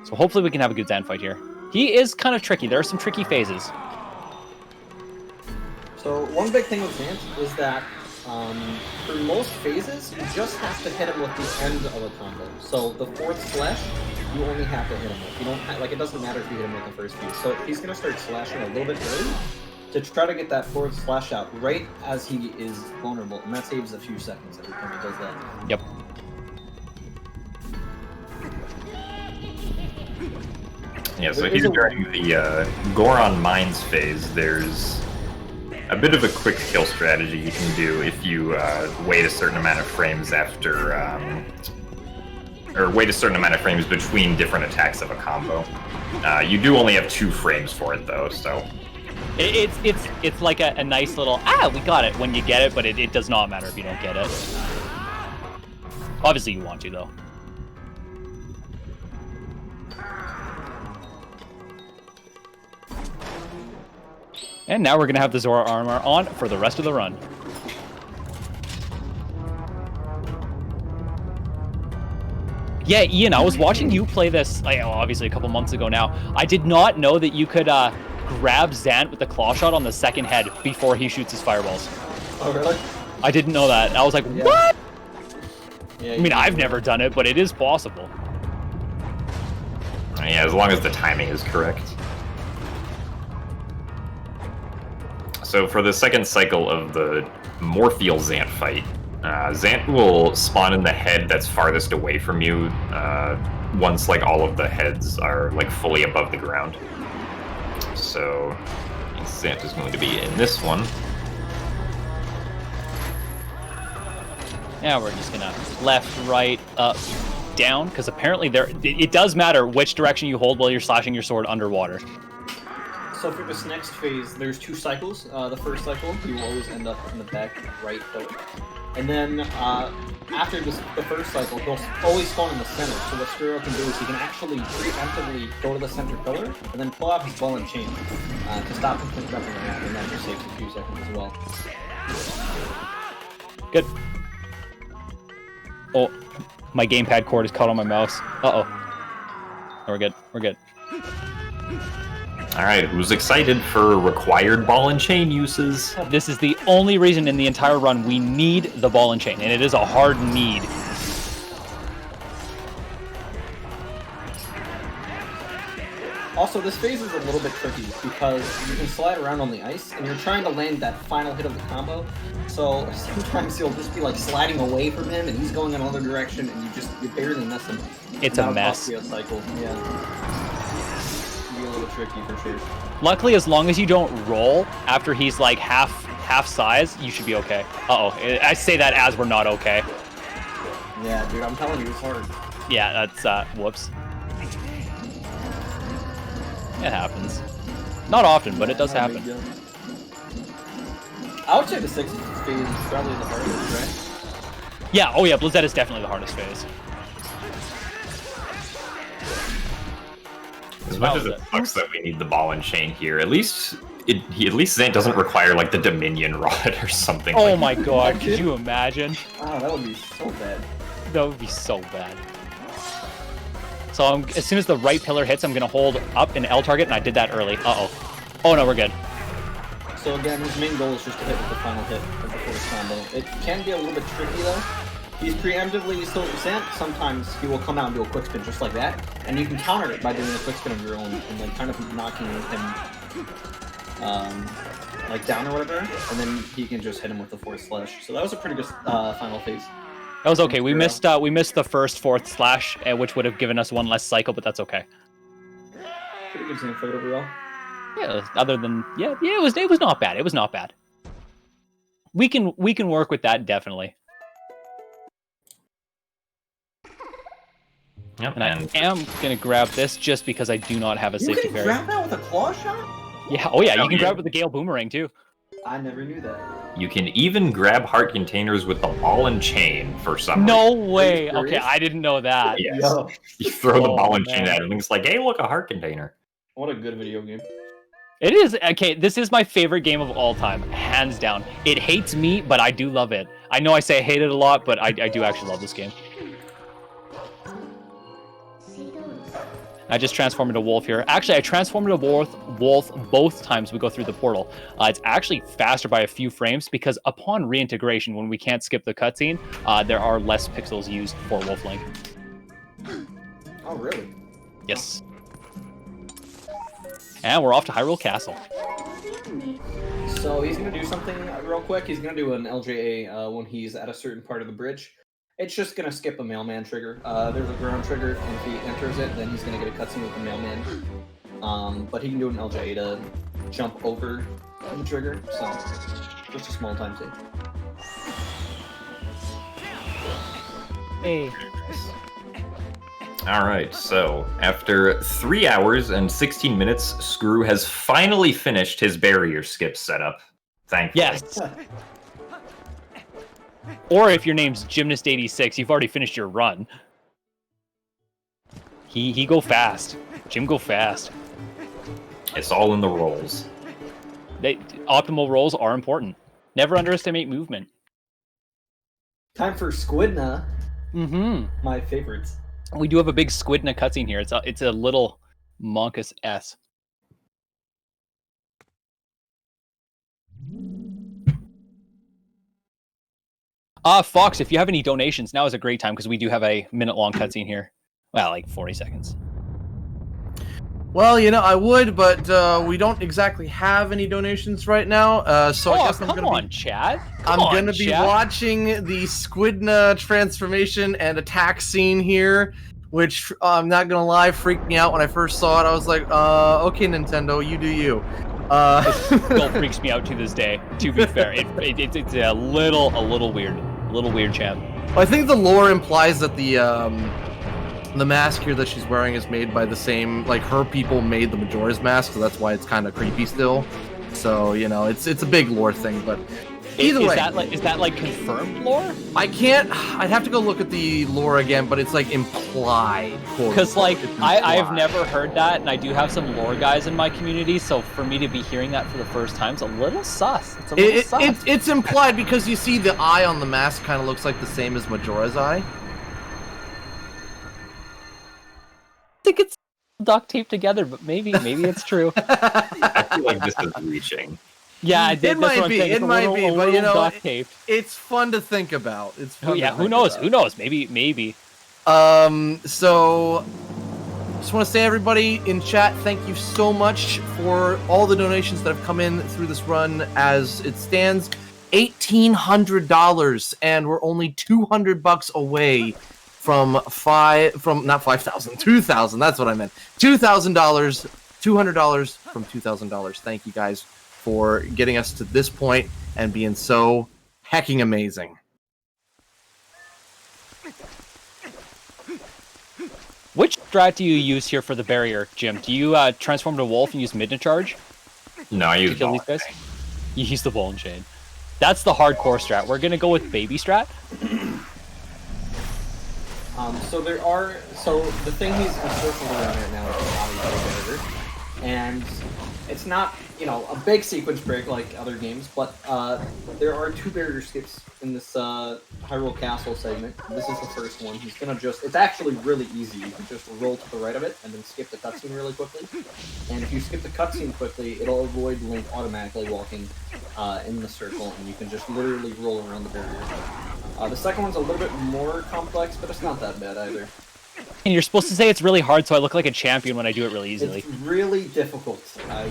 So hopefully we can have a good Xanth fight here. He is kind of tricky. There are some tricky phases. So one big thing with Xanth is that For most phases, you just have to hit him with the end of a combo. So the fourth slash, you only have to hit him with. You don't like it doesn't matter if you hit him with the first few. So he's gonna start slashing a little bit early to try to get that forward slash out right as he is vulnerable, and that saves a few seconds every time he does that. Yep. Yeah, so here during the Goron Mines phase, there's a bit of a quick kill strategy you can do if you wait a certain amount of frames after, or wait a certain amount of frames between different attacks of a combo. You do only have 2 frames for it though, so. It's like a nice little, we got it when you get it, but it does not matter if you don't get it. Obviously you want to though. And now we're going to have the Zora armor on for the rest of the run. Yeah, Ian, I was watching you play this, obviously a couple months ago now. I did not know that you could grab Zant with the claw shot on the second head before he shoots his fireballs. Oh, really? I didn't know that. I was like, what? Yeah, I mean, I've never done it, but it is possible. Yeah, as long as the timing is correct. So for the second cycle of the Morpheal Zant fight, Zant will spawn in the head that's farthest away from you once like all of the heads are like fully above the ground. So Zant is going to be in this one. Yeah, we're just gonna left, right, up, down, because apparently it does matter which direction you hold while you're slashing your sword underwater. So for this next phase, there's 2 cycles. The first cycle, you will always end up in the back right pillar. And then after the first cycle, he'll always spawn in the center. So what SkuruWolf can do is he can actually preemptively go to the center pillar and then pull out his ball and chain to stop him from jumping around, and that just saves a few seconds as well. Good. Oh, my gamepad cord is caught on my mouse. Uh-oh. We're good. We're good. Alright, who's excited for required ball and chain uses? This is the only reason in the entire run we need the ball and chain, and it is a hard need. Also, this phase is a little bit tricky because you can slide around on the ice, and you're trying to land that final hit of the combo. So sometimes you'll just be like sliding away from him, and he's going in another direction, and you barely miss him. It's a mess. A cycle. Yeah. Be a little tricky for sure. Luckily, as long as you don't roll after he's like half size, you should be okay. Uh-oh. I say that as we're not okay. Yeah, dude, I'm telling you, it's hard. Yeah, that's, whoops. It happens. Not often, but it does happen. I would say the 6th phase is probably the hardest, right? Yeah, oh yeah, Blizzard is definitely the hardest phase. As much as it sucks that we need the ball and chain here, at least Zant doesn't require like the Dominion rod or something. Oh like my god, could you imagine? Oh, that would be so bad. That would be so bad. So as soon as the right pillar hits, I'm going to hold up an L target, and I did that early. Uh-oh. Oh no, we're good. So again, his main goal is just to hit with the final hit of the first combo. It can be a little bit tricky though. He's preemptively still Zant. Sometimes he will come out and do a quick spin just like that, and you can counter it by doing a quick spin of your own and like kind of knocking him like down or whatever, and then he can just hit him with the forward slash. So that was a pretty good final phase. That was okay. We missed the first fourth slash, which would have given us one less cycle, but that's okay. Pretty good Zant fight overall. Yeah. Other than it was not bad. It was not bad. We can work with that definitely. Yep, And I am gonna grab this just because I do not have a safety parry. You can grab that with a claw shot? Yeah. Oh yeah. You can grab it with the Gale Boomerang too. I never knew that. You can even grab heart containers with the ball and chain for some No reason. way. Are you Okay, serious? I didn't know that. Yes. Yo. You throw the Oh, ball and chain man. at it, and it's like, hey, look, a heart container. What a good video game. It is. Okay, this is my favorite game of all time, hands down. It hates me, but I do love it. I know I say I hate it a lot, but I do actually love this game. I just transformed into Wolf here. Actually, I transformed into Wolf both times we go through the portal. It's actually faster by a few frames because upon reintegration, when we can't skip the cutscene, there are less pixels used for Wolf Link. Oh, really? Yes. And we're off to Hyrule Castle. So he's going to do something real quick. He's going to do an LJA when he's at a certain part of the bridge. It's just going to skip a mailman trigger. There's a ground trigger, and if he enters it, then he's going to get a cutscene with the mailman. But he can do an LJA to jump over the trigger, so just a small time save. Hey. Alright, so after 3 hours and 16 minutes, Skuru has finally finished his barrier skip setup. Thankfully. Yes. Or if your name's Gymnast86, you've already finished your run. He go fast. Jim go fast. It's all in the rolls. Optimal rolls are important. Never underestimate movement. Time for Squidna. Mm-hmm. My favorites. We do have a big Squidna cutscene here. It's a little Monkus S. Fox, if you have any donations, now is a great time because we do have a minute-long cutscene here. Well, like 40 seconds. Well, I would, but we don't exactly have any donations right now. So I guess come on, Chad. I'm gonna be watching the Squidna transformation and attack scene here, which I'm not gonna lie, freaked me out when I first saw it. I was like, okay, Nintendo, you do you. It still freaks me out to this day. To be fair, it's a little weird, champ. Well, I think the lore implies that the mask here that she's wearing is made by the same, like her people made the Majora's Mask, so that's why it's kind of creepy still. So it's a big lore thing, but either way, is that like confirmed lore? I'd have to go look at the lore again, but it's like implied. Because like I've never heard that, and I do have some lore guys in my community, so for me to be hearing that for the first time is a little sus. It's a little sus. It's implied because you see the eye on the mask kind of looks like the same as Majora's eye. I think it's duct taped together, but maybe it's true. I feel like this is reaching. Yeah, it might be. It might be, but duct taped. It's fun to think about. It's fun. Oh yeah, who knows? Who knows? Maybe. So just want to say, everybody in chat, thank you so much for all the donations that have come in through this run. As it stands, $1,800, and we're only $200 away from not 5,000, 2,000. That's what I meant. $2,000, $200 from $2,000. Thank you guys for getting us to this point and being so hecking amazing. Which strat do you use here for the barrier, Jim? Do you transform to Wolf and use Midna Charge? No, I use to kill ball these guys? You use the Ball and Chain. That's the hardcore strat. We're gonna go with baby strat. So the thing he's circling around right now is the Bobby Barrier, and it's not a big sequence break like other games, but there are 2 barrier skips in this Hyrule Castle segment. This is the first one. He's gonna it's actually really easy. You can just roll to the right of it and then skip the cutscene really quickly. And if you skip the cutscene quickly, it'll avoid Link automatically walking in the circle, and you can just literally roll around the barrier. The second one's a little bit more complex, but it's not that bad either. And you're supposed to say it's really hard, so I look like a champion when I do it really easily. It's really difficult. I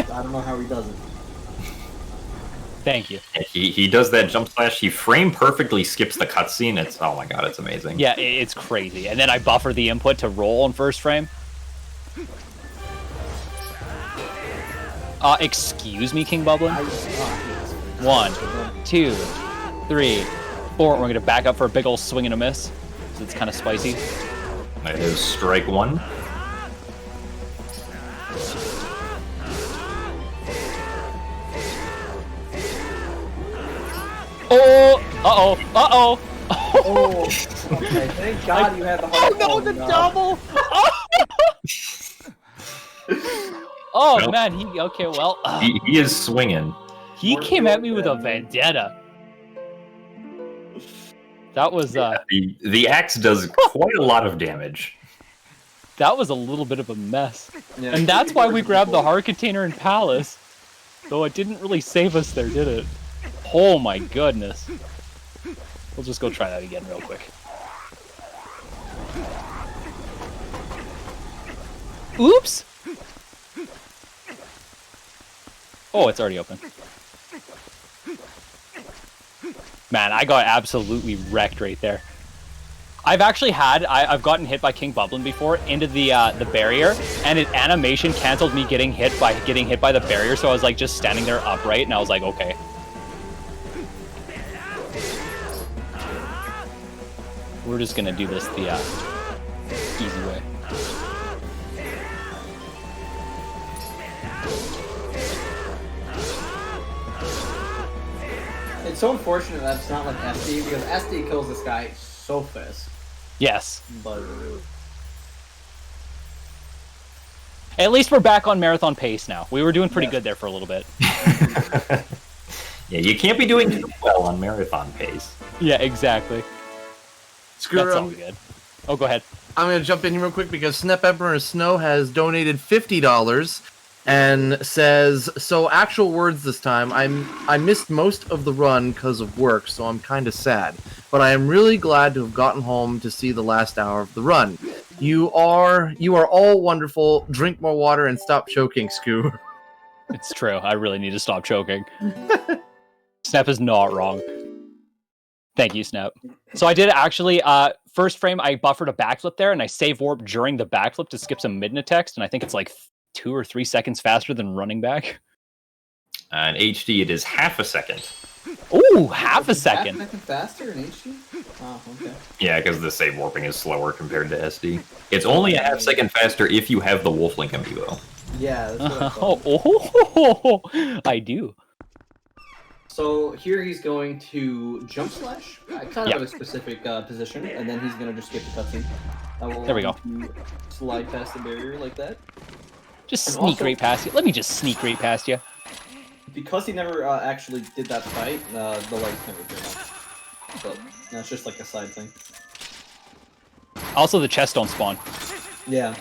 don't know how he does it. Thank you. He does that jump slash. He frame perfectly skips the cutscene. It's, oh my god, it's amazing. Yeah, it's crazy. And then I buffer the input to roll in first frame. Excuse me, King Bublin. 1, 2, 3, 4. We're gonna back up for a big ol' swing and a miss. So it's kind of spicy. That is strike 1. Oh! Uh-oh! Oh, okay, thank God you had the hard the double! Oh Well, man, he is swinging. he came at me with a vendetta. That was The axe does quite a lot of damage. That was a little bit of a mess. Yeah, And that's why we grabbed the heart container in Palace. Though it didn't really save us there, did it? Oh my goodness. We'll just go try that again real quick. Oops! Oh, it's already open. Man, I got absolutely wrecked right there. I've actually I've gotten hit by King Bublin before into the barrier, and an animation canceled me getting hit by the barrier, so I was like just standing there upright, and I was like, okay. We're just gonna do this the easy way. It's so unfortunate that it's not like SD, because SD kills this guy so fast. Yes. But At least we're back on marathon pace now. We were doing pretty good there for a little bit. Yeah, you can't be doing too well on marathon pace. Yeah, exactly. Screw That's all good. Oh, go ahead. I'm going to jump in here real quick because Snep Emperor Snow has donated $50 and says, so actual words this time, I missed most of the run because of work, so I'm kind of sad. But I am really glad to have gotten home to see the last hour of the run. You are all wonderful. Drink more water and stop choking, Skoo. It's true. I really need to stop choking. Snap is not wrong. Thank you, Snap. So I did actually, first frame, I buffered a backflip there, and I save warp during the backflip to skip some midna text, and I think it's like 2 or 3 seconds faster than running back. In HD, it is half a second. Ooh, half a second. Half a second faster in HD? Oh, okay. Yeah, because the save warping is slower compared to SD. It's only a half second faster if you have the Wolf Link amiibo. Yeah, that's what I thought. Oh, I do. So here he's going to jump slash, kind Yeah. of a specific position, and then he's going to just skip the cutscene. There we go. Slide past the barrier like that. Just And sneak also- right past you. Let me just sneak right past you. Because he never actually did that fight, the lights never turned on. But that's just like a side thing. Also, the chests don't spawn. Yeah.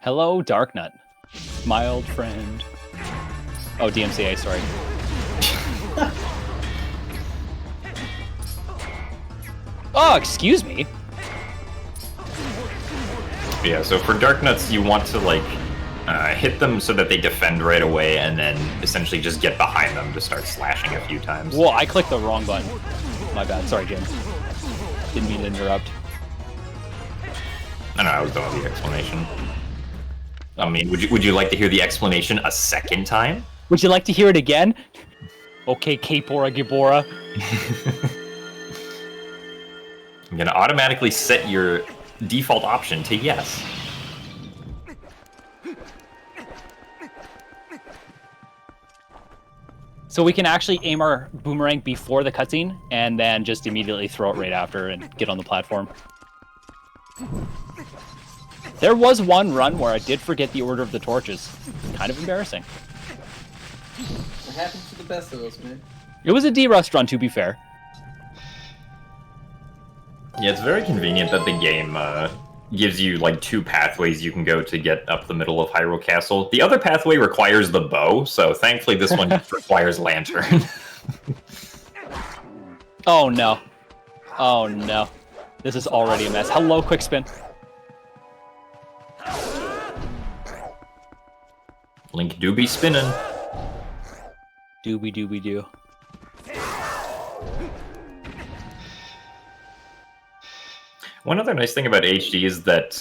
Hello, Darknut. My old friend. Oh, DMCA, sorry. Oh, excuse me. Yeah, so for Dark Nuts, you want to, like, hit them so that they defend right away, and then essentially just get behind them to start slashing a few times. Whoa, I clicked the wrong button. My bad. Sorry, Jim. Didn't mean to interrupt. No, I was done with the explanation. I mean, would you like to hear the explanation a second time? Would you like to hear it again? Okay, K-Bora Gibora. I'm gonna automatically set your default option to yes. So we can actually aim our boomerang before the cutscene, and then just immediately throw it right after and get on the platform. There was one run where I did forget the order of the torches. Kind of embarrassing. It happens to the best of us, man. It was a D-Rust run, to be fair. Yeah, it's very convenient that the game gives you like 2 pathways you can go to get up the middle of Hyrule Castle. The other pathway requires the bow, so thankfully this one just requires Lantern. Oh no. Oh no. This is already a mess. Hello, Quickspin. Link do be spinning. Doobie doobie doo. One other nice thing about HD is that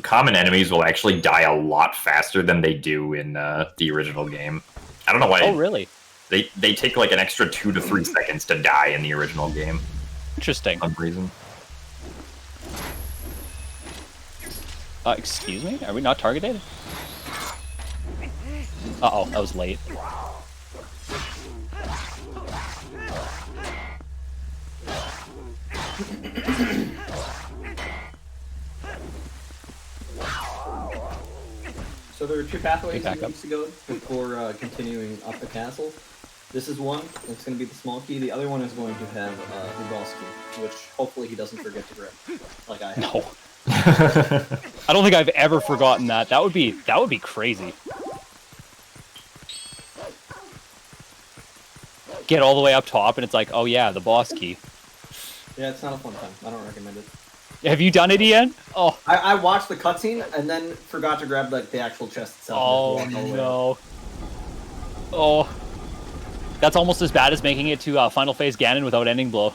common enemies will actually die a lot faster than they do in the original game. I don't know why. Oh, really? They take like an extra 2 to 3 seconds to die in the original game. Interesting. For some reason. Excuse me? Are we not targeted? Uh-oh, that was late. So there were 2 pathways back he up. needs to go before continuing up the castle. This is one. It's going to be the small key. The other one is going to have the boss key, which hopefully he doesn't forget to grab, like I have. No. I don't think I've ever forgotten that. That would be crazy. Get all the way up top, and it's like, oh yeah, the boss key. Yeah, it's not a fun time. I don't recommend it. Have you done it, Ian? Oh. I watched the cutscene and then forgot to grab the actual chest itself. Oh no. Oh. That's almost as bad as making it to Final Phase Ganon without Ending Blow.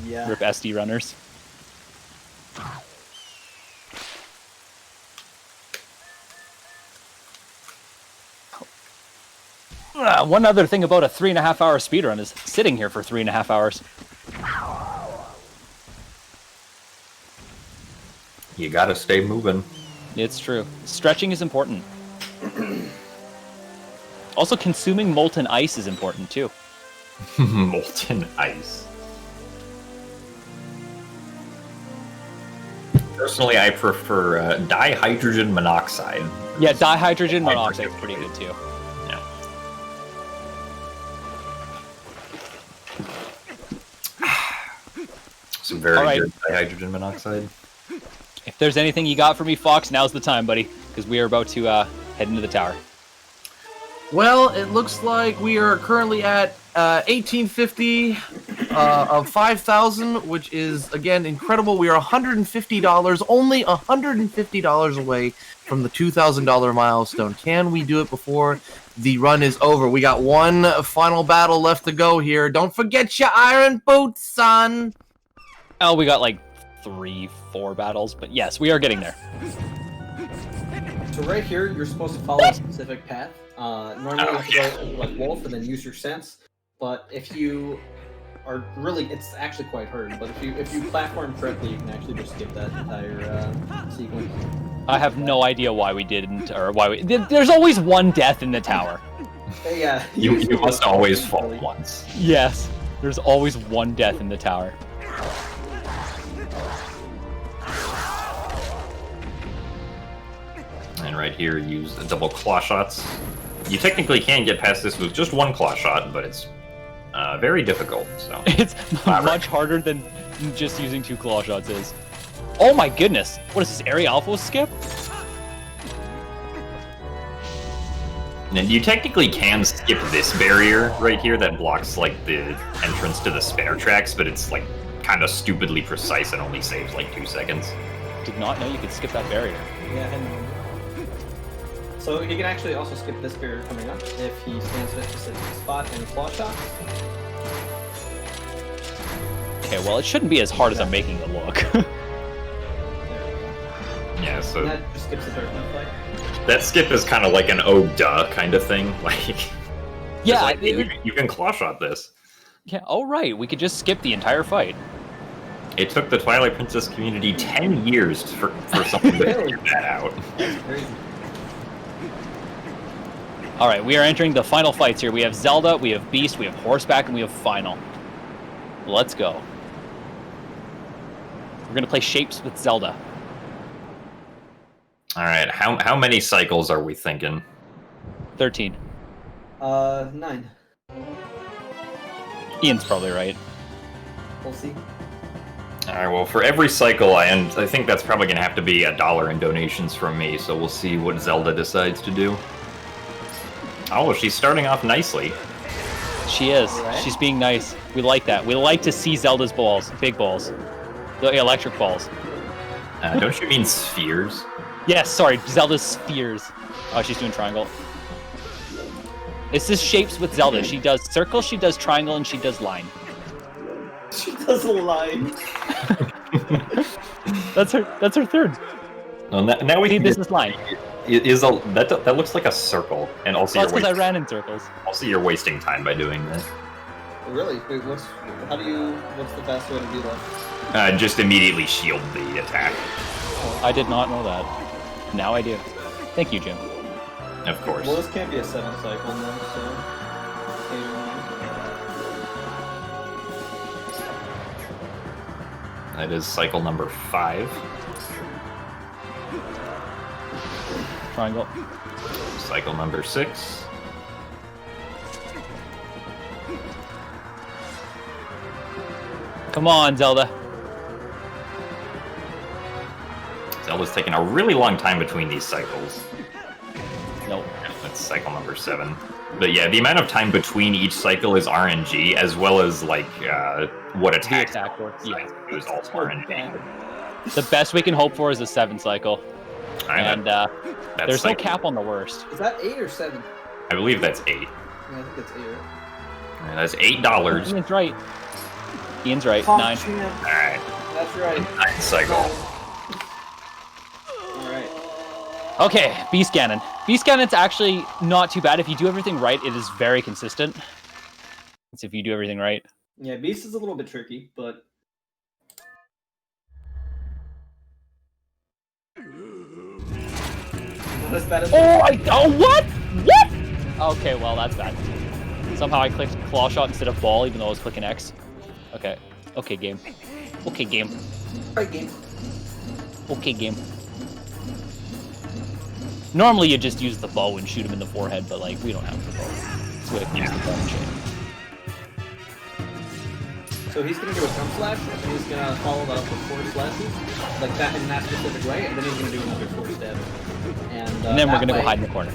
Yeah. Rip SD runners. One other thing about a 3.5-hour speedrun is sitting here for 3.5 hours. You gotta stay moving. It's true. Stretching is important. Also, consuming molten ice is important, too. Molten ice. Personally, I prefer dihydrogen monoxide. Yeah, dihydrogen monoxide is pretty good, too. Yeah. Some very good dihydrogen monoxide. If there's anything you got for me, Fox, now's the time, buddy, because we are about to head into the tower. Well, it looks like we are currently at 1850 of 5,000, which is, again, incredible. We are $150, only $150 away from the $2,000 milestone. Can we do it before the run is over? We got one final battle left to go here. Don't forget your iron boots, son! Oh, we got like 3-4 battles, but yes, we are getting there. So right here, you're supposed to follow a specific path. Normally you have to go like wolf and then use your sense. But if you are really, it's actually quite hard. But if you platform correctly, you can actually just skip that entire sequence. I have no idea why we didn't, or why we. There's always one death in the tower. Yeah. You must always fall once. Yes, there's always one death in the tower. And right here, use the double claw shots. You technically can get past this with just one claw shot, but it's very difficult. So It's much harder than just using 2 claw shots is. Oh my goodness! What is this, Area Alpha skip? And you technically can skip this barrier right here that blocks like the entrance to the spare tracks, but it's like kind of stupidly precise and only saves like 2 seconds. Did not know you could skip that barrier. Yeah, and so he can actually also skip this barrier coming up if he stands at a specific spot and claw shot. Okay, well, it shouldn't be as hard as I'm making it look. There we go. Yeah, so And that just skips the third fight. that skip is kind of like an oh duh kind of thing. Like, Yeah, like, you can claw shot this. yeah. Oh right, we could just skip the entire fight. It took the Twilight Princess community 10 years for someone to figure that out. That's crazy. All right, we are entering the final fights here. We have Zelda, we have Beast, we have Horseback, and we have Final. Let's go. We're gonna play Shapes with Zelda. All right, how many cycles are we thinking? 13. 9. Ian's probably right. We'll see. All right, well, for every cycle I end, I think that's probably gonna have to be $1 in donations from me. So we'll see what Zelda decides to do. Oh, she's starting off nicely. She is. Right. She's being nice. We like that. We like to see Zelda's balls, big balls, the electric balls. Don't you mean spheres? Yes, sorry, Zelda's spheres. Oh, she's doing triangle. It's just Shapes with Zelda. She does circle, she does triangle, and she does line. She does a line. That's her third. Well, now we See, can this get- is line. that looks like a circle, and also That's you're because I ran in circles. wasting time by doing this. Really? Wait, what's the best way to do that? Just immediately shield the attack. I did not know that. Now I do. Thank you, Jim. Of course. Well, this can't be a 7th cycle then, so... That is cycle number 5. Triangle. Cycle number 6. Come on, Zelda. Zelda's taking a really long time between these cycles. Nope. That's cycle number 7. But yeah, the amount of time between each cycle is RNG, as well as like what attack works. Yeah. It was also RNG. The best we can hope for is a 7 cycle. And there's no cap on the worst. Is that 8 or 7? I believe that's 8. Yeah, I think that's 8, right? And that's $8. Ian's right. Ian's right. Oh, 9. champ. Alright. That's right. 9 cycle. Alright. Okay, Beast Ganon. Beast Ganon's actually not too bad. If you do everything right, it is very consistent. It's if you do everything right. Yeah, Beast is a little bit tricky, but... Not as bad as... What? What? Okay, well, that's bad. Somehow I clicked claw shot instead of ball, even though I was clicking X. Okay. Okay, game. Okay, game. Right, game. Okay, game. Normally you just use the bow and shoot him in the forehead, but like we don't have the bow. So we have to use the bow and chain. So he's gonna do a jump slash, and he's gonna follow that up with 4 slashes, like that in that specific way, and then he's gonna do another 4 stab. And then we're gonna go hide in the corner.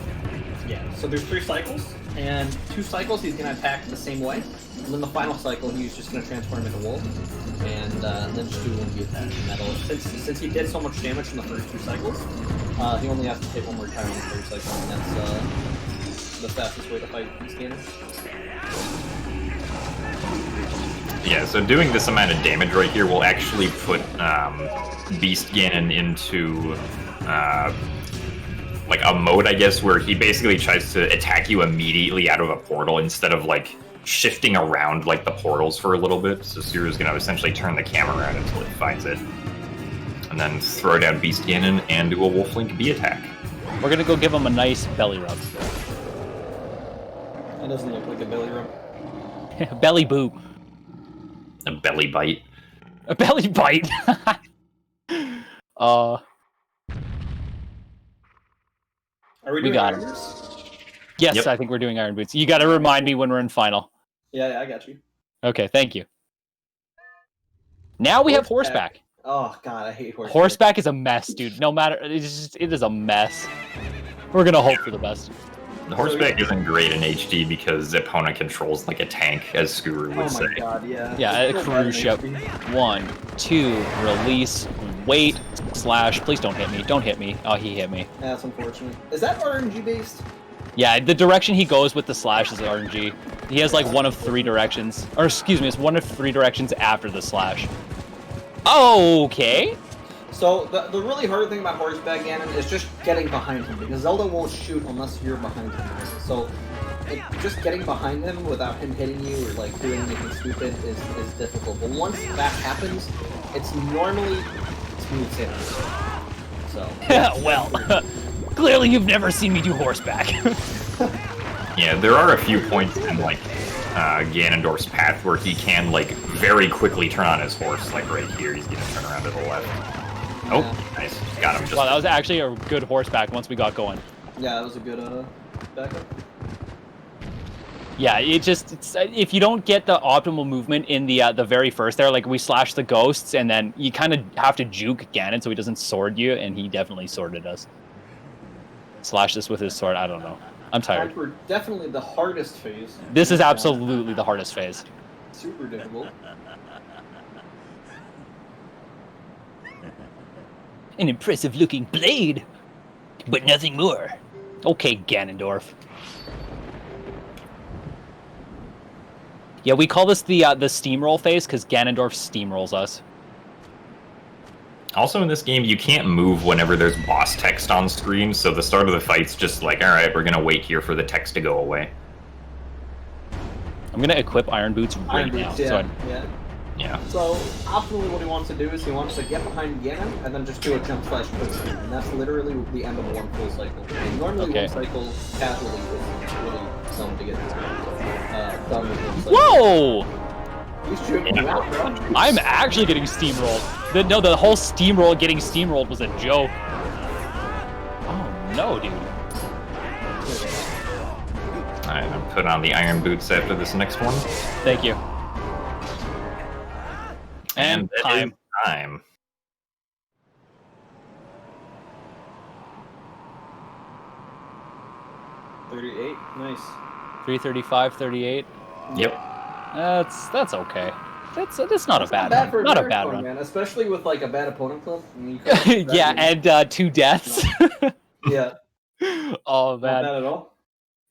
Yeah. So there's 3 cycles, and 2 cycles he's gonna attack the same way, and then the final cycle he's just gonna transform into wolf, and then just do 1 attack. And that'll since he did so much damage in the first 2 cycles, he only has to take 1 more time on the 3rd cycle, and that's the fastest way to fight Beast Ganon. Yeah, so doing this amount of damage right here will actually put Beast Ganon into like a mode, I guess, where he basically tries to attack you immediately out of a portal instead of like shifting around like the portals for a little bit. So Suru's gonna essentially turn the camera around until it finds it. And then throw down Beast Ganon and do a Wolf Link B attack. We're gonna go give him a nice belly rub. That doesn't look like a belly rub. Belly boop. A belly bite. A belly bite. Are we We doing got Iron him. Boots? Yes, Yep. I think we're doing Iron Boots. You gotta remind me when we're in final. Yeah, I got you. Okay, thank you. Now we have Horseback. horseback. Oh god, I hate horseback. Horseback is a mess, dude. No matter, it is a mess. We're gonna hope for the best. The horseback isn't great in HD because Epona controls like a tank, as Skuru would Oh say. my god, yeah. Yeah, a It's so bad in cruise ship. HD. 1, 2, release, wait, slash. Please don't hit me. Don't hit me. Oh, he hit me. Yeah, that's unfortunate. Is that RNG based? Yeah, the direction he goes with the slash is RNG. He has like one of 3 directions. Or excuse me, it's one of 3 directions after the slash. Okay. So the really hard thing about horseback Ganon is just getting behind him, because Zelda won't shoot unless you're behind him. So just getting behind him without him hitting you or like doing anything stupid is difficult. But once that happens, it's normally smooth sailing. So Well, clearly you've never seen me do horseback. Yeah, there are a few points in like Ganondorf's path where he can like very quickly turn on his horse. Like right here, he's gonna turn around to the left. Oh, nice, got him. Just Wow, that was actually a good horseback once we got going. yeah, that was a good backup. Yeah, it's if you don't get the optimal movement in the very first there, like we slash the ghosts and then you kind of have to juke Ganon so he doesn't sword you, and he definitely sworded us. Slash this with his sword, I don't know. I'm tired. For definitely the hardest phase. This is absolutely the hardest phase. Super difficult. An impressive looking blade, but nothing more. Okay, Ganondorf. Yeah, we call this the steamroll phase because Ganondorf steamrolls us. Also in this game, you can't move whenever there's boss text on screen, so the start of the fight's just like, alright, we're gonna wait here for the text to go away. I'm gonna equip Iron Boots right now. Yeah, So yeah. Yeah. So, optimally what he wants to do is he wants to get behind Ganon and then just do a jump slash quick spin, and that's literally the end of 1 full cycle. And normally Okay. 1 cycle casually is really dumb to get done with 1 cycle. Whoa! He's shooting you out, bro. I'm actually getting steamrolled. The whole steamroll getting steamrolled was a joke. Oh no, dude. Alright, I'm put on the Iron Boots after this next one. Thank you. And that time. is time. Nice. 3:35:38. Yep. That's okay. That's not a bad Bad for run. Not a marathon, bad run. man. Especially with like a bad opponent club. I mean, you could've- Yeah, and 2 deaths. yeah, Oh not man. bad at all.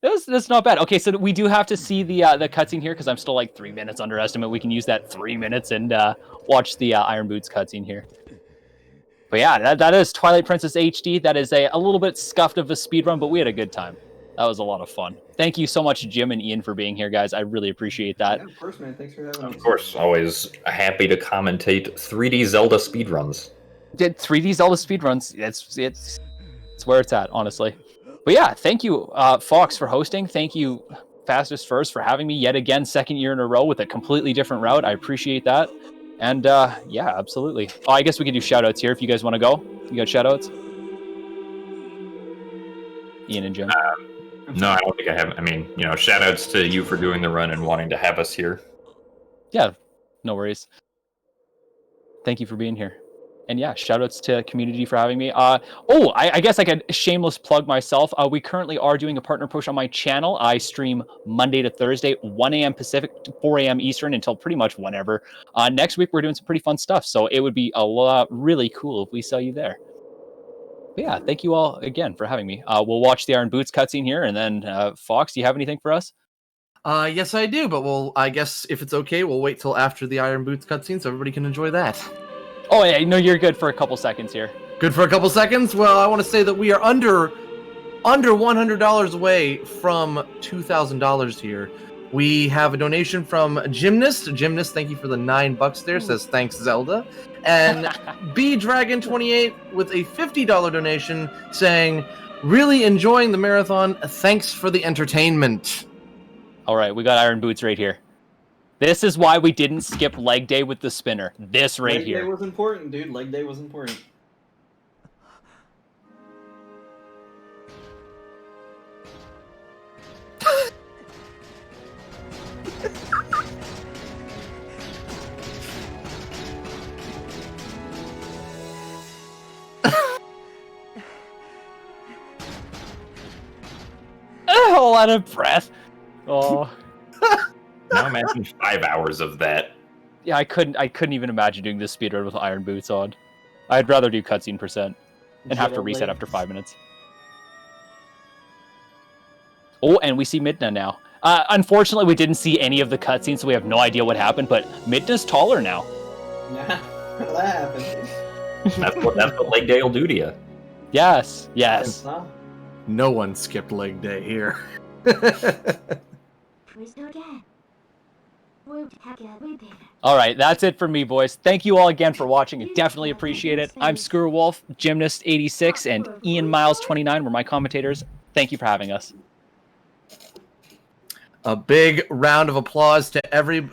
That's not bad. Okay, so we do have to see the cutscene here because I'm still like 3 minutes underestimate. We can use that 3 minutes and watch the Iron Boots cutscene here. But yeah, that is Twilight Princess HD. That is a little bit scuffed of a speed run, but we had a good time. That was a lot of fun. Thank you so much, Jim and Ian, for being here, guys. I really appreciate that. Yeah, of course, man. Thanks for having me. Of course, always happy to commentate 3D Zelda speedruns. Did 3D Zelda speedruns. It's where it's at, honestly. But yeah, thank you, Fox, for hosting. Thank you, Fastest First, for having me yet again, 2nd year in a row with a completely different route. I appreciate that. And yeah, absolutely. Oh, I guess we can do shoutouts here if you guys want to go. You got shoutouts? Ian and Jim. No, I don't think I have. I mean, shout outs to you for doing the run and wanting to have us here. Yeah, no worries. Thank you for being here. And yeah, shoutouts to community for having me. I guess I could shameless plug myself. We currently are doing a partner push on my channel. I stream Monday to Thursday, 1 a.m. Pacific to 4 a.m. Eastern until pretty much whenever. Next week, we're doing some pretty fun stuff. So it would be really cool if we saw you there. But yeah, thank you all again for having me. We'll watch the Iron Boots cutscene here. And then, Fox, do you have anything for us? Yes, I do, but I guess if it's okay, we'll wait till after the Iron Boots cutscene so everybody can enjoy that. Oh, yeah, no, you're good for a couple seconds here. Good for a couple seconds? Well, I want to say that we are under $100 away from $2,000 here. We have a donation from Gymnast. Gymnast, thank you for the $9 there. Says thanks, Zelda. And B Dragon 28 with a $50 donation saying, really enjoying the marathon. Thanks for the entertainment. All right, we got Iron Boots right here. This is why we didn't skip leg day with the spinner. This right here. Leg day was important, dude. Leg day was important. All out of breath. Oh. Now imagine 5 hours of that. Yeah, I couldn't even imagine doing this speedrun with Iron Boots on. I'd rather do cutscene percent and have to reset after 5 minutes. Oh, and we see Midna now. Unfortunately, we didn't see any of the cutscenes, so we have no idea what happened, but Midna's taller now. Yeah, that happened. That's what leg day will do to you. Yes. No one skipped leg day here. All right, that's it for me, boys. Thank you all again for watching. I definitely appreciate it. I'm SkuruWolf, Gymnast86, and Ian Miles29 were my commentators. Thank you for having us. A big round of applause to everybody